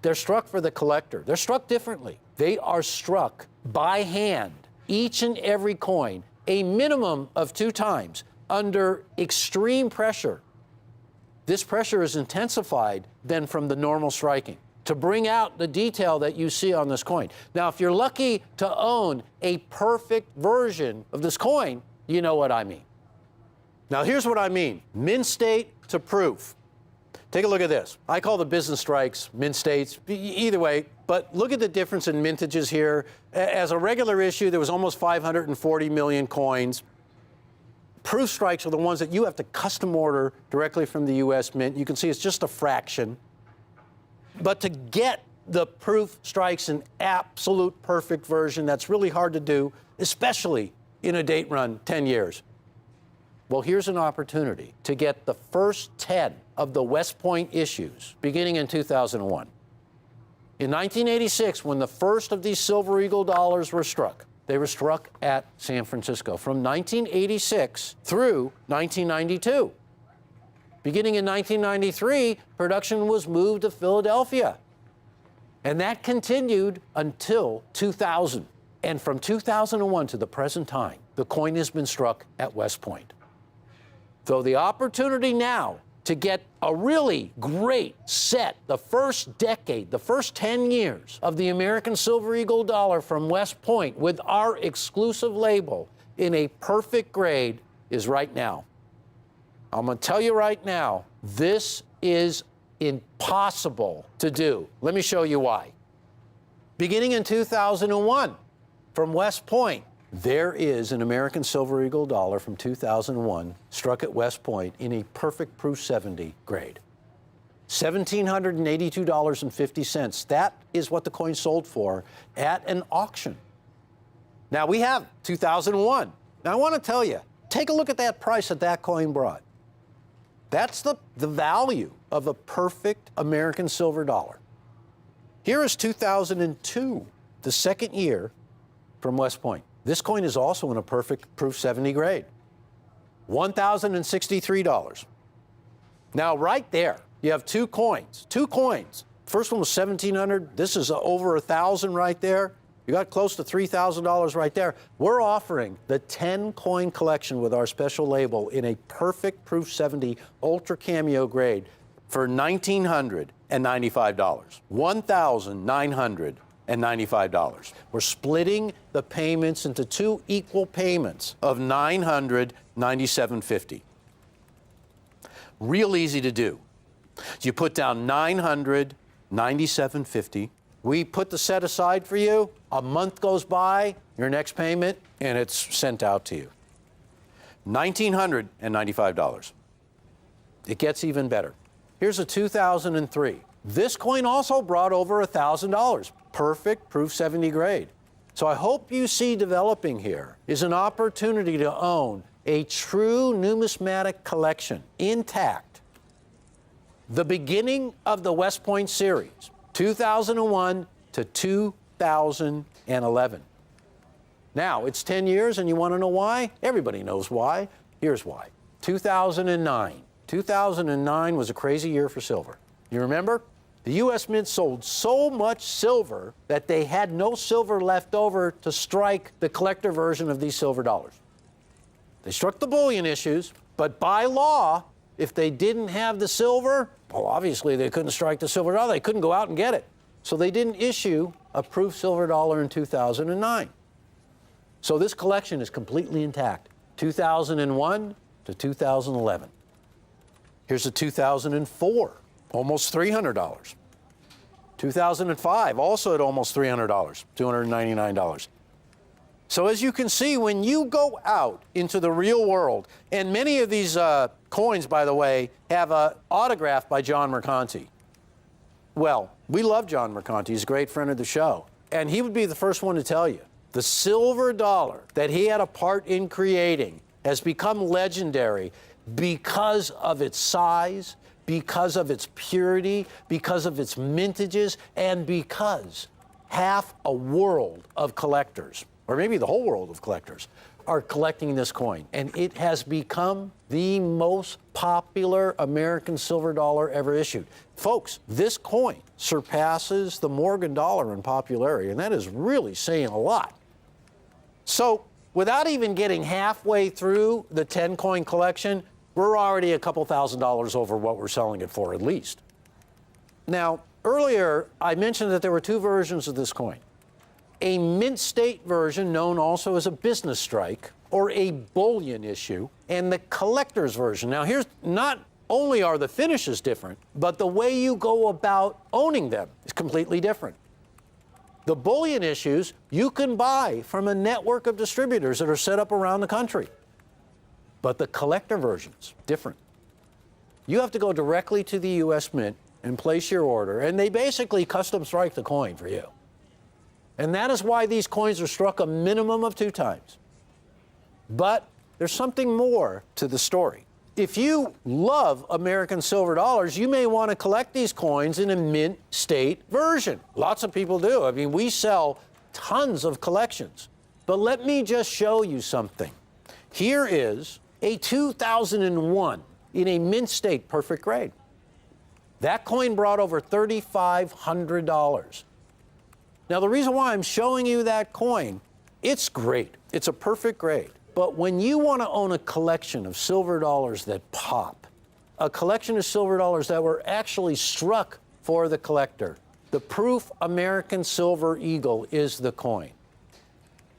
They're struck for the collector. They're struck differently. They are struck by hand, each and every coin, a minimum of 2 times under extreme pressure. This pressure is intensified then from the normal striking to bring out the detail that you see on this coin. Now, if you're lucky to own a perfect version of this coin, you know what I mean. Now, here's what I mean. Mint state to proof. Take a look at this. I call the business strikes mint states, either way, but look at the difference in mintages here. As a regular issue, there was almost 540 million coins. Proof strikes are the ones that you have to custom order directly from the U.S. Mint. You can see it's just a fraction. But to get the proof strikes in absolute perfect version, that's really hard to do, especially in a date run 10 years. Well, here's an opportunity to get the first 10 of the West Point issues beginning in 2001. In 1986, when the first of these Silver Eagle dollars were struck, they were struck at San Francisco from 1986 through 1992. Beginning in 1993, production was moved to Philadelphia. And that continued until 2000. And from 2001 to the present time, the coin has been struck at West Point. So the opportunity now to get a really great set, the first decade, the first 10 years of the American Silver Eagle dollar from West Point with our exclusive label in a perfect grade is right now. I'm going to tell you right now, this is impossible to do. Let me show you why. Beginning in 2001, from West Point, there is an American Silver Eagle dollar from 2001 struck at West Point in a perfect proof 70 grade. $1,782.50. That is what the coin sold for at an auction. Now we have 2001. Now I want to tell you, take a look at that price that that coin brought. That's the value of a perfect American silver dollar. Here is 2002, the second year from West Point. This coin is also in a perfect proof 70 grade. $1,063. Now right there, you have two coins. First one was $1,700. This is over $1,000 right there. You got close to $3,000 right there. We're offering the 10 coin collection with our special label in a perfect proof 70 ultra cameo grade for $1,995. $1,995. We're splitting the payments into 2 equal payments of $997.50. Real easy to do. You put down $997.50. We put the set aside for you. A month goes by, your next payment, and it's sent out to you. $1,995. It gets even better. Here's a 2003. This coin also brought over $1,000. Perfect proof 70 grade. So I hope you see developing here is an opportunity to own a true numismatic collection intact. The beginning of the West Point series, 2001 to 2011. Now, it's 10 years and you want to know why? Everybody knows why. Here's why. 2009. 2009 was a crazy year for silver. You remember? The U.S. Mint sold so much silver that they had no silver left over to strike the collector version of these silver dollars. They struck the bullion issues, but by law, if they didn't have the silver, Well, obviously they couldn't strike the silver dollar. They couldn't go out and get it. So they didn't issue a proof silver dollar in 2009. So this collection is completely intact, 2001 to 2011. Here's a 2004, almost $300. 2005, also at almost $300, $299. So as you can see, when you go out into the real world, and many of these coins, by the way, have an autograph by John Mercanti. Well, we love John Mercanti. He's a great friend of the show. And he would be the first one to tell you, the silver dollar that he had a part in creating has become legendary because of its size, because of its purity, because of its mintages, and because half a world of collectors, or maybe the whole world of collectors, are collecting this coin. And it has become the most popular American silver dollar ever issued. Folks, this coin surpasses the Morgan dollar in popularity, and that is really saying a lot. So, without even getting halfway through the 10-coin collection, we're already a couple $1,000s over what we're selling it for, at least. Now, earlier, I mentioned that there were two versions of this coin. A mint state version, known also as a business strike, or a bullion issue, and the collector's version. Now, here's not only are the finishes different, but the way you go about owning them is completely different. The bullion issues you can buy from a network of distributors that are set up around the country. But the collector version's different. You have to go directly to the U.S. Mint and place your order, and they basically custom strike the coin for you. And that is why these coins are struck a minimum of 2 times. But there's something more to the story. If you love American silver dollars, you may want to collect these coins in a mint state version. Lots of people do. I mean, we sell tons of collections. But let me just show you something. Here is a 2001 in a mint state perfect grade. That coin brought over $3,500. Now, the reason why I'm showing you that coin, it's great. It's a perfect grade. But when you want to own a collection of silver dollars that pop, a collection of silver dollars that were actually struck for the collector, the proof American Silver Eagle is the coin.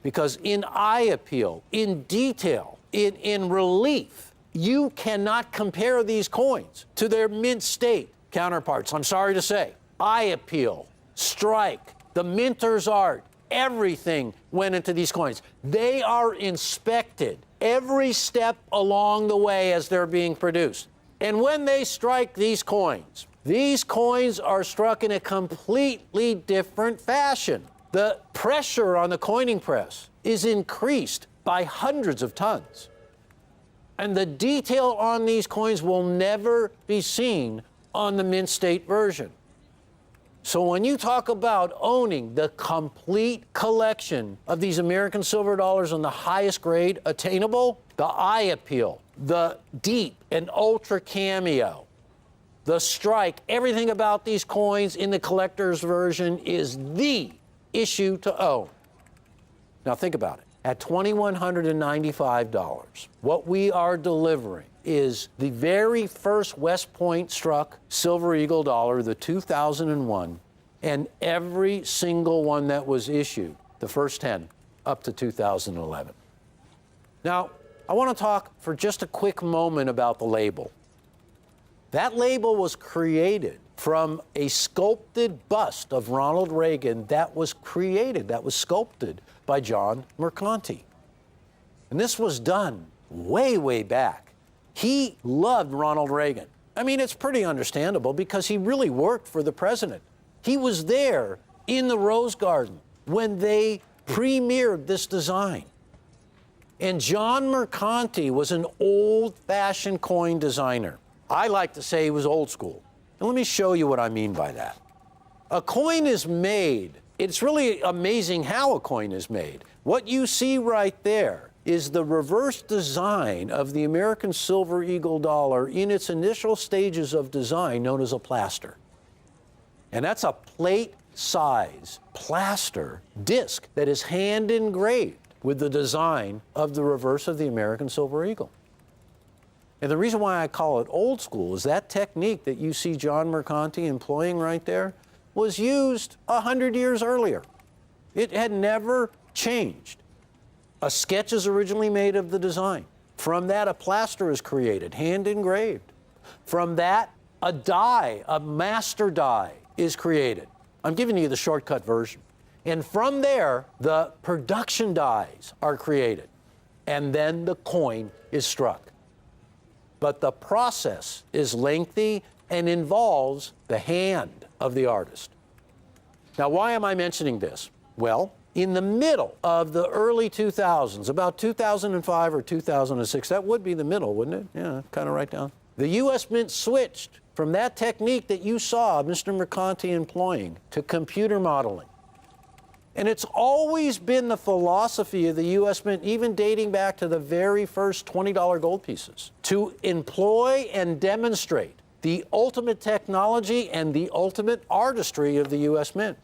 Because in eye appeal, in detail, in relief, you cannot compare these coins to their mint state counterparts. I'm sorry to say. Eye appeal, strike, the minter's art, everything went into these coins. They are inspected every step along the way as they're being produced. And when they strike these coins are struck in a completely different fashion. The pressure on the coining press is increased by hundreds of tons. And the detail on these coins will never be seen on the mint state version. So when you talk about owning the complete collection of these American silver dollars on the highest grade attainable, the eye appeal, the deep and ultra cameo, the strike, everything about these coins in the collector's version is the issue to own. Now think about it. At $2,195, what we are delivering is the very first West Point struck Silver Eagle dollar, the 2001, and every single one that was issued, the first 10, up to 2011. Now, I want to talk for just a quick moment about the label. That label was created from a sculpted bust of Ronald Reagan that was sculpted by John Mercanti. And this was done way, way back. He loved Ronald Reagan. I mean, it's pretty understandable because he really worked for the president. He was there in the Rose Garden when they premiered this design. And John Mercanti was an old-fashioned coin designer. I like to say he was old school. And let me show you what I mean by that. A coin is made. It's really amazing how a coin is made. What you see right there is the reverse design of the American Silver Eagle dollar in its initial stages of design, known as a plaster. And that's a plate-size plaster disc that is hand engraved with the design of the reverse of the American Silver Eagle. And the reason why I call it old school is that technique that you see John Mercanti employing right there was used 100 years earlier. It had never changed. A sketch is originally made of the design. From that, a plaster is created, hand engraved. From that, a die, a master die, is created. I'm giving you the shortcut version. And from there, the production dies are created. And then the coin is struck. But the process is lengthy and involves the hand of the artist. Now, why am I mentioning this? Well, in the middle of the early 2000s, about 2005 or 2006, that would be the middle, wouldn't it? Yeah, kind of right down. The U.S. Mint switched from that technique that you saw Mr. Mercanti employing to computer modeling. And it's always been the philosophy of the U.S. Mint, even dating back to the very first $20 gold pieces, to employ and demonstrate the ultimate technology and the ultimate artistry of the U.S. Mint.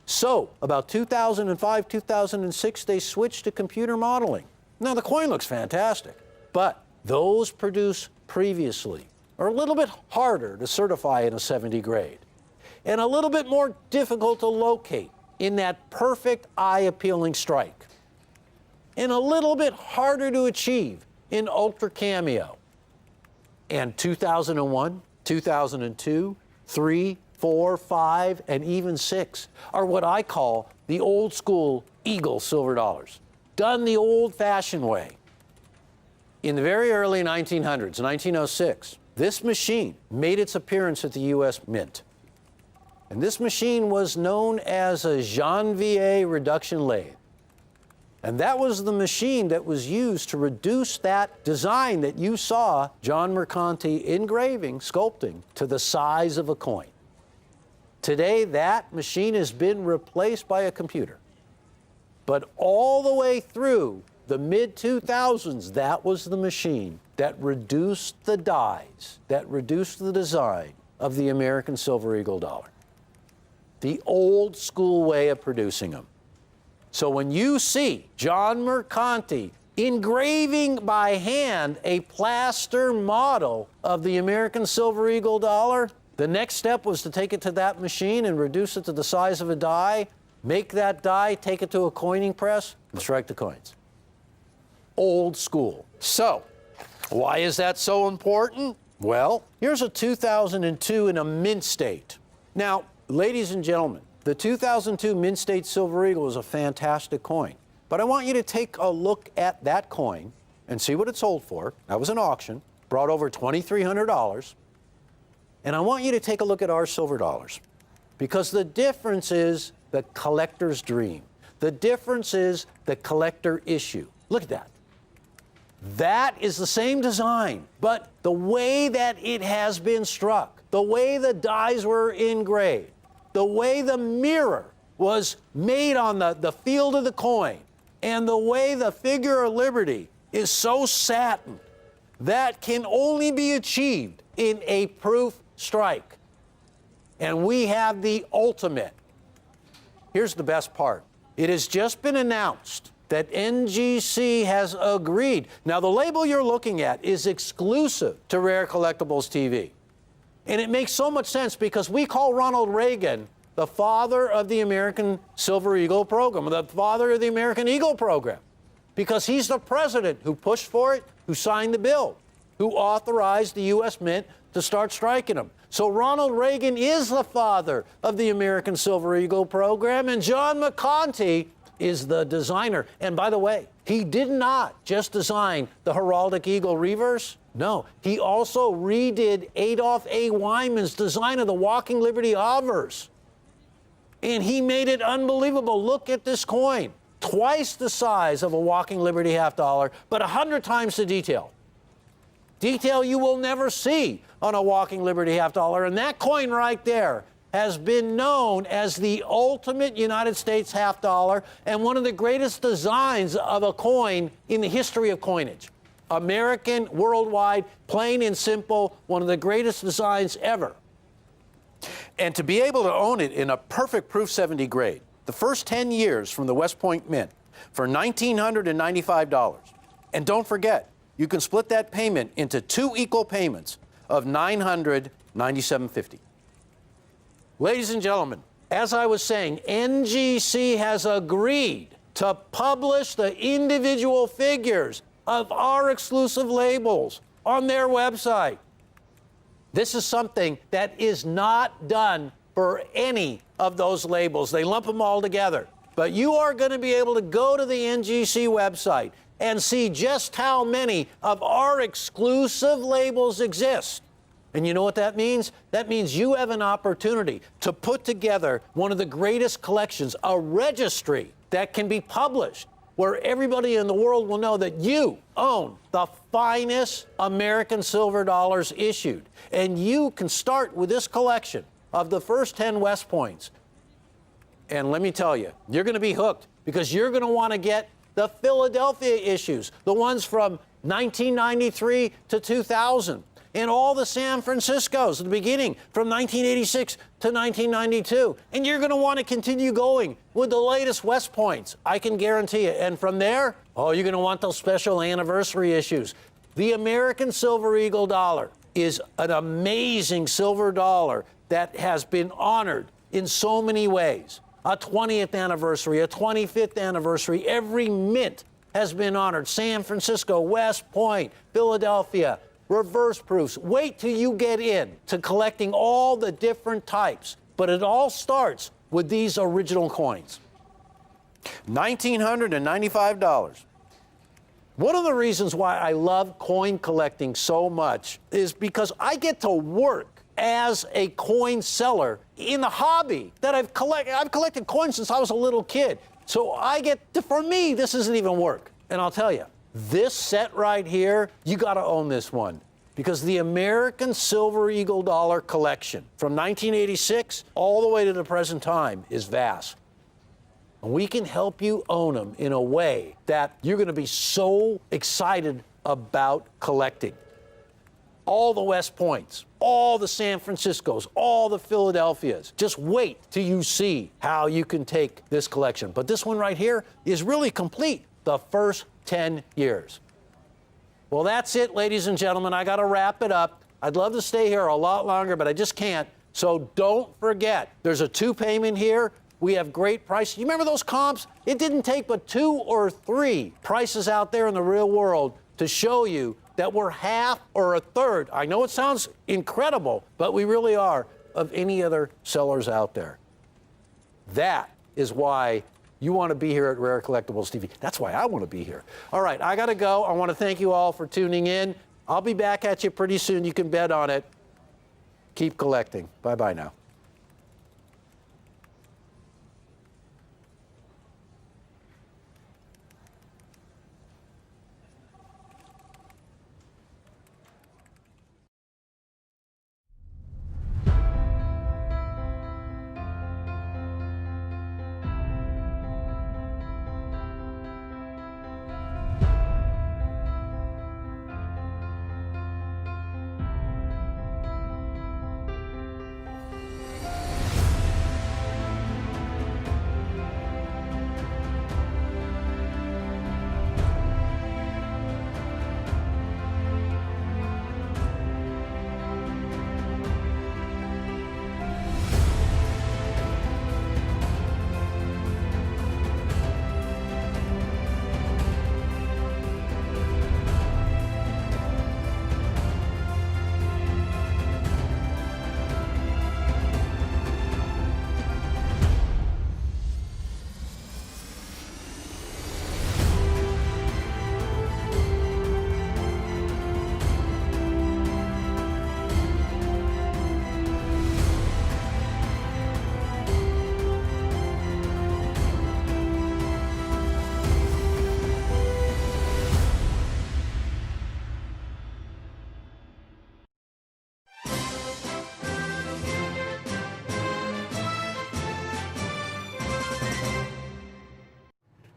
So, about 2005, 2006, they switched to computer modeling. Now, the coin looks fantastic, but those produced previously are a little bit harder to certify in a 70 grade and a little bit more difficult to locate in that perfect eye-appealing strike, and a little bit harder to achieve in Ultra Cameo. And 2001, 2002, 3, 4, 5, and even 6 are what I call the old school Eagle silver dollars, done the old-fashioned way. In the very early 1900s, 1906, this machine made its appearance at the U.S. Mint. And this machine was known as a Janvier reduction lathe. And that was the machine that was used to reduce that design that you saw John Mercanti engraving, sculpting, to the size of a coin. Today, that machine has been replaced by a computer. But all the way through the mid-2000s, that was the machine that reduced the dies, that reduced the design of the American Silver Eagle dollar. The old school way of producing them. So when you see John Mercanti engraving by hand a plaster model of the American Silver Eagle dollar, the next step was to take it to that machine and reduce it to the size of a die, make that die, take it to a coining press, and strike the coins. Old school. So, why is that so important? Well, here's a 2002 in a mint state. Now, ladies and gentlemen, the 2002 Mint State Silver Eagle is a fantastic coin. But I want you to take a look at that coin and see what it sold for. That was an auction, brought over $2,300. And I want you to take a look at our silver dollars, because the difference is the collector's dream. The difference is the collector issue. Look at that. That is the same design, but the way that it has been struck, the way the dies were engraved, the way the mirror was made on the field of the coin, and the way the figure of liberty is so satin, that can only be achieved in a proof strike. And we have the ultimate. Here's the best part. It has just been announced that NGC has agreed. Now, the label you're looking at is exclusive to Rare Collectibles TV. And it makes so much sense because we call Ronald Reagan the father of the American Silver Eagle program, the father of the American Eagle program, because he's the president who pushed for it, who signed the bill, who authorized the U.S. Mint to start striking them. So Ronald Reagan is the father of the American Silver Eagle program, and John Mercanti is the designer. And by the way, he did not just design the Heraldic Eagle reverse. No, he also redid Adolph A. Wyman's design of the Walking Liberty obverse. And he made it unbelievable. Look at this coin. Twice the size of a Walking Liberty half dollar, but 100 times the detail. Detail you will never see on a Walking Liberty half dollar. And that coin right there has been known as the ultimate United States half dollar and one of the greatest designs of a coin in the history of coinage. American, worldwide, plain and simple, one of the greatest designs ever. And to be able to own it in a perfect proof 70 grade, the first 10 years from the West Point Mint for $1,995. And don't forget, you can split that payment into 2 equal payments of $997.50. Ladies and gentlemen, as I was saying, NGC has agreed to publish the individual figures of our exclusive labels on their website. This is something that is not done for any of those labels. They lump them all together. But you are going to be able to go to the NGC website and see just how many of our exclusive labels exist. And you know what that means? That means you have an opportunity to put together one of the greatest collections, a registry that can be published, where everybody in the world will know that you own the finest American silver dollars issued. And you can start with this collection of the first 10 West Points. And let me tell you, you're going to be hooked, because you're going to want to get the Philadelphia issues, the ones from 1993 to 2000, and all the San Franciscos at the beginning from 1986 to 1992. And you're going to want to continue going with the latest West Points, I can guarantee you. And from there, oh, you're going to want those special anniversary issues. The American Silver Eagle dollar is an amazing silver dollar that has been honored in so many ways. A 20th anniversary, a 25th anniversary, every mint has been honored. San Francisco, West Point, Philadelphia, reverse proofs. Wait till you get in to collecting all the different types. But it all starts with these original coins. $1,995. One of the reasons why I love coin collecting so much is because I get to work as a coin seller in the hobby that I've collected coins since I was a little kid. So for me, this isn't even work. And I'll tell you, this set right here, you got to own this one, because the American Silver Eagle dollar collection from 1986 all the way to the present time is vast. And we can help you own them in a way that you're going to be so excited about collecting. All the West Points, all the San Franciscos, all the Philadelphias. Just wait till you see how you can take this collection. But this one right here is really complete, the first 10 years. Well, that's it, ladies and gentlemen. I got to wrap it up. I'd love to stay here a lot longer, but I just can't. So don't forget, there's a 2 payment here. We have great prices. You remember those comps? It didn't take but 2 or 3 prices out there in the real world to show you that we're half or a third. I know it sounds incredible, but we really are, of any other sellers out there. That is why you want to be here at Rare Collectibles TV. That's why I want to be here. All right, I got to go. I want to thank you all for tuning in. I'll be back at you pretty soon. You can bet on it. Keep collecting. Bye-bye now.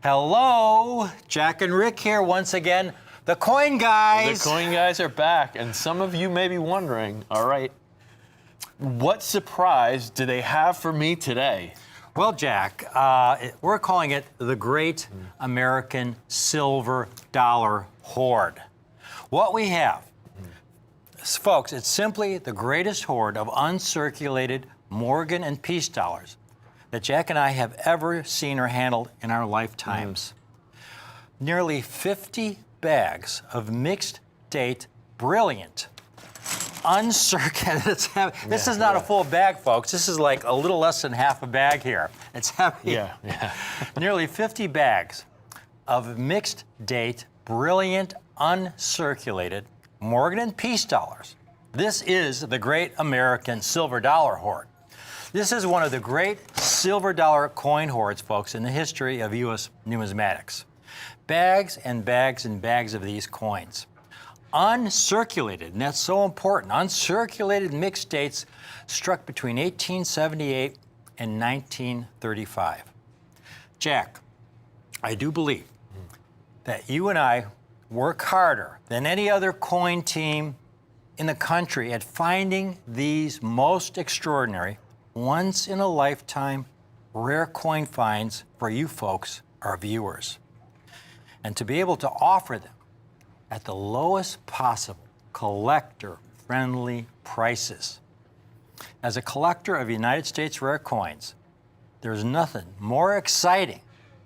Hello, Jack and Rick here once again. The Coin Guys. The Coin Guys are back, and some of you may be wondering, all right, what surprise do they have for me today? Well, Jack, we're calling it the Great American Silver Dollar Hoard. What we have, folks, it's simply the greatest hoard of uncirculated Morgan and Peace dollars that Jack and I have ever seen or handled in our lifetimes. Nearly 50 bags of mixed date, brilliant, uncirculated. This is not a full bag, folks. This is like a little less than half a bag here. It's heavy. Yeah. Nearly 50 bags of mixed date, brilliant, uncirculated Morgan and Peace dollars. This is the great American silver dollar hoard. This is one of the great silver dollar coin hoards, folks, in the history of U.S. numismatics. Bags and bags and bags of these coins. Uncirculated, and that's so important, uncirculated mixed dates struck between 1878 and 1935. Jack, I do believe that you and I work harder than any other coin team in the country at finding these most extraordinary, once-in-a-lifetime, rare coin finds for you folks, our viewers. And to be able to offer them at the lowest possible collector-friendly prices. As a collector of United States rare coins, there's nothing more exciting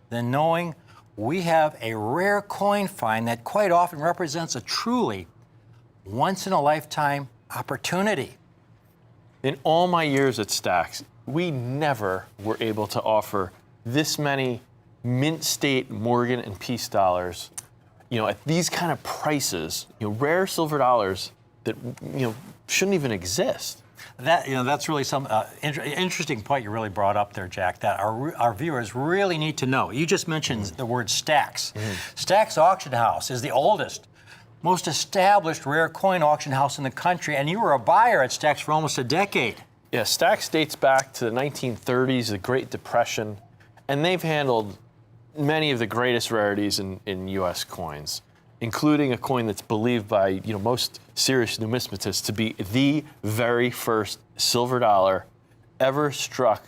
than knowing we have a rare coin find that quite often represents a truly once-in-a-lifetime opportunity. In all my years at Stax, we never were able to offer this many mint state Morgan and Peace dollars, at these kind of prices, rare silver dollars that, shouldn't even exist. That's really some interesting point you really brought up there, Jack, that our viewers really need to know. You just mentioned the word Stax. Stax Auction House is the oldest, most established rare coin auction house in the country, and you were a buyer at Stax for almost a decade. Yeah, Stax dates back to the 1930s, the Great Depression, and they've handled many of the greatest rarities in U.S. coins, including a coin that's believed by most serious numismatists to be the very first silver dollar ever struck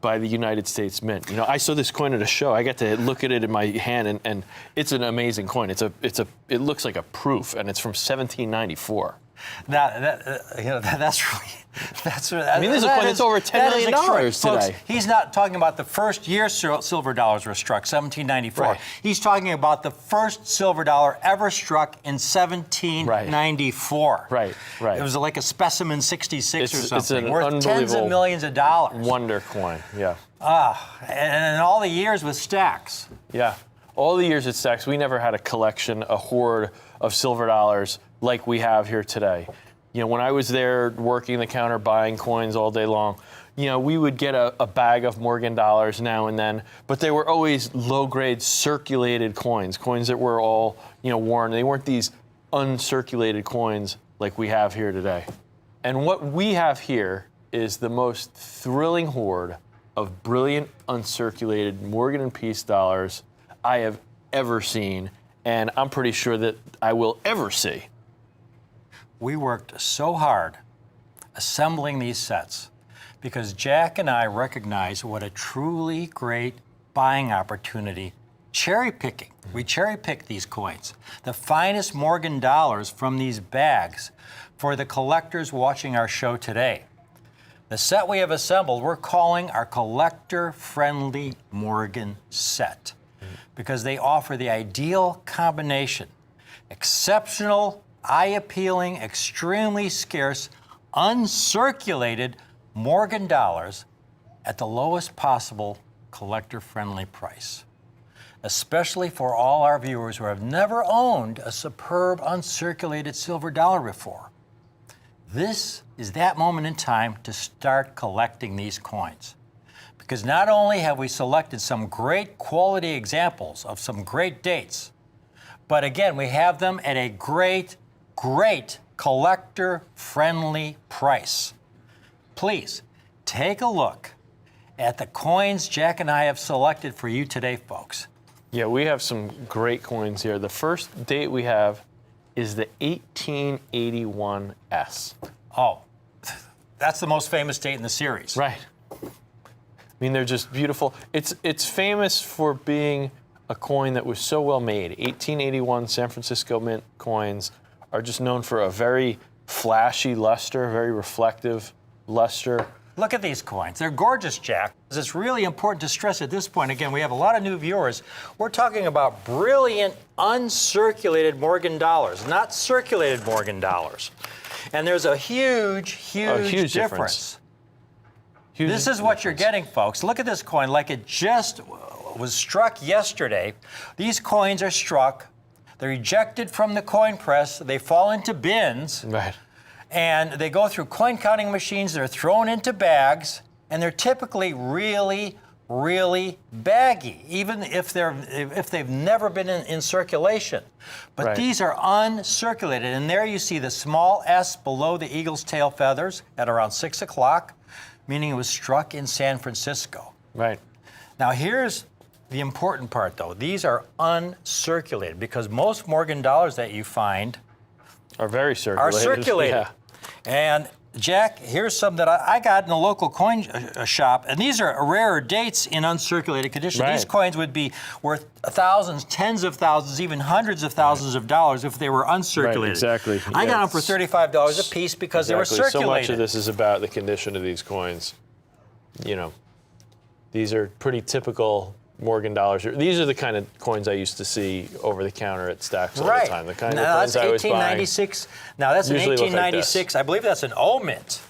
by the United States Mint. I saw this coin at a show. I got to look at it in my hand, and it's an amazing coin. It looks like a proof, and it's from 1794. That's really. This is a coin that's over $10 million today. Folks, he's not talking about the first year silver dollars were struck, 1794. Right. He's talking about the first silver dollar ever struck in 1794. Right. It was like a specimen 66 or something, it's an worth tens of millions of dollars. Wonder coin, yeah. And in all the years with Stax. Yeah. All the years at Stax, we never had a collection, a hoard of silver dollars like we have here today. When I was there working the counter buying coins all day long, we would get a bag of Morgan dollars now and then, but they were always low-grade circulated coins that were all, worn. They weren't these uncirculated coins like we have here today. And what we have here is the most thrilling hoard of brilliant uncirculated Morgan and Peace dollars I have ever seen, and I'm pretty sure that I will ever see. We worked so hard assembling these sets because Jack and I recognize what a truly great buying opportunity cherry picking. We cherry pick these coins, the finest Morgan dollars from these bags for the collectors watching our show today. The set we have assembled, we're calling our collector-friendly Morgan set because they offer the ideal combination, exceptional, eye-appealing, extremely scarce, uncirculated Morgan dollars at the lowest possible collector-friendly price, especially for all our viewers who have never owned a superb uncirculated silver dollar before. This is that moment in time to start collecting these coins. Because not only have we selected some great quality examples of some great dates, but again, we have them at a great collector-friendly price. Please take a look at the coins Jack and I have selected for you today, folks. Yeah, we have some great coins here. The first date we have is the 1881S. Oh, that's the most famous date in the series. Right. I mean, they're just beautiful. It's famous for being a coin that was so well made. 1881 San Francisco Mint coins are just known for a very flashy luster, very reflective luster. Look at these coins. They're gorgeous, Jack. It's really important to stress at this point. Again, we have a lot of new viewers. We're talking about brilliant, uncirculated Morgan dollars, not circulated Morgan dollars. And there's a huge difference. This is what you're getting, folks. Look at this coin like it just was struck yesterday. These coins are struck. They're ejected from the coin press. They fall into bins. Right. And they go through coin counting machines. They're thrown into bags. And they're typically really, really baggy, even if they've never been in circulation. But these are uncirculated. And there you see the small S below the eagle's tail feathers at around 6 o'clock, meaning it was struck in San Francisco. Right. Now here's the important part, though. These are uncirculated because most Morgan dollars that you find are very circulated. Yeah. And Jack, here's some that I got in a local coin shop, and these are rarer dates in uncirculated condition. These coins would be worth thousands, tens of thousands, even hundreds of thousands of dollars if they were uncirculated. Right, exactly. I got them for $35 a piece because they were circulated. So much of this is about the condition of these coins. You know, these are pretty typical Morgan dollars. These are the kind of coins I used to see over the counter at Stacks all the time. The kind of coins I was buying. 1896. Now that's an 1896. I believe that's an O mint.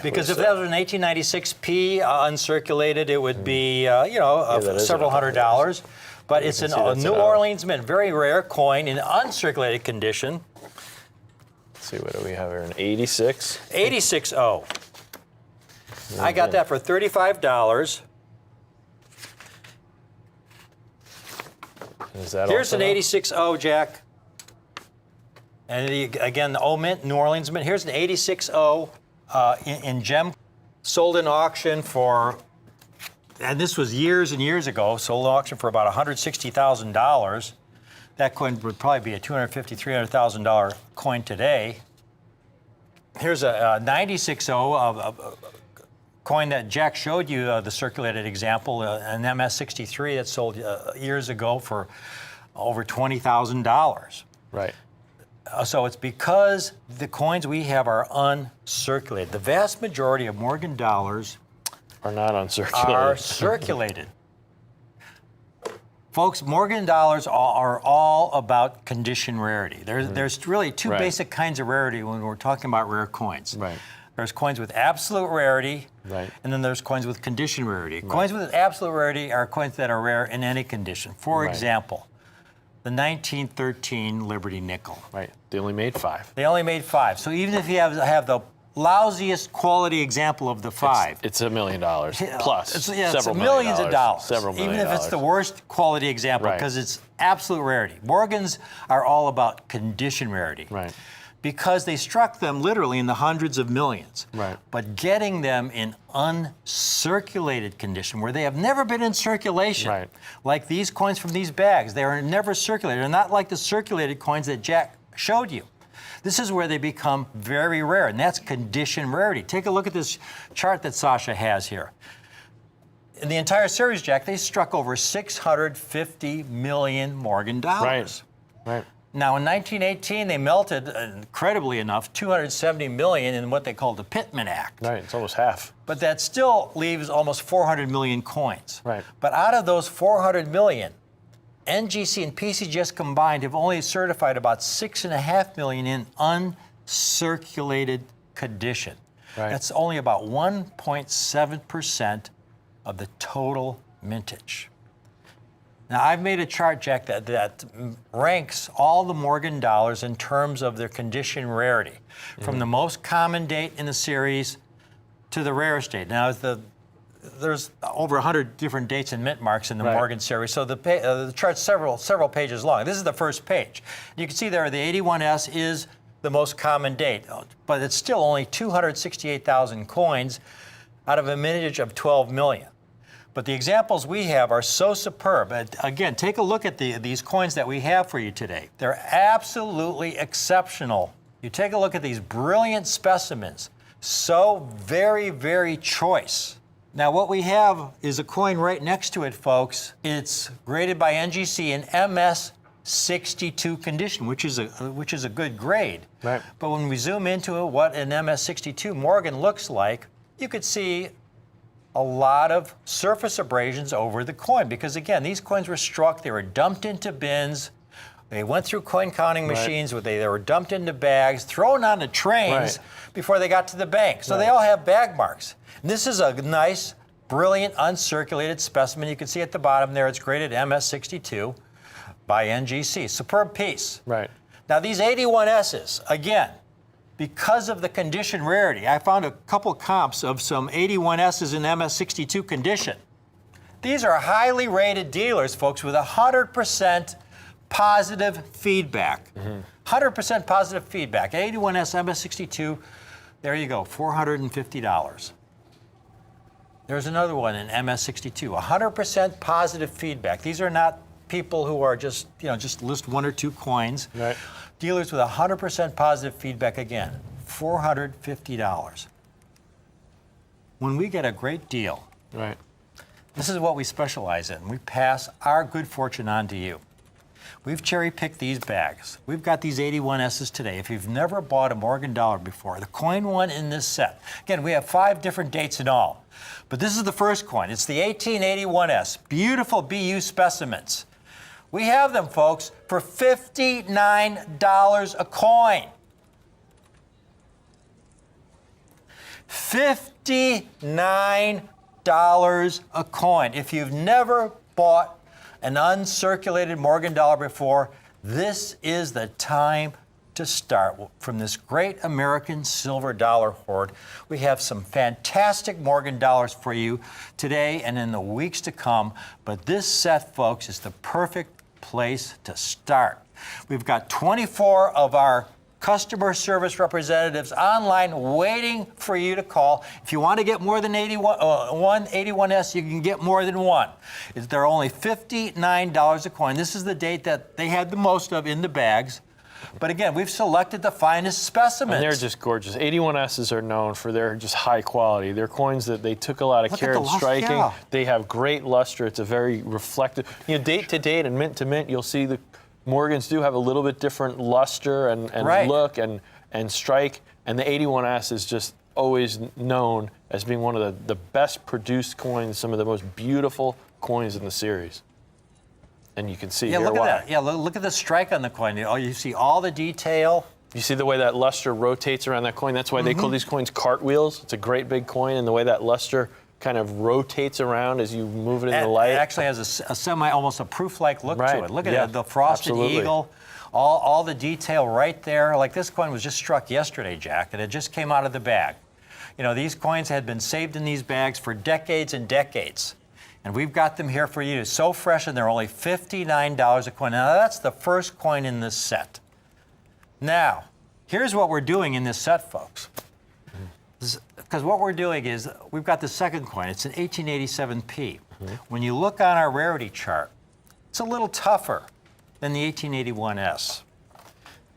Because if that was an 1896 P uncirculated, it would be several $100s. But it's a New Orleans mint, very rare coin in uncirculated condition. Let's see, what do we have here? An 86. 86 O. I got that for $35. Is that Here's an 86 O, Jack. And again, the O mint, New Orleans mint. Here's an 86 O in gem, sold in auction for, and this was years and years ago, sold in auction for about $160,000. That coin would probably be a $250,000, $300,000 coin today. Here's a 96 O of coin that Jack showed you, the circulated example, an MS-63 that sold years ago for over $20,000. Right. So it's because the coins we have are uncirculated. The vast majority of Morgan dollars are not uncirculated. Are circulated. Folks, Morgan dollars are all about condition rarity. There's really two basic kinds of rarity when we're talking about rare coins. Right. There's coins with absolute rarity, and then there's coins with condition rarity. Coins with absolute rarity are coins that are rare in any condition. For example, the 1913 Liberty nickel. Right. They only made 5. They only made 5. So even if you have the lousiest quality example of the 5, it's $1 million plus. It's millions of dollars. Several million even if it's the worst quality example, because it's absolute rarity. Morgans are all about condition rarity. Right. Because they struck them literally in the hundreds of millions. Right. But getting them in uncirculated condition, where they have never been in circulation, like these coins from these bags, they are never circulated. They're not like the circulated coins that Jack showed you. This is where they become very rare, and that's condition rarity. Take a look at this chart that Sasha has here. In the entire series, Jack, they struck over 650 million Morgan dollars. Right. Now, in 1918, they melted, incredibly enough, 270 million in what they called the Pittman Act. Right, it's almost half. But that still leaves almost 400 million coins. Right. But out of those 400 million, NGC and PCGS combined have only certified about 6.5 million in uncirculated condition. Right. That's only about 1.7% of the total mintage. Now, I've made a chart, Jack, that ranks all the Morgan dollars in terms of their condition rarity, from the most common date in the series to the rarest date. Now, there's over 100 different dates and mint marks in the Morgan series, so the chart's several pages long. This is the first page. You can see there the 81S is the most common date, but it's still only 268,000 coins out of a mintage of 12 million. But the examples we have are so superb. Again, take a look at these coins that we have for you today. They're absolutely exceptional. You take a look at these brilliant specimens, so very, very choice. Now what we have is a coin right next to it, folks. It's graded by NGC in MS62 condition, which is a good grade. Right. But when we zoom into what an MS62 Morgan looks like, you could see a lot of surface abrasions over the coin, because again, these coins were struck, they were dumped into bins, they went through coin counting machines, they were dumped into bags, thrown onto trains before they got to the bank. So they all have bag marks. And this is a nice, brilliant, uncirculated specimen. You can see at the bottom there, it's graded MS62 by NGC. Superb piece. Right. Now these 81S's, again, because of the condition rarity, I found a couple comps of some 81S's in MS62 condition. These are highly rated dealers, folks, with 100% positive feedback. 100% positive feedback. 81S MS62, there you go, $450. There's another one in MS62, 100% positive feedback. These are not people who are just list one or two coins. Right. Dealers with 100% positive feedback, again, $450. When we get a great deal, Right. this is what we specialize in. We pass our good fortune on to you. We've cherry-picked these bags. We've got these 81S's today. If you've never bought a Morgan dollar before, the coin one in this set. Again, we have 5 different dates in all. But this is the first coin. It's the 1881S. Beautiful BU specimens. We have them, folks, for $59 a coin. $59 a coin. If you've never bought an uncirculated Morgan dollar before, this is the time to start. From this great American silver dollar hoard, we have some fantastic Morgan dollars for you today and in the weeks to come. But this set, folks, is the perfect place to start. We've got 24 of our customer service representatives online waiting for you to call. If you want to get more than 81S, you can get more than one. They're only $59 a coin. This is the date that they had the most of in the bags. But again, we've selected the finest specimens. And they're just gorgeous. 81S's are known for their just high quality. They're coins that they took a lot of care in striking. Yeah. They have great luster. It's a very reflective. Date to date and mint to mint, you'll see the Morgans do have a little bit different luster and look and strike. And the 81S is just always known as being one of the best produced coins, some of the most beautiful coins in the series. And you can see here look why. at that. Yeah, look at the strike on the coin. You see all the detail. You see the way that luster rotates around that coin? That's why they call these coins cartwheels. It's a great big coin, and the way that luster kind of rotates around as you move it in the light. It actually has a almost a proof-like look to it. Look at it, the frosted eagle, all the detail right there. Like this coin was just struck yesterday, Jack, and it just came out of the bag. These coins had been saved in these bags for decades and decades. And we've got them here for you. So fresh, and they're only $59 a coin. Now, that's the first coin in this set. Now, here's what we're doing in this set, folks. Because what we're doing is, we've got the second coin. It's an 1887P. When you look on our rarity chart, it's a little tougher than the 1881S.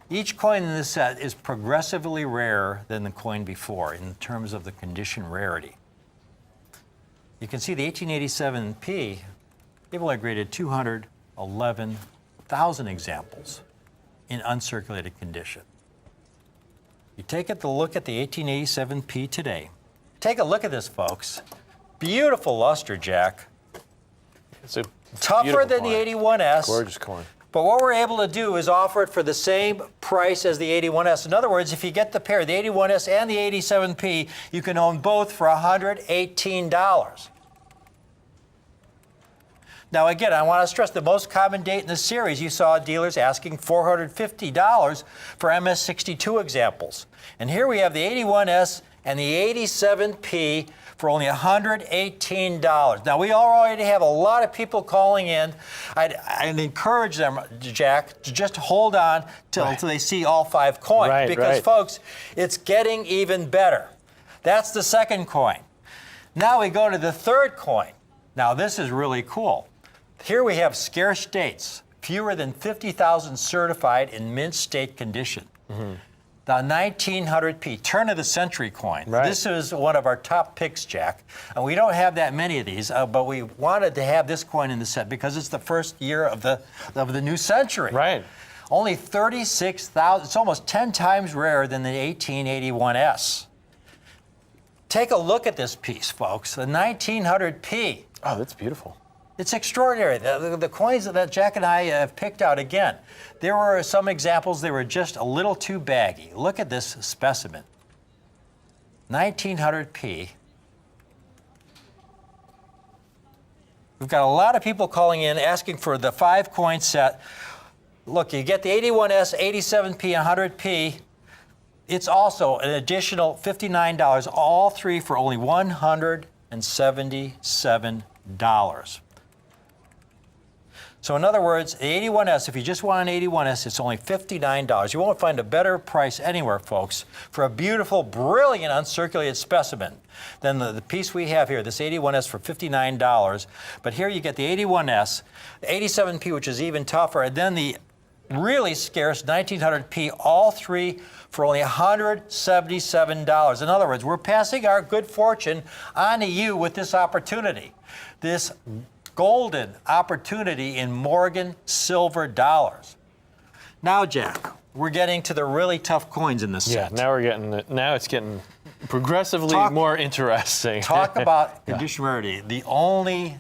Each coin in this set is progressively rarer than the coin before in terms of the condition rarity. You can see the 1887P, they've only graded 211,000 examples in uncirculated condition. You take a look at the 1887P today. Take a look at this, folks. Beautiful luster, Jack. It's a Tougher than coin. the 81S. Gorgeous coin. But what we're able to do is offer it for the same price as the 81S. In other words, if you get the pair, the 81S and the 87P, you can own both for $118. Now, again, I want to stress the most common date in the series, you saw dealers asking $450 for MS62 examples. And here we have the 81S and the 87P for only $118. Now, we already have a lot of people calling in. I'd encourage them, Jack, to just hold on until they see all 5 coins. Because, folks, it's getting even better. That's the second coin. Now we go to the third coin. Now, this is really cool. Here we have scarce dates, fewer than 50,000 certified in mint state condition. The 1900p, turn of the century coin. Right. This is one of our top picks, Jack. And we don't have that many of these, but we wanted to have this coin in the set because it's the first year of the new century. Right. Only 36,000, it's almost 10 times rarer than the 1881S. Take a look at this piece, folks, the 1900p. Oh, that's beautiful. It's extraordinary. The coins that Jack and I have picked out, again, there were some examples, they were just a little too baggy. Look at this specimen. 1900p. We've got a lot of people calling in asking for the 5-coin set. Look, you get the 81S, 87p, and 100p. It's also an additional $59, all three for only $177. So in other words, the 81S, if you just want an 81S, it's only $59. You won't find a better price anywhere, folks, for a beautiful, brilliant, uncirculated specimen than the piece we have here, this 81S for $59. But here you get the 81S, the 87P, which is even tougher, and then the really scarce 1900P, all three for only $177. In other words, we're passing our good fortune on to you with this opportunity. This golden opportunity in Morgan silver dollars. Now, Jack, we're getting to the really tough coins in this set. Yeah, now it's getting progressively more interesting. Talk about condition rarity. The only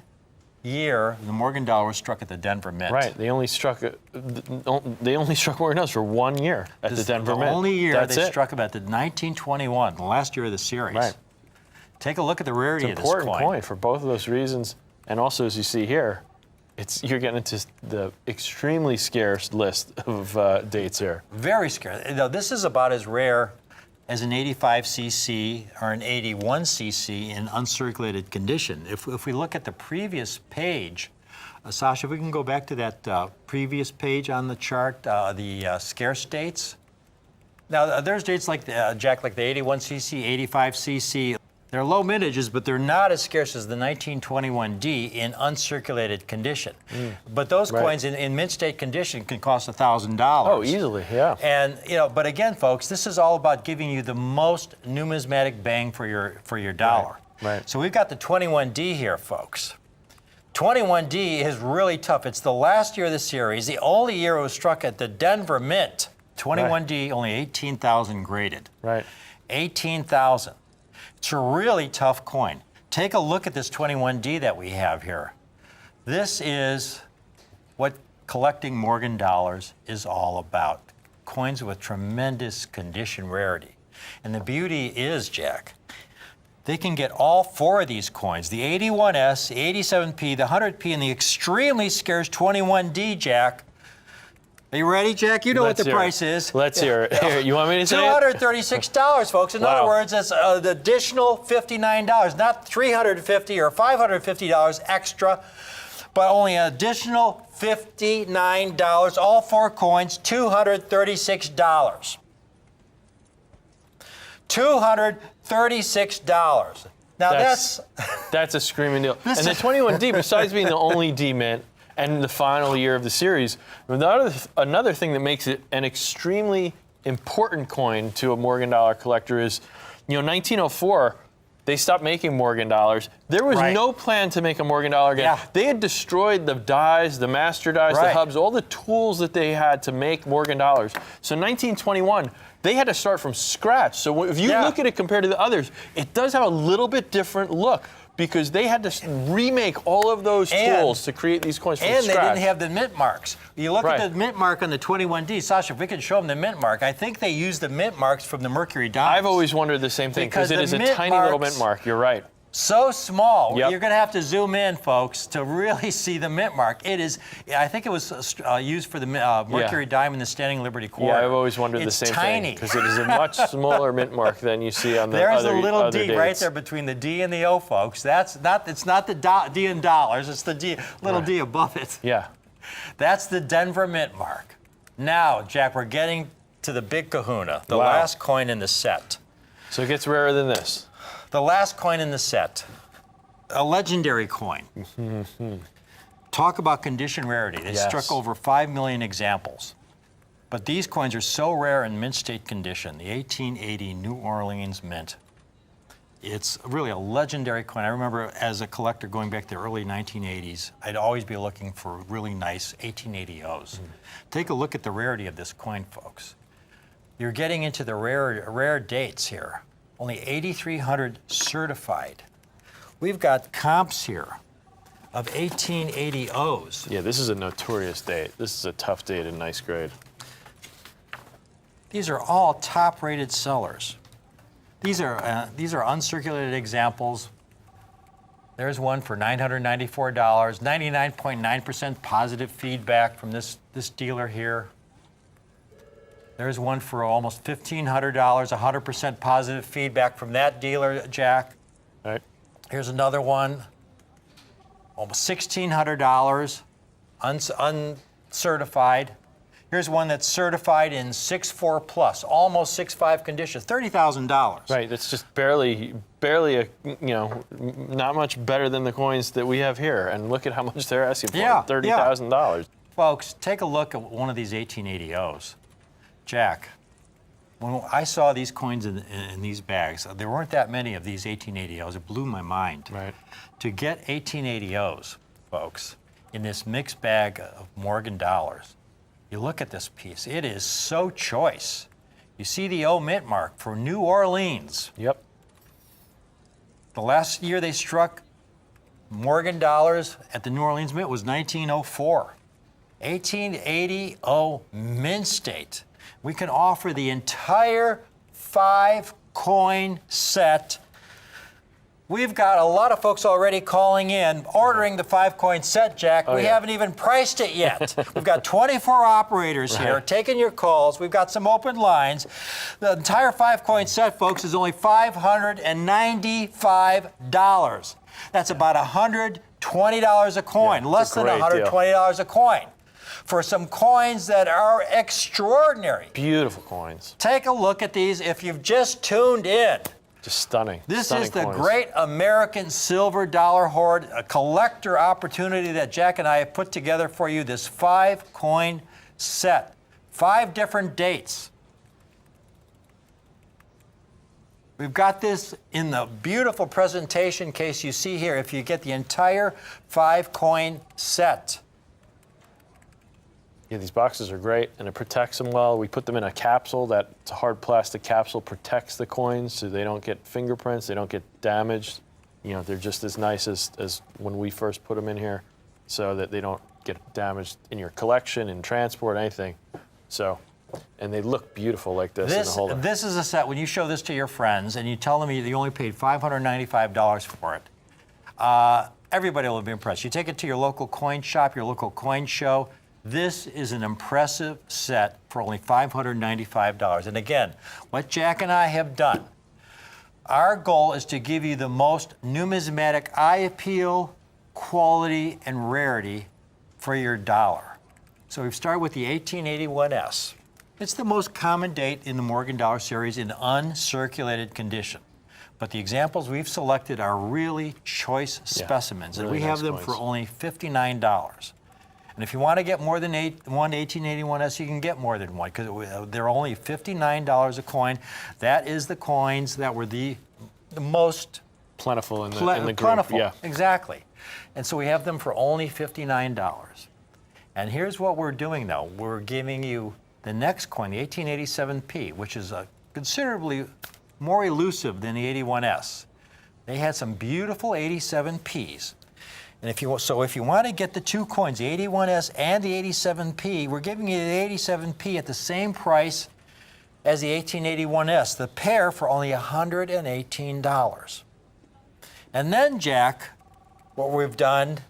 year the Morgan dollar was struck at the Denver Mint. Right, they only struck Morgan dollars for 1 year at the Denver Mint. The only year That's they it. struck about the 1921, the last year of the series. Right. Take a look at the rarity It's of this coin. important coin for both of those reasons, and also as you see here, you're getting into the extremely scarce list of dates here. Very scarce. Now, this is about as rare as an 85cc or an 81cc in uncirculated condition. If we look at the previous page, Sasha, if we can go back to that previous page on the chart, the scarce dates. Now, there's dates like, Jack, like the 81cc, 85cc. They're low mintages, but they're not as scarce as the 1921D in uncirculated condition. But those coins in mint state condition can cost $1,000. Oh, easily, yeah. And but again, folks, this is all about giving you the most numismatic bang for your dollar. Right. So we've got the 21D here, folks. 21D is really tough. It's the last year of the series, the only year it was struck at the Denver Mint. 21D, only 18,000 graded. Right. 18,000. It's a really tough coin. Take a look at this 21D that we have here. This is what collecting Morgan dollars is all about. Coins with tremendous condition rarity. And the beauty is, Jack, they can get all four of these coins, the 81S, the 87P, the 100P, and the extremely scarce 21D, Jack. Are you ready, Jack? You know what the price is. Let's hear it. Here, you want me to say it? $236, folks. In other words, it's an additional $59, not $350 or $550 extra, but only an additional $59. All four coins, $236. $236. Now that's a screaming deal. And the 21D, besides being the only D mint and the final year of the series, another thing that makes it an extremely important coin to a Morgan dollar collector is, 1904, they stopped making Morgan dollars. There was no plan to make a Morgan dollar again. Yeah. They had destroyed the dies, the master dies, the hubs, all the tools that they had to make Morgan dollars. So 1921, they had to start from scratch. So if you look at it compared to the others, it does have a little bit different look, because they had to remake all of those tools to create these coins from scratch. And they didn't have the mint marks. You look at the mint mark on the 21D. Sasha, if we could show them the mint mark, I think they used the mint marks from the Mercury dimes. I've always wondered the same thing, because it is a tiny little mint mark. You're right. So small. You're going to have to zoom in, folks, to really see the mint mark. It is, I think it was used for the Mercury dime in the Standing Liberty Quarter. Yeah, I've always wondered the same thing, because it is a much smaller mint mark than you see on the There's other a little D dates. right there between the D and the O, folks. It's not the D in dollars. It's the D, little D above it. Yeah. That's the Denver mint mark. Now, Jack, we're getting to the big kahuna, the last coin in the set. So it gets rarer than this. The last coin in the set, a legendary coin. Talk about condition rarity. They struck over 5 million examples. But these coins are so rare in mint state condition. The 1880 New Orleans Mint. It's really a legendary coin. I remember as a collector going back to the early 1980s, I'd always be looking for really nice 1880s. Take a look at the rarity of this coin, folks. You're getting into the rare dates here. Only 8,300 certified. We've got comps here of 1880s. Yeah, this is a notorious date. This is a tough date in nice grade. These are all top-rated sellers. These are uncirculated examples. There's one for $994, 99.9% positive feedback from this dealer here. There's one for almost $1,500, 100% positive feedback from that dealer, Jack. All right. Here's another one, almost $1,600, uncertified. Here's one that's certified in 6.4 plus, almost 6.5 condition, $30,000. Right, that's just barely not much better than the coins that we have here. And look at how much they're asking for, $30,000. Folks, take a look at one of these 1880s. Jack, when I saw these coins in these bags, there weren't that many of these 1880s. It blew my mind. Right. To get 1880s, folks, in this mixed bag of Morgan dollars, you look at this piece, it is so choice. You see the O mint mark for New Orleans. Yep. The last year they struck Morgan dollars at the New Orleans Mint was 1904. 1880 mint state. We can offer the entire 5-coin set. We've got a lot of folks already calling in, ordering the 5-coin set, Jack. We haven't even priced it yet. We've got 24 operators here taking your calls. We've got some open lines. The entire 5-coin set, folks, is only $595. That's about $120 a coin, less than $120 a coin, for some coins that are extraordinary. Beautiful coins. Take a look at these if you've just tuned in. Just stunning. This stunning is the coins. Great American Silver Dollar Hoard, a collector opportunity that Jack and I have put together for you, this 5-coin set. 5 different dates. We've got this in the beautiful presentation case you see here if you get the entire 5-coin set. Yeah, these boxes are great, and it protects them well. We put them in a capsule. That's a hard plastic capsule, protects the coins so they don't get fingerprints, they don't get damaged. You know, they're just as nice as when we first put them in here, so that they don't get damaged in your collection, in transport, anything. So, and they look beautiful like this in the holder. This is a set, when you show this to your friends and you tell them you only paid $595 for it, everybody will be impressed. You take it to your local coin shop, your local coin show. This is an impressive set for only $595. And again, what Jack and I have done, our goal is to give you the most numismatic eye appeal, quality, and rarity for your dollar. So we've started with the 1881S. It's the most common date in the Morgan Dollar series in uncirculated condition. But the examples we've selected are really choice specimens, and really we have nice them coins. for only $59. And if you want to get more than one 1881S, you can get more than one, because they're only $59 a coin. That is the coins that were the most plentiful in the group. plentiful. Yeah. Exactly. And so we have them for only $59. And here's what we're doing, though. We're giving you the next coin, the 1887P, which is considerably more elusive than the 81S. They had some beautiful 87Ps. And if you want to get the 2 coins, the 81S and the 87P, we're giving you the 87P at the same price as the 1881S, the pair for only $118. And then, Jack, what we've done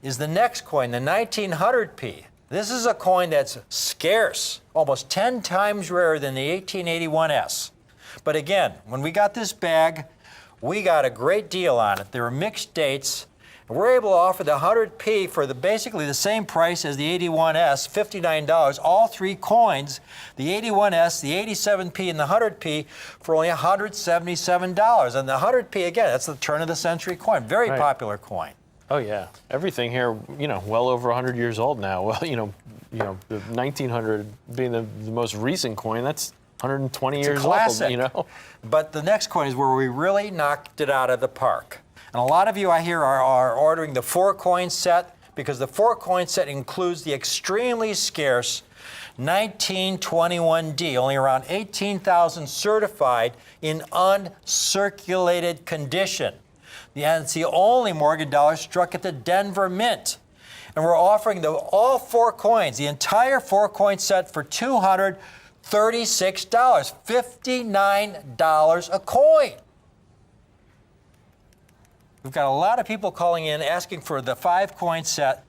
is the next coin, the 1900P. This is a coin that's scarce, almost 10 times rarer than the 1881S. But again, when we got this bag, we got a great deal on it. There were mixed dates. We're able to offer the 100P for basically the same price as the 81S, $59. All 3 coins, the 81S, the 87P, and the 100P, for only $177. And the 100P, again, that's the turn of the century coin, very popular coin. Oh yeah, everything here, well over 100 years old now. Well, the 1900 being the most recent coin, that's 120 years classic. old. But the next coin is where we really knocked it out of the park. And a lot of you I hear are ordering the 4-coin set because the 4-coin set includes the extremely scarce 1921D, only around 18,000 certified in uncirculated condition. And it's the only Morgan dollar struck at the Denver Mint. And we're offering all 4 coins, the entire 4-coin set for $236, $59 a coin. We've got a lot of people calling in asking for the 5-coin set.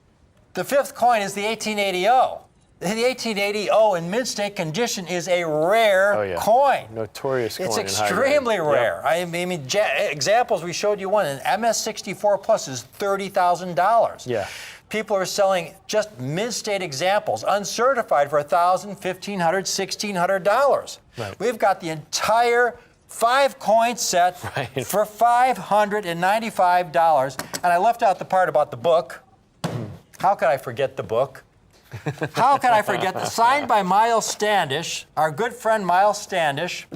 The 5th coin is the 1880O. The 1880O in mint state condition is a rare coin. Notorious coin. It's in high grade. extremely rare. Yep. I mean, examples we showed you one. An MS64 Plus is $30,000. Yeah. People are selling just mint state examples, uncertified, for $1,000, $1,500, $1,600. Right. We've got the entire 5-coin set for $595. And I left out the part about the book. How could I forget the book? How can I forget the signed by Miles Standish, our good friend Miles Standish.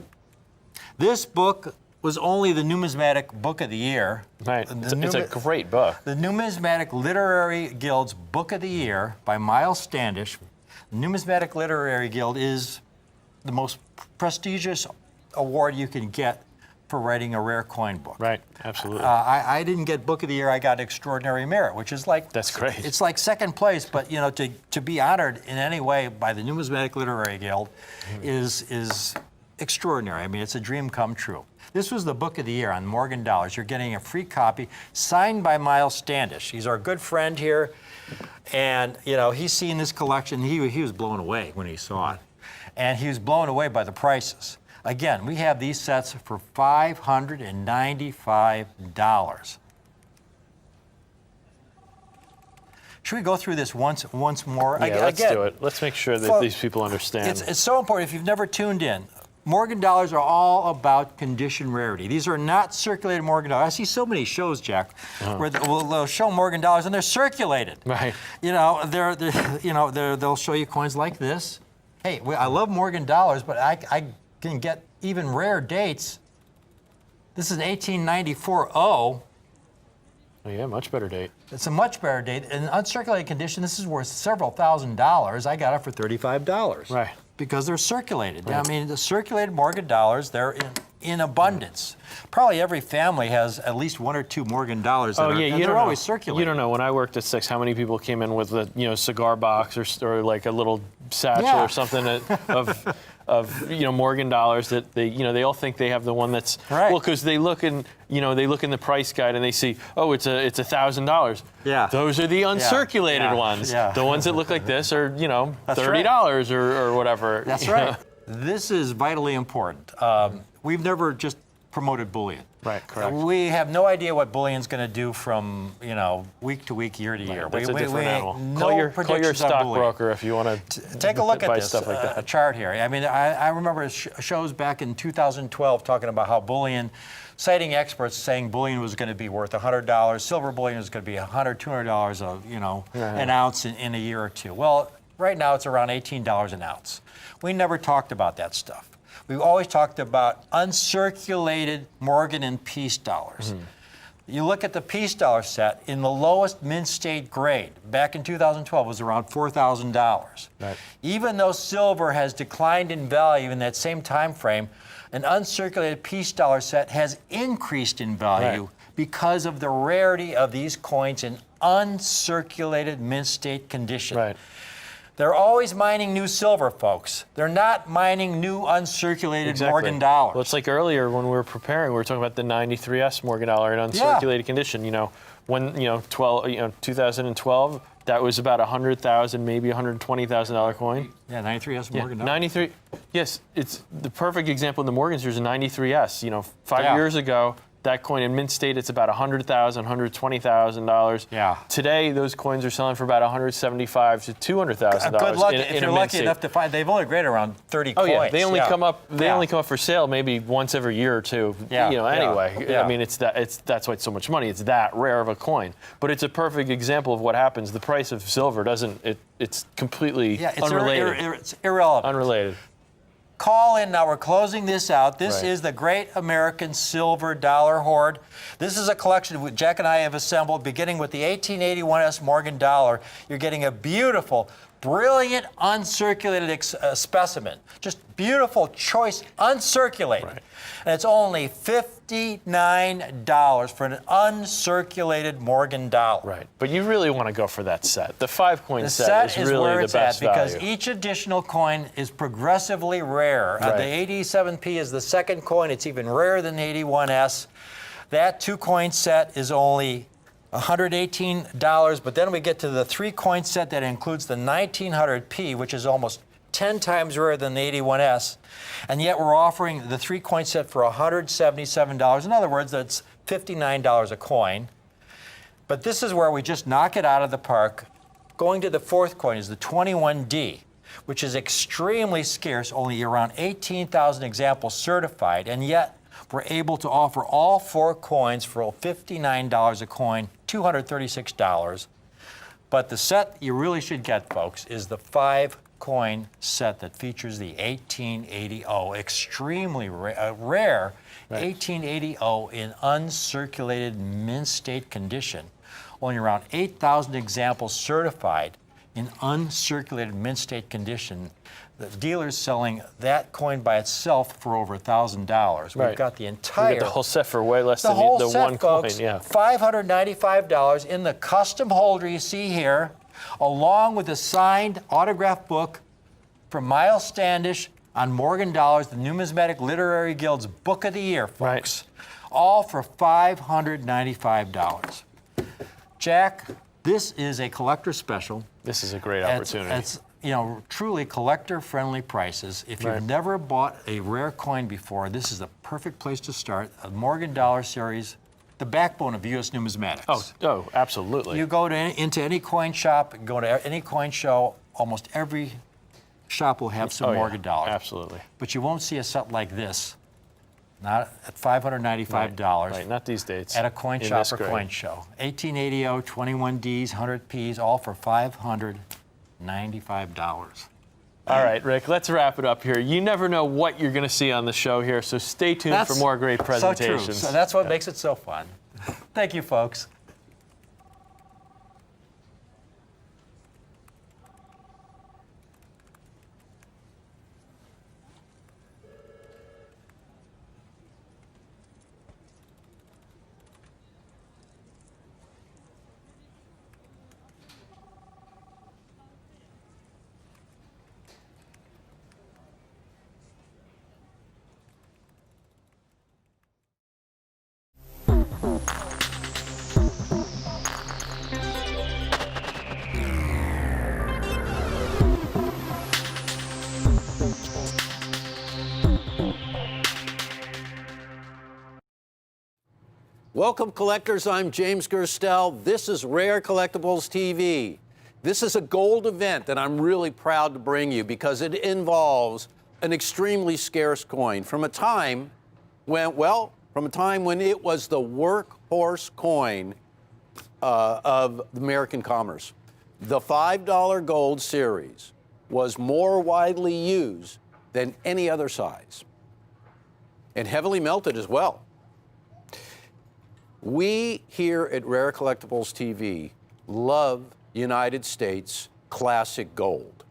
This book was only the Numismatic Book of the Year. Right. It's a great book. The Numismatic Literary Guild's Book of the Year by Miles Standish. The Numismatic Literary Guild is the most prestigious award you can get for writing a rare coin book. Right, absolutely. I didn't get Book of the Year, I got Extraordinary Merit, which is like... That's great. It's like second place, but to be honored in any way by the Numismatic Literary Guild is extraordinary. I mean, it's a dream come true. This was the Book of the Year on Morgan Dollars. You're getting a free copy signed by Miles Standish. He's our good friend here, and he's seen this collection. He was blown away when he saw it, and he was blown away by the prices. Again, we have these sets for $595. Should we go through this once more? Yeah, let's do it. Let's make sure that these people understand. It's so important. If you've never tuned in, Morgan dollars are all about condition rarity. These are not circulated Morgan dollars. I see so many shows, Jack, where they'll show Morgan dollars and they're circulated. Right. They'll show you coins like this. Hey, I love Morgan dollars, but I can get even rare dates. This is 1894 O. Oh yeah, much better date. It's a much better date. In uncirculated condition, this is worth several $1,000s. I got it for $35. Right. Because they're circulated. Right. I mean, the circulated Morgan dollars, they're in abundance. Probably every family has at least 1 or 2 Morgan dollars that they're always circulating. You don't know. When I worked at Six, how many people came in with a cigar box or like a little satchel or something of Morgan dollars that they all think they have the one that's right. Well, because they look in the price guide and they see, oh, it's $1,000. Yeah. Those are the uncirculated ones. Yeah. The ones that look like this are That's $30 or whatever. That's right. This is vitally important. We've never just promoted bullion. Right, correct. We have no idea what bullion's going to do from week to week, year to year. That's a different animal. No Call your predictions on bullion. stockbroker if you want to Take a look at this stuff like that. chart here. I mean, I remember shows back in 2012 talking about how bullion, citing experts saying bullion was going to be worth $100, silver bullion was going to be $100, $200 an ounce in a year or two. Well, right now it's around $18 an ounce. We never talked about that stuff. We've always talked about uncirculated Morgan and Peace dollars. Mm-hmm. You look at the Peace dollar set in the lowest mint state grade back in 2012 was around $4,000. Right. Even though silver has declined in value in that same time frame, an uncirculated Peace dollar set has increased in value because of the rarity of these coins in uncirculated mint state condition. Right. They're always mining new silver, folks. They're not mining new uncirculated Morgan dollars. Well, it's like earlier when we were preparing, we were talking about the 93S Morgan dollar in uncirculated condition. When 2012, that was about $100,000, maybe $120,000 coin. Yeah, 93S Morgan dollar. 93. Yes, it's the perfect example in the Morgans. There's a 93S. 5 years ago, That coin in mint state, it's about $100,000, $120,000. Yeah. Today, those coins are selling for about $175,000 to $200,000. Good luck in if a you're mint lucky state. enough to find. They've only graded around 30 Oh coins. yeah, they only come up. They Yeah. only come up for sale maybe once every year or two. Yeah, You know. yeah, Anyway, yeah. I mean, that's why it's so much money. It's that rare of a coin. But it's a perfect example of what happens. The price of silver doesn't. It's completely Yeah, it's unrelated. it's irrelevant. Unrelated. Call in now. We're closing this out. This Right. is the Great American Silver Dollar Hoard. This is a collection Jack and I have assembled, beginning with the 1881 Morgan dollar. You're getting a beautiful, brilliant, uncirculated specimen. Just beautiful, choice, uncirculated. Right. And it's only $59 for an uncirculated Morgan dollar. Right. But you really want to go for that set. The 5-coin The set set is is really where the it's best at because value. each additional coin is progressively rare. Right. The 87P is the second coin. It's even rarer than the 81S. That 2-coin set is only $118, but then we get to the 3-coin set that includes the 1900P, which is almost 10 times rarer than the 81S, and yet we're offering the 3-coin set for $177. In other words, that's $59 a coin. But this is where we just knock it out of the park. Going to the 4th coin is the 21D, which is extremely scarce, only around 18,000 examples certified, and yet we're able to offer all 4 coins for $59 a coin, $236. But the set you really should get, folks, is the 5-coin set that features the 1880, extremely rare 1880 in uncirculated mint state condition. Only around 8,000 examples certified in uncirculated mint state condition. The dealer's selling that coin by itself for over $1,000. Right. We've got the You entire get the whole set for way less the than whole the set, one folks, coin. Yeah. $595 in the custom holder you see here, along with a signed autograph book from Miles Standish on Morgan Dollars, the Numismatic Literary Guild's Book of the Year, folks. Right. All for $595. Jack, this is a collector special. This is a great opportunity. It's truly collector-friendly prices. If you've Right. never bought a rare coin before, this is the perfect place to start. A Morgan Dollar Series, the backbone of U.S. numismatics. Oh, absolutely. You go into any coin shop, go to any coin show, almost every shop will have some Oh, yeah. Morgan dollars. Absolutely. But you won't see a set like this, not at $595. Right, not these dates. At a coin In shop this or grade. coin show. 1880, 21Ds, 100Ps, all for $595. All right, Rick, let's wrap it up here. You never know what you're going to see on the show here, so stay tuned for more great presentations. So true. So that's what makes it so fun. Thank you, folks. Welcome, collectors. I'm James Gerstel. This is Rare Collectibles TV. This is a gold event that I'm really proud to bring you because it involves an extremely scarce coin from a time when it was the workhorse coin of American commerce. The $5 gold series was more widely used than any other size, and heavily melted as well. We here at Rare Collectibles TV love United States classic gold.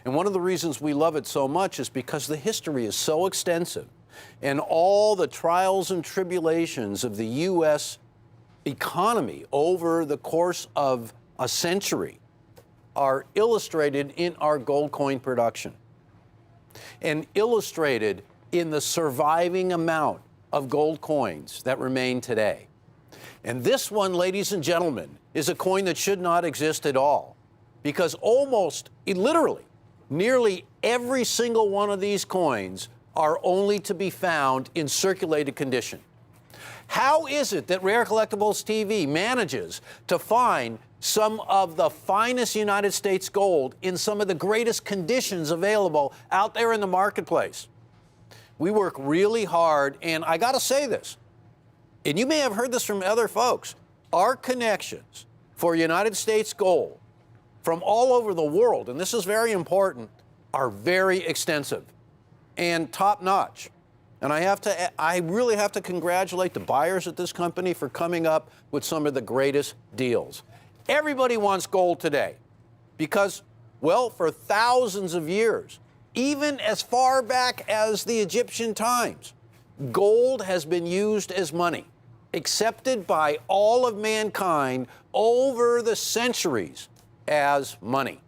And one of the reasons we love it so much is because the history is so extensive and all the trials and tribulations of the U.S. economy over the course of a century are illustrated in our gold coin production and illustrated in the surviving amount of gold coins that remain today. And this one, ladies and gentlemen, is a coin that should not exist at all because literally, nearly every single one of these coins are only to be found in circulated condition. How is it that Rare Collectibles TV manages to find some of the finest United States gold in some of the greatest conditions available out there in the marketplace? We work really hard, and I got to say this, and you may have heard this from other folks, our connections for United States gold from all over the world, and this is very important, are very extensive and top-notch. And I really have to congratulate the buyers at this company for coming up with some of the greatest deals. Everybody wants gold today because, well, for thousands of years, even as far back as the Egyptian times, gold has been used as money, accepted by all of mankind over the centuries as money.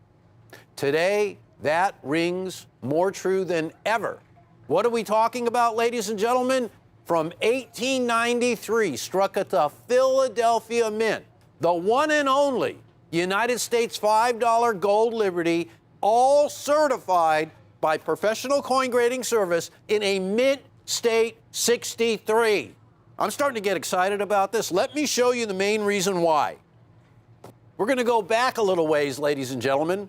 Today, that rings more true than ever. What are we talking about, ladies and gentlemen? From 1893, struck at the Philadelphia Mint, the one and only United States $5 gold Liberty, all certified by Professional Coin Grading Service in a Mint State 63. I'm starting to get excited about this. Let me show you the main reason why. We're going to go back a little ways, ladies and gentlemen,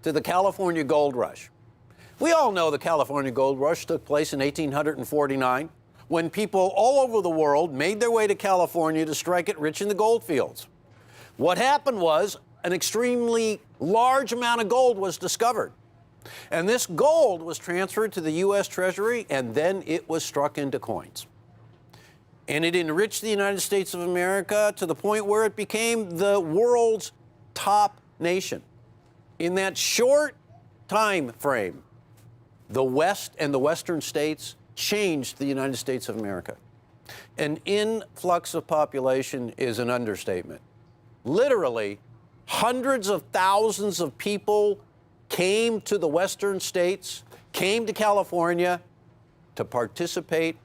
to the California Gold Rush. We all know the California Gold Rush took place in 1849 when people all over the world made their way to California to strike it rich in the gold fields. What happened was an extremely large amount of gold was discovered. And this gold was transferred to the U.S. Treasury, and then it was struck into coins. And it enriched the United States of America to the point where it became the world's top nation. In that short time frame, the West and the Western states changed the United States of America. An influx of population is an understatement. Literally, hundreds of thousands of people came to the Western states, came to California to participate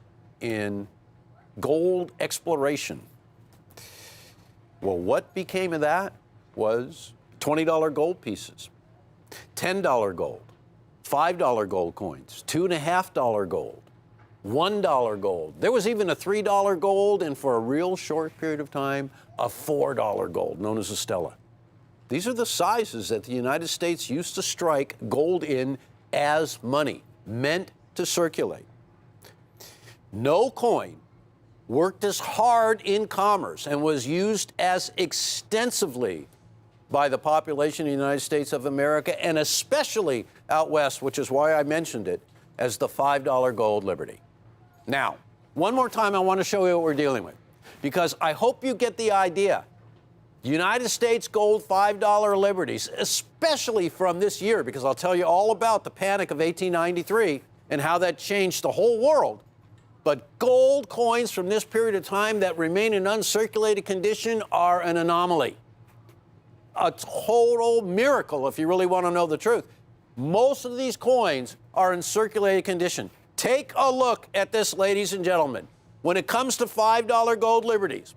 in gold exploration. Well, what became of that was $20 gold pieces, $10 gold, $5 gold coins, $2.50 gold, $1 gold. There was even a $3 gold, and for a real short period of time, a $4 gold, known as a Stella. These are the sizes that the United States used to strike gold in as money, meant to circulate. No coin worked as hard in commerce and was used as extensively by the population of the United States of America, and especially out west, which is why I mentioned it, as the $5 gold Liberty. Now, one more time, I want to show you what we're dealing with, because I hope you get the idea. United States gold $5 Liberties, especially from this year, because I'll tell you all about the panic of 1893 and how that changed the whole world. But gold coins from this period of time that remain in uncirculated condition are an anomaly. A total miracle, if you really want to know the truth. Most of these coins are in circulated condition. Take a look at this, ladies and gentlemen. When it comes to $5 gold Liberties,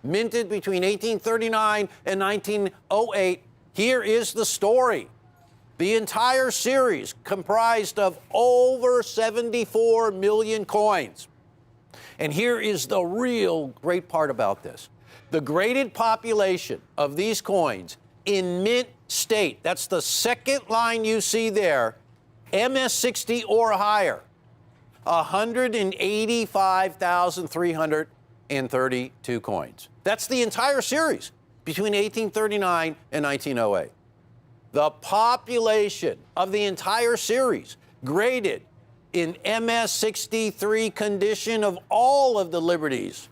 minted between 1839 and 1908, here is the story. The entire series comprised of over 74 million coins. And here is the real great part about this. The graded population of these coins in mint state, that's the second line you see there, MS60 or higher, 185,332 coins. That's the entire series between 1839 and 1908. The population of the entire series graded in MS63 condition of all of the Liberties,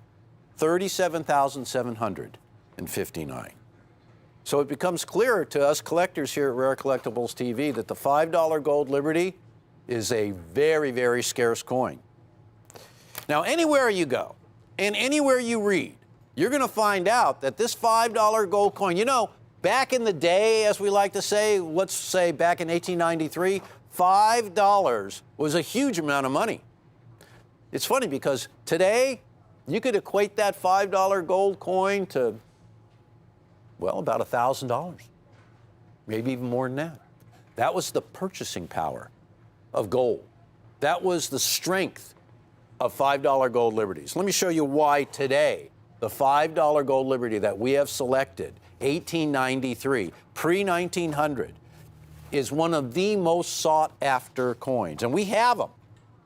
37,759. So it becomes clear to us collectors here at Rare Collectibles TV that the $5 gold Liberty is a very, very scarce coin. Now, anywhere you go and anywhere you read, you're going to find out that this $5 gold coin, you know, back in the day, as we like to say, let's say back in 1893, $5 was a huge amount of money. It's funny because today, you could equate that $5 gold coin to, well, about $1,000, maybe even more than that. That was the purchasing power of gold. That was the strength of $5 gold liberties. Let me show you why today the $5 gold liberty that we have selected, 1893, pre-1900, is one of the most sought after coins. And we have them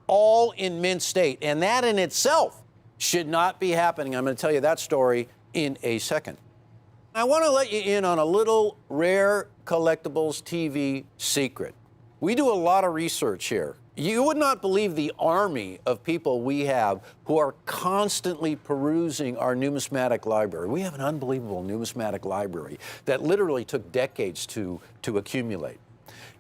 all in mint state. And that in itself should not be happening. I'm going to tell you that story in a second. I want to let you in on a little Rare Collectibles TV secret. We do a lot of research here. You would not believe the army of people we have who are constantly perusing our numismatic library. We have an unbelievable numismatic library that literally took decades to accumulate.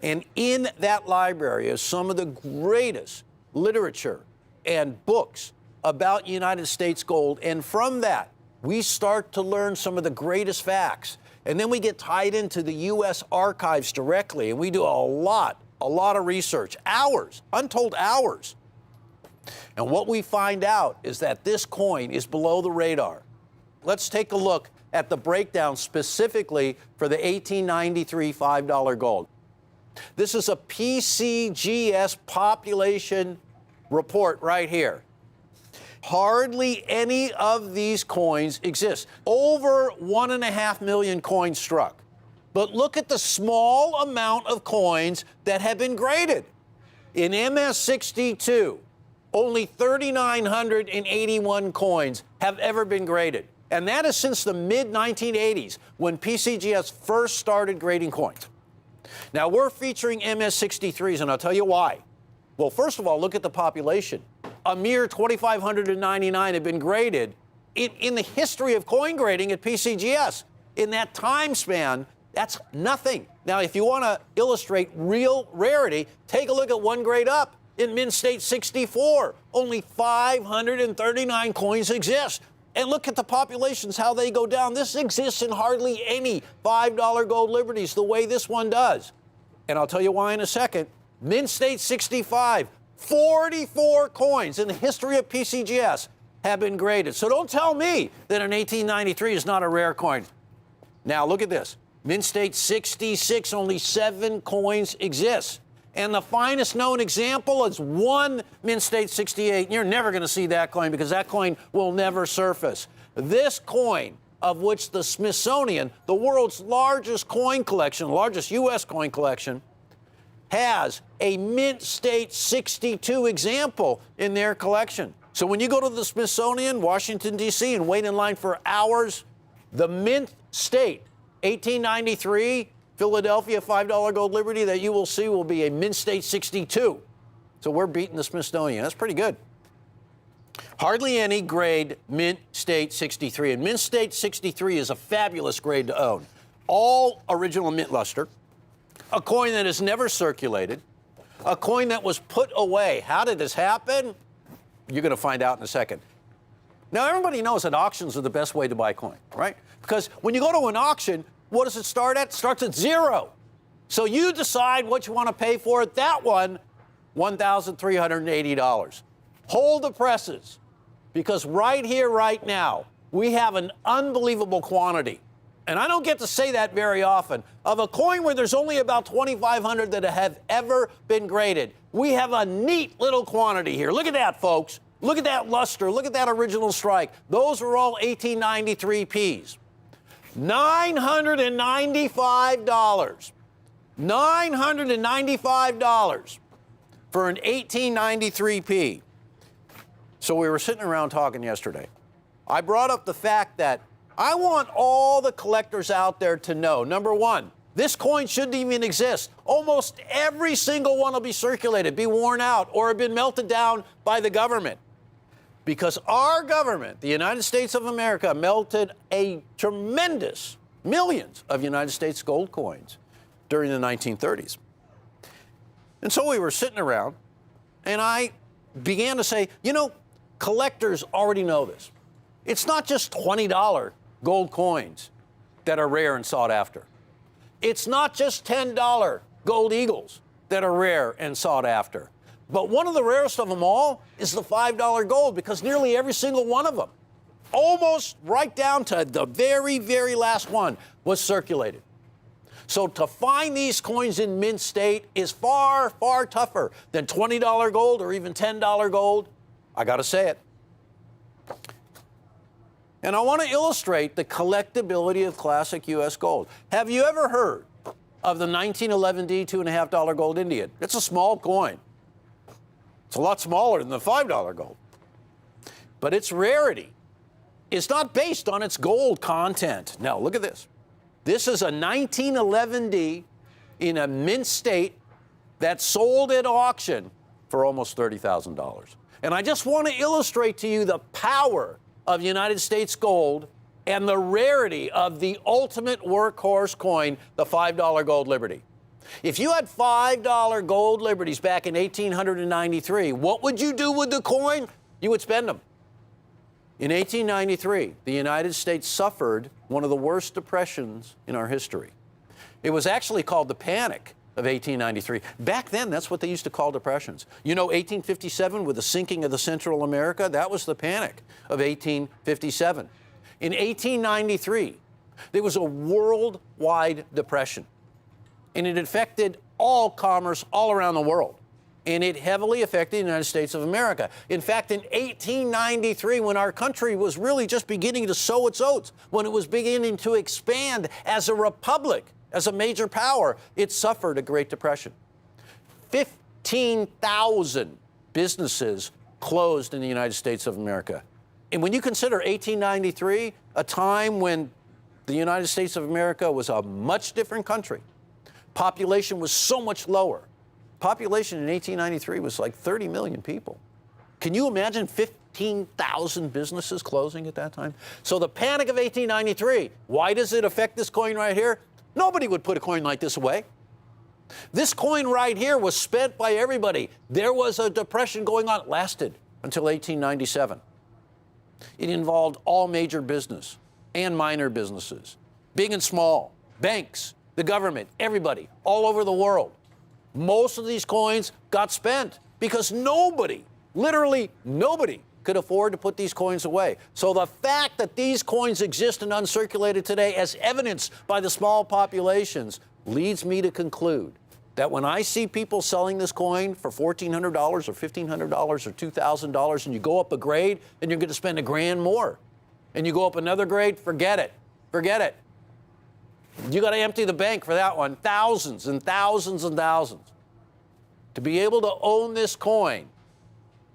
And in that library is some of the greatest literature and books about United States gold. And from that, we start to learn some of the greatest facts. And then we get tied into the U.S. archives directly, and we do a lot of research, hours, untold hours. And what we find out is that this coin is below the radar. Let's take a look at the breakdown specifically for the 1893 $5 gold. This is a PCGS population report right here. Hardly any of these coins exist. Over 1.5 million coins struck. But look at the small amount of coins that have been graded. In MS-62, only 3,981 coins have ever been graded. And that is since the mid-1980s, when PCGS first started grading coins. Now, we're featuring MS-63s, and I'll tell you why. Well, first of all, look at the population. A mere 2,599 have been graded in the history of coin grading at PCGS. In that time span, that's nothing. Now, if you want to illustrate real rarity, take a look at one grade up in Mint State 64. Only 539 coins exist. And look at the populations, how they go down. This exists in hardly any $5 gold liberties the way this one does. And I'll tell you why in a second. Mint State 65, 44 coins in the history of PCGS have been graded. So don't tell me that an 1893 is not a rare coin. Now, look at this. Mint State 66, only 7 coins exist. And the finest known example is one Mint State 68. You're never going to see that coin because that coin will never surface. This coin, of which the Smithsonian, the world's largest coin collection, largest U.S. coin collection, has a Mint State 62 example in their collection. So when you go to the Smithsonian, Washington, D.C., and wait in line for hours, the Mint State 1893 Philadelphia $5 gold liberty that you will see will be a Mint State 62. So we're beating the Smithsonian. That's pretty good. Hardly any grade Mint State 63. And Mint State 63 is a fabulous grade to own. All original mint luster, a coin that has never circulated, a coin that was put away. How did this happen? You're going to find out in a second. Now, everybody knows that auctions are the best way to buy coin, right? Because when you go to an auction, what does it start at? It starts at zero. So you decide what you want to pay for it. That one, $1,380. Hold the presses, because right here, right now, we have an unbelievable quantity. And I don't get to say that very often, of a coin where there's only about 2,500 that have ever been graded. We have a neat little quantity here. Look at that, folks. Look at that luster. Look at that original strike. Those are all 1893 Ps. $995. $995 for an 1893 P. So we were sitting around talking yesterday. I brought up the fact that I want all the collectors out there to know, number one, this coin shouldn't even exist. Almost every single one will be circulated, be worn out, or have been melted down by the government. Because our government, the United States of America, melted a tremendous millions of United States gold coins during the 1930s. And so we were sitting around, and I began to say, you know, collectors already know this. It's not just $20 gold coins that are rare and sought after. It's not just $10 gold eagles that are rare and sought after. But one of the rarest of them all is the $5 gold, because nearly every single one of them, almost right down to the very, very last one, was circulated. So to find these coins in mint state is far, far tougher than $20 gold or even $10 gold. I got to say it. And I want to illustrate the collectability of classic U.S. gold. Have you ever heard of the 1911D $2.50 gold Indian? It's a small coin. It's a lot smaller than the $5 gold. But its rarity is not based on its gold content. Now, look at this. This is a 1911D in a mint state that sold at auction for almost $30,000. And I just want to illustrate to you the power of United States gold and the rarity of the ultimate workhorse coin, the $5 gold Liberty. If you had $5 gold Liberties back in 1893, what would you do with the coin? You would spend them. In 1893, the United States suffered one of the worst depressions in our history. It was actually called the Panic of 1893. Back then, that's what they used to call depressions. You know, 1857, with the sinking of the Central America, that was the Panic of 1857. In 1893, there was a worldwide depression, and it affected all commerce all around the world. And it heavily affected the United States of America. In fact, in 1893, when our country was really just beginning to sow its oats, when it was beginning to expand as a republic, as a major power, it suffered a Great Depression. 15,000 businesses closed in the United States of America. And when you consider 1893, a time when the United States of America was a much different country, population was so much lower. Population in 1893 was like 30 million people. Can you imagine 15,000 businesses closing at that time? So the Panic of 1893, why does it affect this coin right here? Nobody would put a coin like this away. This coin right here was spent by everybody. There was a depression going on. It lasted until 1897. It involved all major business and minor businesses, big and small, banks, the government, everybody, all over the world. Most of these coins got spent because nobody, literally nobody, could afford to put these coins away. So the fact that these coins exist and uncirculated today, as evidenced by the small populations, leads me to conclude that when I see people selling this coin for $1,400 or $1,500 or $2,000, and you go up a grade and you're going to spend $1,000 more, and you go up another grade, forget it. Forget it. You got to empty the bank for that one. Thousands and thousands and thousands. To be able to own this coin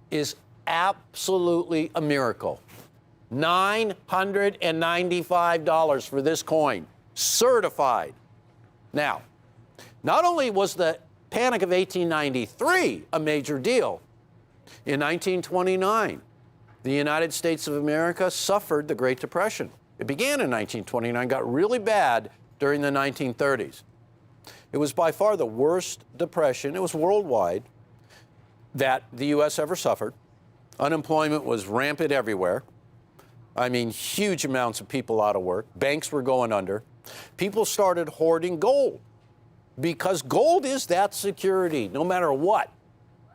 is absolutely a miracle. $995 for this coin, certified. Now, not only was the Panic of 1893 a major deal, in 1929, the United States of America suffered the Great Depression. It began in 1929, got really bad during the 1930s. It was by far the worst depression, it was worldwide, that the U.S. ever suffered. Unemployment was rampant everywhere. I mean, huge amounts of people out of work. Banks were going under. People started hoarding gold because gold is that security, no matter what.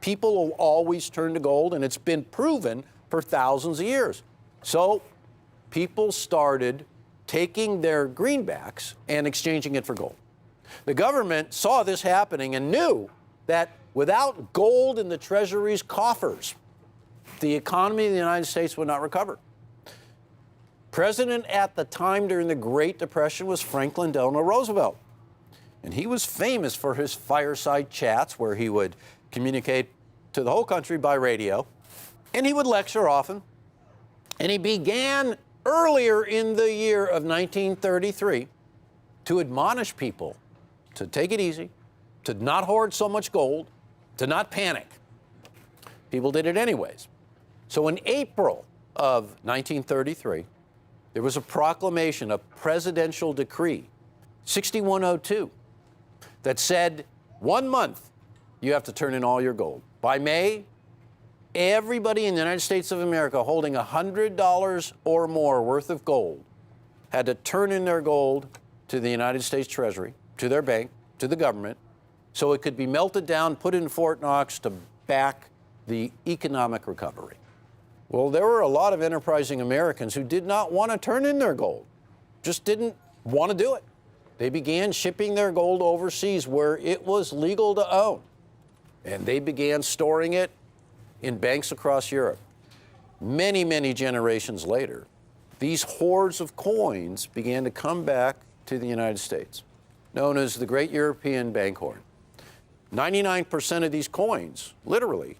People will always turn to gold, and it's been proven for thousands of years. So people started taking their greenbacks and exchanging it for gold. The government saw this happening and knew that without gold in the Treasury's coffers, the economy of the United States would not recover. President at the time during the Great Depression was Franklin Delano Roosevelt. And he was famous for his fireside chats where he would communicate to the whole country by radio. And he would lecture often. And he began earlier in the year of 1933 to admonish people to take it easy, to not hoard so much gold, to not panic. People did it anyways. So in April of 1933, there was a proclamation, a presidential decree, 6102, that said 1 month you have to turn in all your gold. By May, everybody in the United States of America holding $100 or more worth of gold had to turn in their gold to the United States Treasury, to their bank, to the government, so it could be melted down, put in Fort Knox to back the economic recovery. Well, there were a lot of enterprising Americans who did not want to turn in their gold, just didn't want to do it. They began shipping their gold overseas where it was legal to own, and they began storing it in banks across Europe. many, many generations later, these hordes of coins began to come back to the United States, known as the Great European Bank Hoard. 99% of these coins, literally,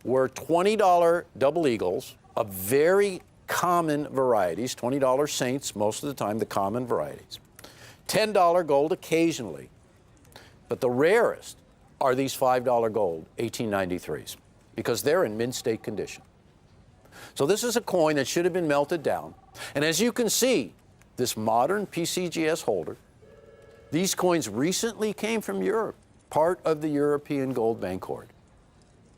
were $20 double eagles of very common varieties, $20 saints most of the time, the common varieties. $10 gold occasionally. But the rarest are these $5 gold 1893s because they're in mint state condition. So this is a coin that should have been melted down. And as you can see, this modern PCGS holder, these coins recently came from Europe, part of the European Gold Bank Hoard.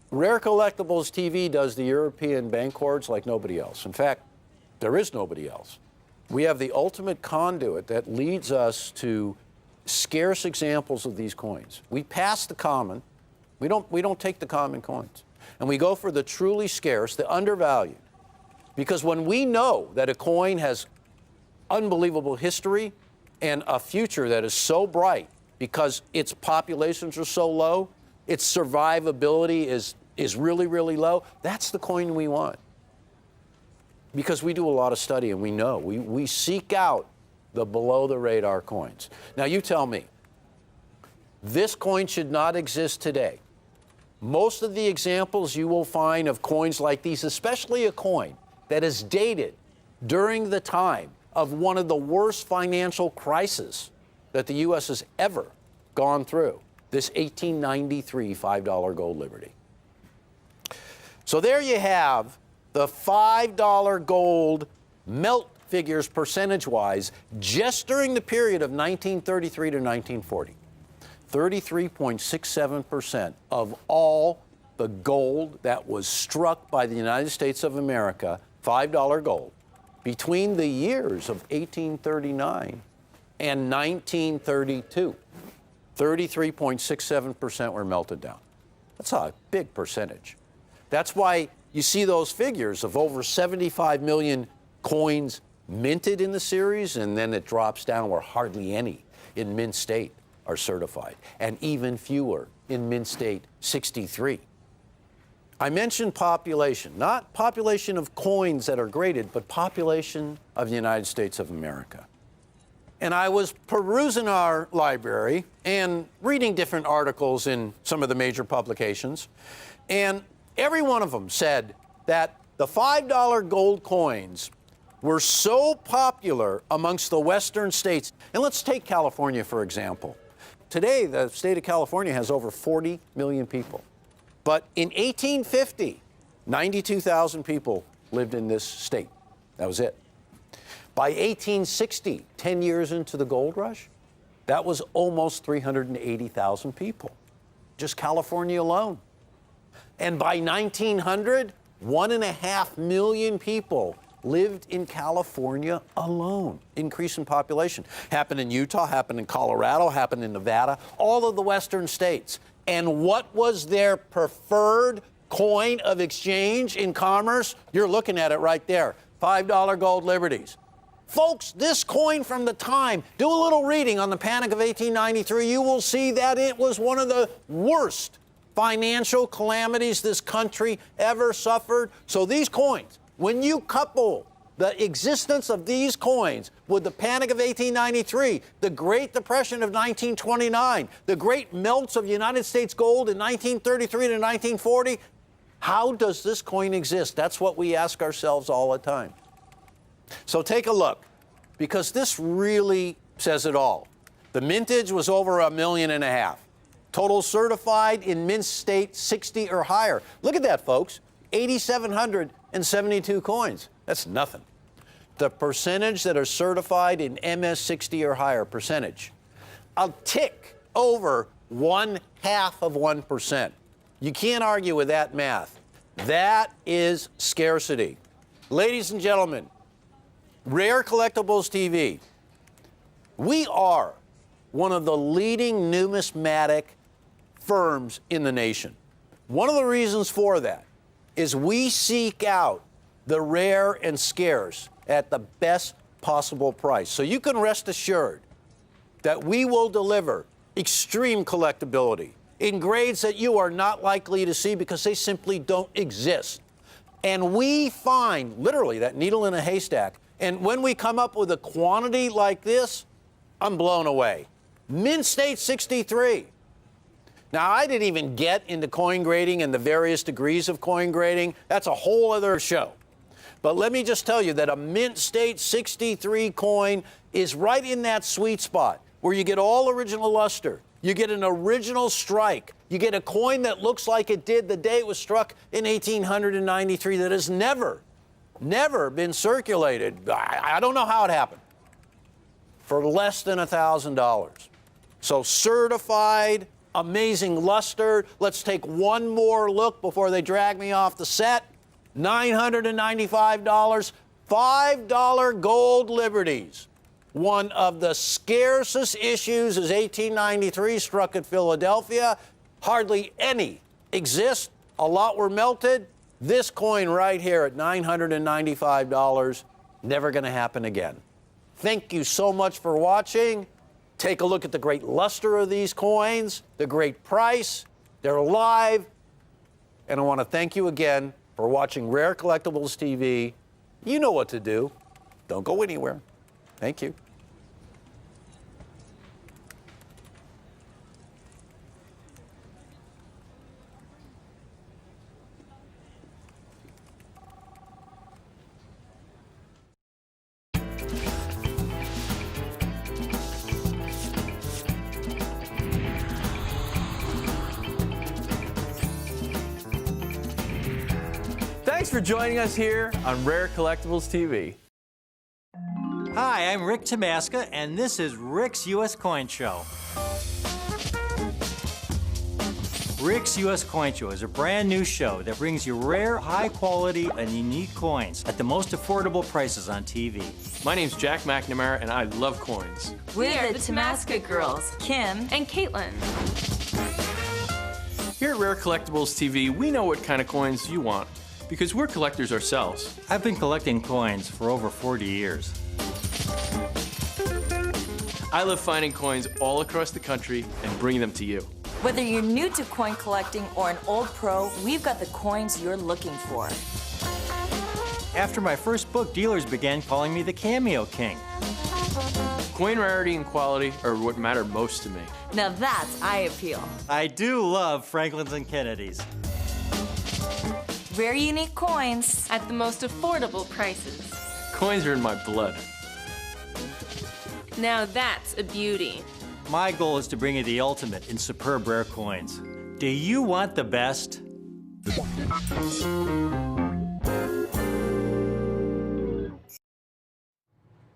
Rare Collectibles TV does the European bank hoards like nobody else. In fact, there is nobody else. We have the ultimate conduit that leads us to scarce examples of these coins. We pass the common. We don't take the common coins. And we go for the truly scarce, the undervalued. Because when we know that a coin has unbelievable history and a future that is so bright because its populations are so low, its survivability is really, really low, that's the coin we want. Because we do a lot of study and we know, we seek out the below-the-radar coins. Now you tell me, this coin should not exist today. Most of the examples you will find of coins like these, especially a coin that is dated during the time of one of the worst financial crises that the U.S. has ever gone through, this 1893 $5 gold Liberty. So there you have the $5 gold melt figures percentage-wise just during the period of 1933 to 1940. 33.67% of all the gold that was struck by the United States of America, $5 gold, between the years of 1839 and 1932. 33.67% were melted down. That's a big percentage. That's why you see those figures of over 75 million coins minted in the series, and then it drops down where hardly any in mint state are certified, and even fewer in mint state 63. I mentioned population, not population of coins that are graded, but population of the United States of America. And I was perusing our library and reading different articles in some of the major publications, and every one of them said that the $5 gold coins were so popular amongst the western states. And let's take California, for example. Today, the state of California has over 40 million people. But in 1850, 92,000 people lived in this state. That was it. By 1860, 10 years into the gold rush, that was almost 380,000 people, just California alone. And by 1900, 1.5 million people lived in California alone. Increase in population. Happened in Utah, happened in Colorado, happened in Nevada, all of the western states. And what was their preferred coin of exchange in commerce? You're looking at it right there. $5 gold Liberties. Folks, this coin from the time, do a little reading on the Panic of 1893, you will see that it was one of the worst financial calamities this country ever suffered. So these coins, when you couple the existence of these coins with the Panic of 1893, the Great Depression of 1929, the great melts of United States gold in 1933 to 1940, how does this coin exist? That's what we ask ourselves all the time. So take a look, because this really says it all. The mintage was over 1.5 million. Total certified in mint state 60 or higher. Look at that, folks. 8,772 coins. That's nothing. The percentage that are certified in MS 60 or higher percentage, a tick over 0.5%. You can't argue with that math. That is scarcity. Ladies and gentlemen, Rare Collectibles TV, we are one of the leading numismatic firms in the nation. One of the reasons for that is we seek out the rare and scarce at the best possible price. So you can rest assured that we will deliver extreme collectability in grades that you are not likely to see because they simply don't exist. And we find, literally, that needle in a haystack. And when we come up with a quantity like this, I'm blown away. Mint State 63. Now, I didn't even get into coin grading and the various degrees of coin grading. That's a whole other show. But let me just tell you that a Mint State 63 coin is right in that sweet spot where you get all original luster. You get an original strike. You get a coin that looks like it did the day it was struck in 1893 that has never been circulated. I don't know how it happened. For less than $1,000. So certified, amazing luster. Let's take one more look before they drag me off the set. $995, $5 gold liberties. One of the scarcest issues is 1893, struck at Philadelphia. Hardly any exist. A lot were melted. This coin right here at $995, never going to happen again. Thank you so much for watching. Take a look at the great luster of these coins, the great price. They're live. And I want to thank you again for watching Rare Collectibles TV. You know what to do. Don't go anywhere. Thank you. Thanks for joining us here on Rare Collectibles TV. Hi, I'm Rick Tamaska, and this is Rick's U.S. Coin Show. Rick's U.S. Coin Show is a brand new show that brings you rare, high quality, and unique coins at the most affordable prices on TV. My name's Jack McNamara, and I love coins. We're the Tamaska girls, Kim and Caitlin. Here at Rare Collectibles TV, we know what kind of coins you want, because we're collectors ourselves. I've been collecting coins for over 40 years. I love finding coins all across the country and bringing them to you. Whether you're new to coin collecting or an old pro, we've got the coins you're looking for. After my first book, dealers began calling me the Cameo King. Coin rarity and quality are what matter most to me. Now that's eye appeal. I do love Franklin's and Kennedy's. Rare unique coins at the most affordable prices. Coins are in my blood. Now that's a beauty. My goal is to bring you the ultimate in superb rare coins. Do you want the best?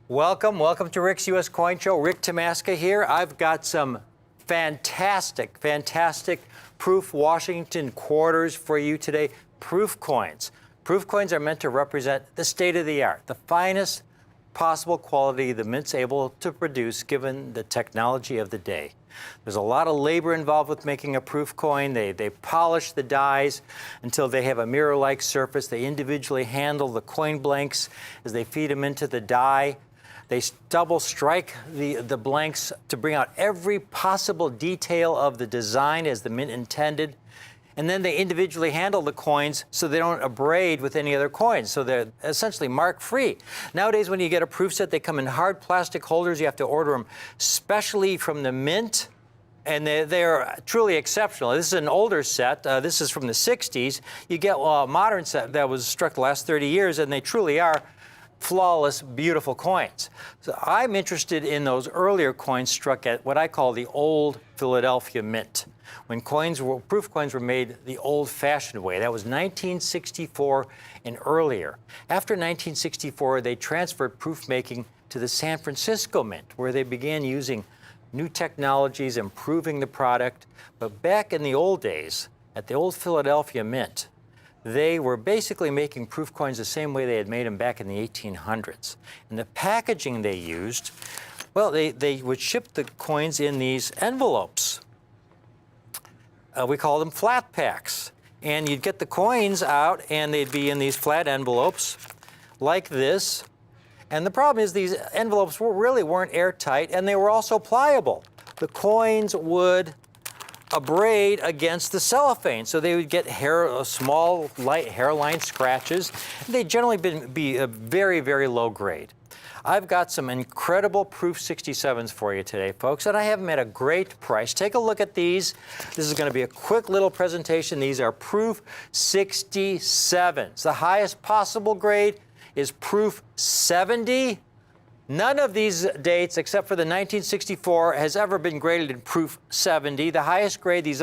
Welcome to Rick's U.S. Coin Show. Rick Tamaska here. I've got some fantastic proof Washington quarters for you today. Proof coins. Proof coins are meant to represent the state of the art, the finest possible quality the Mint's able to produce given the technology of the day. There's a lot of labor involved with making a proof coin. They polish the dies until they have a mirror-like surface. They individually handle the coin blanks as they feed them into the die. They double strike the blanks to bring out every possible detail of the design as the Mint intended. And then they individually handle the coins so they don't abrade with any other coins. So they're essentially mark-free. Nowadays, when you get a proof set, they come in hard plastic holders. You have to order them specially from the Mint. And they're truly exceptional. This is an older set. This is from the 60s. You get a modern set that was struck the last 30 years, and they truly are flawless, beautiful coins. So I'm interested in those earlier coins struck at what I call the old Philadelphia Mint, when proof coins were made the old-fashioned way. That was 1964 and earlier. After 1964, they transferred proof making to the San Francisco Mint, where they began using new technologies, improving the product. But back in the old days, at the old Philadelphia Mint, they were basically making proof coins the same way they had made them back in the 1800s. And the packaging they used, well, they would ship the coins in these envelopes. We call them flat packs. And you'd get the coins out, and they'd be in these flat envelopes like this. And the problem is these envelopes really weren't airtight, and they were also pliable. The coins would abrade against the cellophane. So they would get small, light hairline scratches. They generally be a very, very low grade. I've got some incredible Proof 67s for you today, folks, and I have them at a great price. Take a look at these. This is going to be a quick little presentation. These are Proof 67s. The highest possible grade is Proof 70. None of these dates, except for the 1964, has ever been graded in Proof 70. The highest grade these